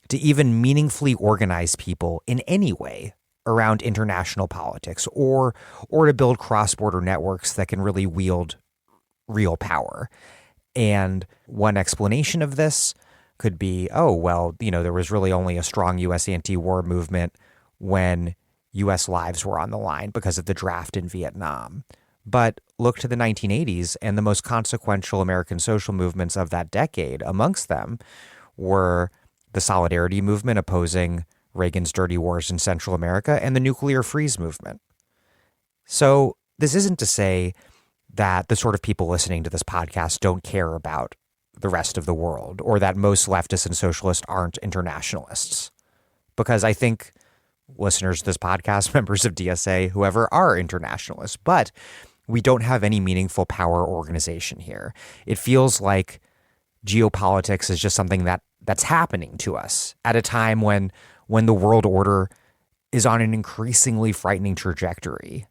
to even meaningfully organize people in any way around international politics or to build cross-border networks that can really wield real power. And one explanation of this could be, there was really only a strong U.S. anti-war movement when U.S. lives were on the line because of the draft in Vietnam. But look to the 1980s, and the most consequential American social movements of that decade, amongst them, were the Solidarity movement opposing Reagan's dirty wars in Central America and the nuclear freeze movement. So this isn't to say that the sort of people listening to this podcast don't care about the rest of the world, or that most leftists and socialists aren't internationalists. Because I think listeners to this podcast, members of DSA, whoever, are internationalists, but we don't have any meaningful power organization here. It feels like geopolitics is just something that's happening to us at a time when the world order is on an increasingly frightening trajectory,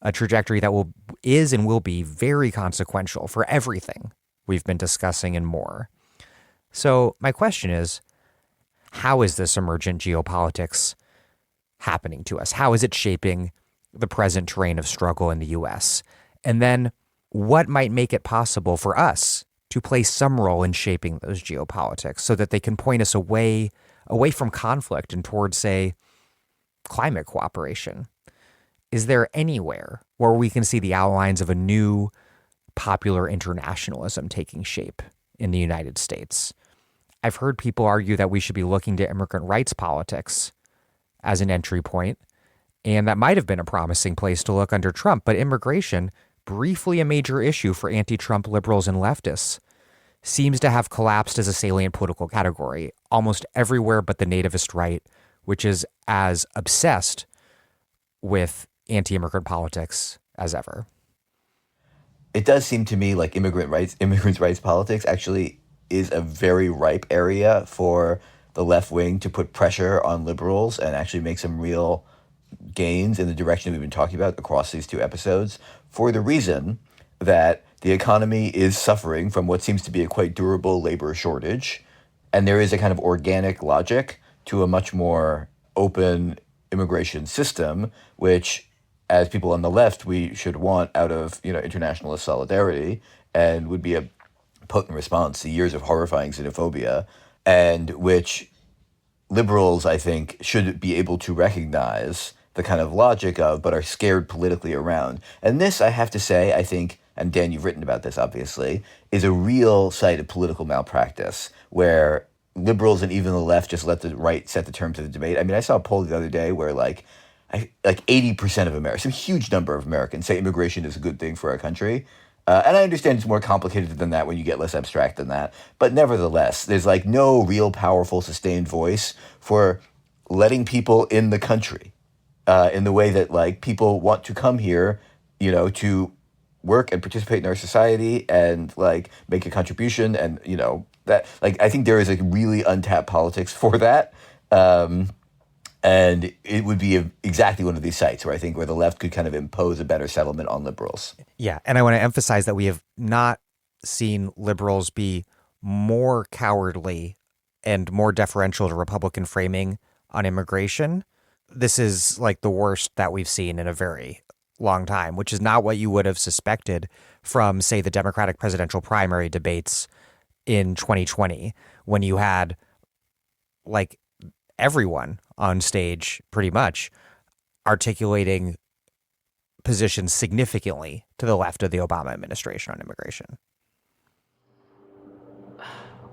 a trajectory that is and will be very consequential for everything we've been discussing and more. So my question is, how is this emergent geopolitics happening to us? How is it shaping the present terrain of struggle in the U.S.? And then what might make it possible for us to play some role in shaping those geopolitics so that they can point us away from conflict and towards, say, climate cooperation? Is there anywhere where we can see the outlines of a new popular internationalism taking shape in the United States? I've heard people argue that we should be looking to immigrant rights politics as an entry point, and that might have been a promising place to look under Trump, but immigration, briefly a major issue for anti-Trump liberals and leftists, seems to have collapsed as a salient political category almost everywhere but the nativist right, which is as obsessed with anti-immigrant politics as ever. It does seem to me like immigrants' rights politics actually is a very ripe area for the left wing to put pressure on liberals and actually make some real gains in the direction we've been talking about across these two episodes, for the reason that the economy is suffering from what seems to be a quite durable labor shortage. And there is a kind of organic logic to a much more open immigration system, which, as people on the left, we should want out of internationalist solidarity, and would be a potent response to years of horrifying xenophobia, and which liberals, I think, should be able to recognize the kind of logic of, but are scared politically around. And this, I have to say, I think, and Dan, you've written about this, obviously, is a real site of political malpractice, where liberals and even the left just let the right set the terms of the debate. I mean, I saw a poll the other day where like 80% of Americans, a huge number of Americans, say immigration is a good thing for our country. And I understand it's more complicated than that when you get less abstract than that. But nevertheless, there's like no real powerful, sustained voice for letting people in the country in the way that like people want to come here, to work and participate in our society and like make a contribution. And, that like I think there is a really untapped politics for that. And it would be exactly one of these sites where the left could kind of impose a better settlement on liberals. Yeah, and I want to emphasize that we have not seen liberals be more cowardly and more deferential to Republican framing on immigration. This is like the worst that we've seen in a very long time, which is not what you would have suspected from, say, the Democratic presidential primary debates in 2020, when you had like everyone on stage pretty much articulating positions significantly to the left of the Obama administration on immigration.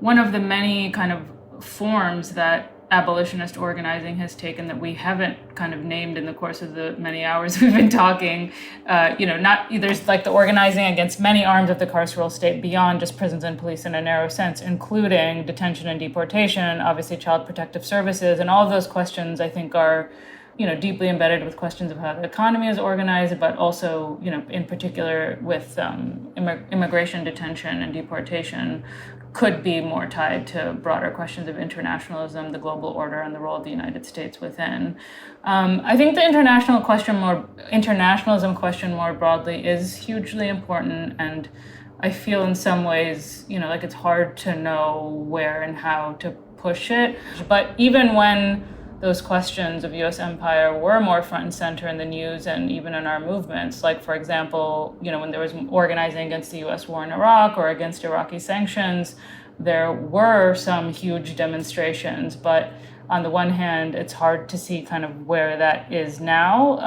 One of the many kind of forms that abolitionist organizing has taken that we haven't kind of named in the course of the many hours we've been talking, there's like the organizing against many arms of the carceral state beyond just prisons and police in a narrow sense, including detention and deportation, obviously child protective services, and all of those questions I think are, deeply embedded with questions of how the economy is organized, but also, in particular with immigration, detention, and deportation. could be more tied to broader questions of internationalism, the global order, and the role of the United States within. I think the internationalism question more broadly is hugely important, and I feel in some ways, like it's hard to know where and how to push it. But even when those questions of U.S. empire were more front and center in the news and even in our movements, like, for example, when there was organizing against the U.S. war in Iraq or against Iraqi sanctions, there were some huge demonstrations. But on the one hand, it's hard to see kind of where that is now.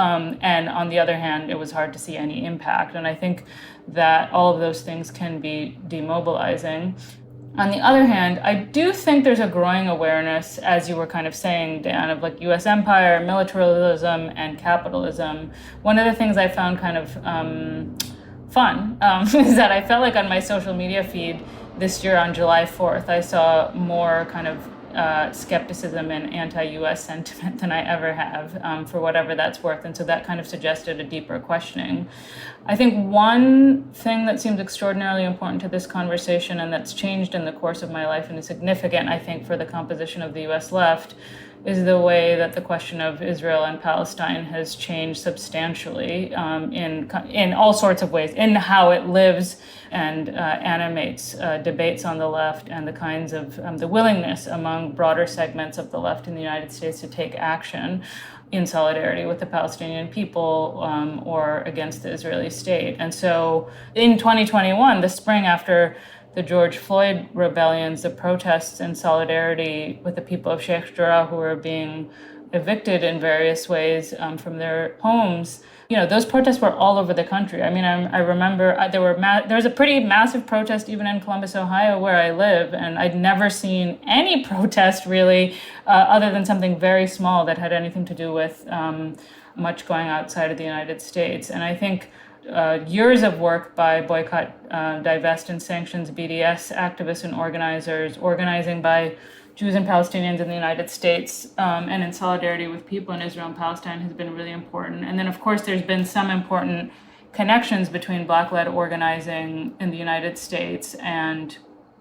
And on the other hand, it was hard to see any impact. And I think that all of those things can be demobilizing. On the other hand, I do think there's a growing awareness, as you were kind of saying, Dan, of like U.S. empire, militarism, and capitalism. One of the things I found kind of fun is that I felt like on my social media feed this year on July 4th, I saw more kind of skepticism and anti-U.S. sentiment than I ever have, for whatever that's worth. And so that kind of suggested a deeper questioning. I think one thing that seems extraordinarily important to this conversation and that's changed in the course of my life and is significant, I think, for the composition of the U.S. left is the way that the question of Israel and Palestine has changed substantially in all sorts of ways, in how it lives and animates debates on the left and the kinds of the willingness among broader segments of the left in the United States to take action in solidarity with the Palestinian people or against the Israeli state. And so in 2021, the spring after the George Floyd rebellions, the protests in solidarity with the people of Sheikh Jarrah who were being evicted in various ways from their homes, those protests were all over the country. I mean, I remember there was a pretty massive protest even in Columbus, Ohio, where I live, and I'd never seen any protest really, other than something very small that had anything to do with much going outside of the United States. And I think years of work by Boycott, Divest, and Sanctions BDS activists and organizers, organizing by Jews and Palestinians in the United States and in solidarity with people in Israel and Palestine has been really important. And then, of course, there's been some important connections between Black-led organizing in the United States and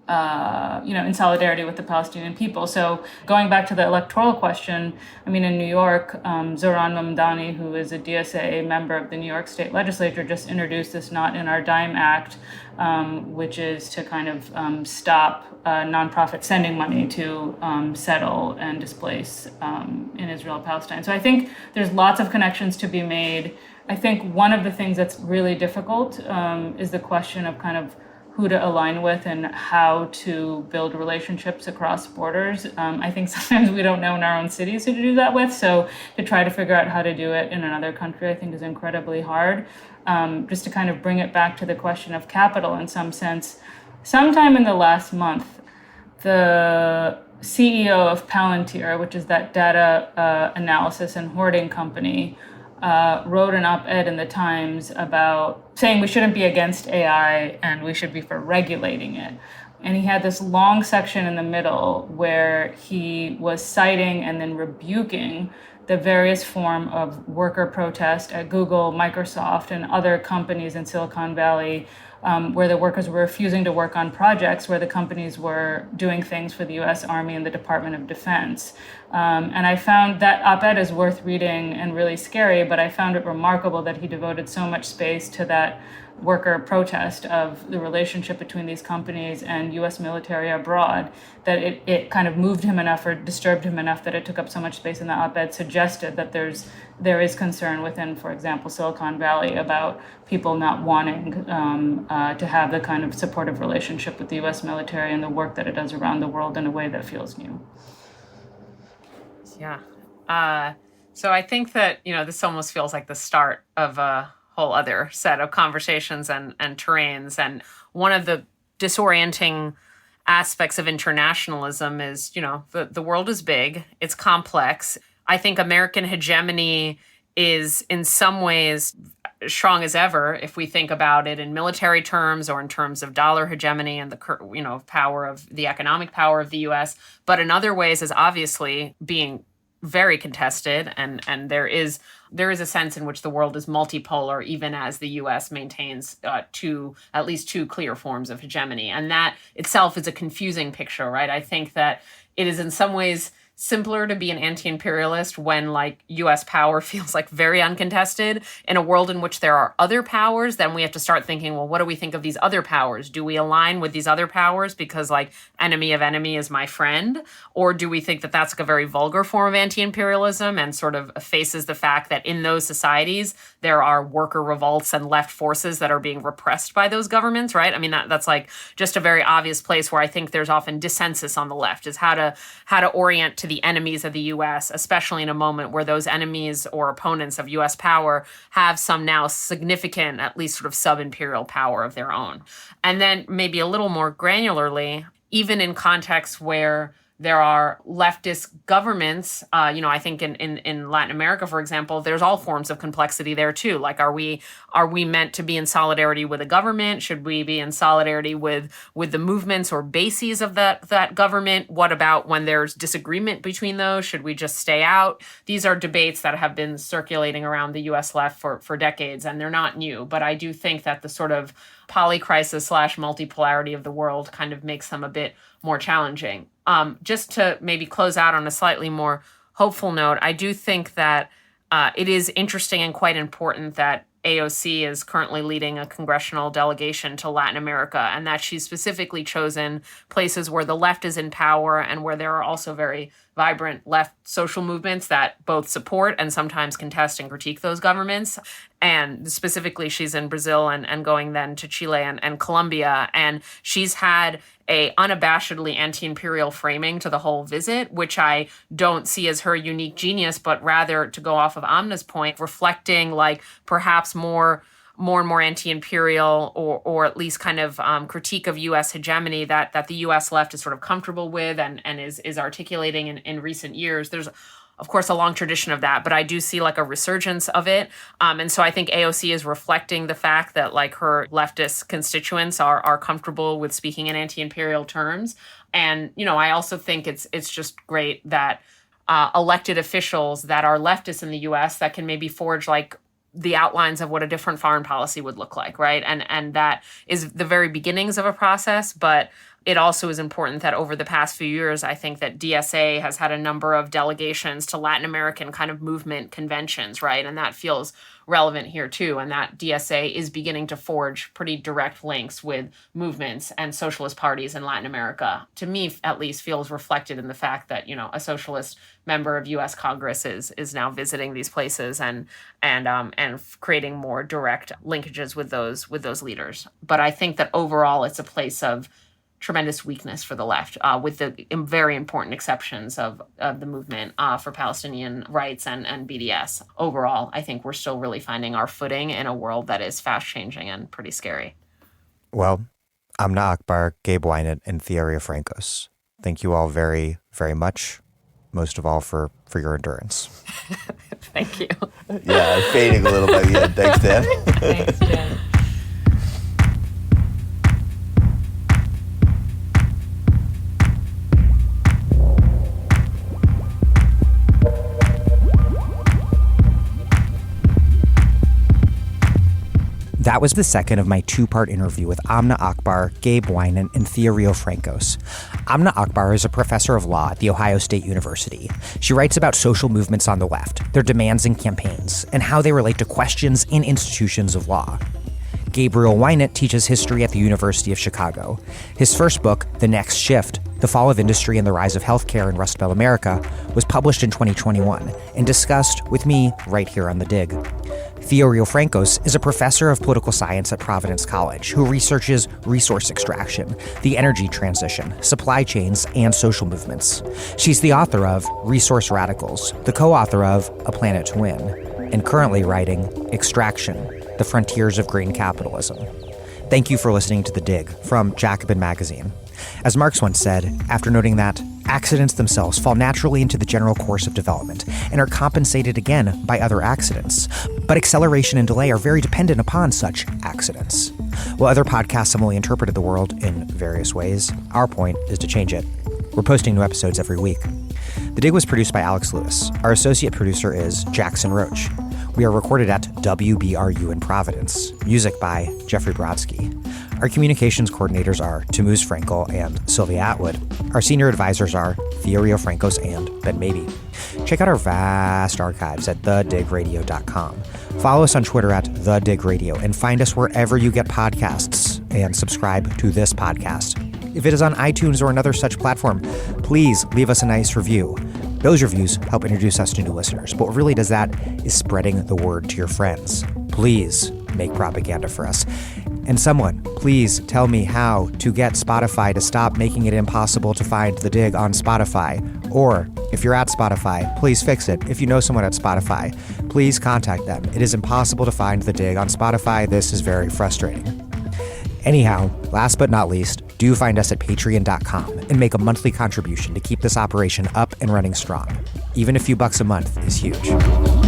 in solidarity with the Palestinian people. So going back to the electoral question, I mean, in New York, Zoran Mamdani, who is a DSA member of the New York State Legislature, just introduced this Not in Our Dime Act, which is to kind of stop nonprofits sending money to settle and displace in Israel and Palestine. So I think there's lots of connections to be made. I think one of the things that's really difficult is the question of kind of who to align with and how to build relationships across borders. I think sometimes we don't know in our own cities who to do that with. So to try to figure out how to do it in another country, I think is incredibly hard. Just to kind of bring it back to the question of capital in some sense, sometime in the last month, the CEO of Palantir, which is that data analysis and hoarding company, wrote an op-ed in the Times about saying we shouldn't be against AI and we should be for regulating it. And he had this long section in the middle where he was citing and then rebuking the various form of worker protest at Google, Microsoft, and other companies in Silicon Valley, where the workers were refusing to work on projects where the companies were doing things for the U.S. Army and the Department of Defense. And I found that op-ed is worth reading and really scary, but I found it remarkable that he devoted so much space to that worker protest of the relationship between these companies and U.S. military abroad, that it kind of moved him enough or disturbed him enough that it took up so much space in the op-ed, suggested that there is concern within, for example, Silicon Valley about people not wanting to have the kind of supportive relationship with the U.S. military and the work that it does around the world in a way that feels new. Yeah. So I think that, this almost feels like the start of a whole other set of conversations and terrains. And one of the disorienting aspects of internationalism is, the world is big, it's complex. I think American hegemony is in some ways strong as ever if we think about it in military terms or in terms of dollar hegemony and the power of the economic power of the US, but in other ways is obviously being very contested, and there is a sense in which the world is multipolar, even as the U.S. maintains at least two clear forms of hegemony. And that itself is a confusing picture, right? I think that it is in some ways simpler to be an anti-imperialist when like U.S. power feels like very uncontested. In a world in which there are other powers, then we have to start thinking, well, what do we think of these other powers? Do we align with these other powers because like enemy of enemy is my friend? Or do we think that that's like a very vulgar form of anti-imperialism and sort of faces the fact that in those societies, there are worker revolts and left forces that are being repressed by those governments, right? I mean, that's like just a very obvious place where I think there's often dissensus on the left is how to orient to the enemies of the U.S., especially in a moment where those enemies or opponents of U.S. power have some now significant, at least sort of sub-imperial power of their own. And then maybe a little more granularly, even in contexts where there are leftist governments, I think in Latin America, for example, there's all forms of complexity there too. Like, are we meant to be in solidarity with a government? Should we be in solidarity with the movements or bases of that government? What about when there's disagreement between those? Should we just stay out? These are debates that have been circulating around the U.S. left for decades, and they're not new. But I do think that the sort of polycrisis / multipolarity of the world kind of makes them a bit more challenging. Just to maybe close out on a slightly more hopeful note, I do think that it is interesting and quite important that AOC is currently leading a congressional delegation to Latin America, and that she's specifically chosen places where the left is in power and where there are also very vibrant left social movements that both support and sometimes contest and critique those governments. And specifically, she's in Brazil and going then to Chile and Colombia. And she's had a unabashedly anti-imperial framing to the whole visit, which I don't see as her unique genius, but rather, to go off of Amna's point, reflecting like perhaps more and more anti-imperial or at least kind of critique of U.S. hegemony that the U.S. left is sort of comfortable with and is articulating in recent years. There's, of course, a long tradition of that, but I do see like a resurgence of it. And so I think AOC is reflecting the fact that like her leftist constituents are comfortable with speaking in anti-imperial terms. And, I also think it's just great that elected officials that are leftists in the U.S. that can maybe forge like the outlines of what a different foreign policy would look like, right? And that is the very beginnings of a process, but it also is important that over the past few years, I think that DSA has had a number of delegations to Latin American kind of movement conventions, right? And that feels relevant here too. And that DSA is beginning to forge pretty direct links with movements and socialist parties in Latin America. To me, at least, feels reflected in the fact that, a socialist member of U.S. Congress is now visiting these places and creating more direct linkages with those leaders. But I think that overall, it's a place of tremendous weakness for the left, with the very important exceptions of the movement for Palestinian rights and BDS. Overall, I think we're still really finding our footing in a world that is fast changing and pretty scary. Well, Amna Akbar, Gabe Winant, and Riofrancos, thank you all very, very much. Most of all for your endurance. Thank you. Yeah, I'm fading a little by the end. Thanks, Dan. Thanks, Dan. That was the second of my two-part interview with Amna Akbar, Gabe Winant, and Riofrancos. Amna Akbar is a professor of law at The Ohio State University. She writes about social movements on the left, their demands and campaigns, and how they relate to questions in institutions of law. Gabriel Winant teaches history at the University of Chicago. His first book, The Next Shift, The Fall of Industry and the Rise of Healthcare in Rust Belt America, was published in 2021 and discussed with me right here on The Dig. Riofrancos is a professor of political science at Providence College who researches resource extraction, the energy transition, supply chains, and social movements. She's the author of Resource Radicals, the co-author of A Planet to Win, and currently writing Extraction, The Frontiers of Green Capitalism. Thank you for listening to The Dig from Jacobin Magazine. As Marx once said, after noting that accidents themselves fall naturally into the general course of development and are compensated again by other accidents, but acceleration and delay are very dependent upon such accidents. While other podcasts similarly interpreted the world in various ways, our point is to change it. We're posting new episodes every week. The Dig was produced by Alex Lewis. Our associate producer is Jackson Roach. We are recorded at WBRU in Providence. Music by Jeffrey Brodsky. Our communications coordinators are Tamuz Frankel and Sylvia Atwood. Our senior advisors are Thea Riofrancos and Ben Mabey. Check out our vast archives at thedigradio.com. Follow us on Twitter at thedigradio and find us wherever you get podcasts and subscribe to this podcast. If it is on iTunes or another such platform, please leave us a nice review. Those reviews help introduce us to new listeners, but what really does that is spreading the word to your friends. Please make propaganda for us. And someone, please tell me how to get Spotify to stop making it impossible to find The Dig on Spotify. Or, if you're at Spotify, please fix it. If you know someone at Spotify, please contact them. It is impossible to find The Dig on Spotify. This is very frustrating. Anyhow, last but not least, do find us at patreon.com and make a monthly contribution to keep this operation up and running strong. Even a few bucks a month is huge.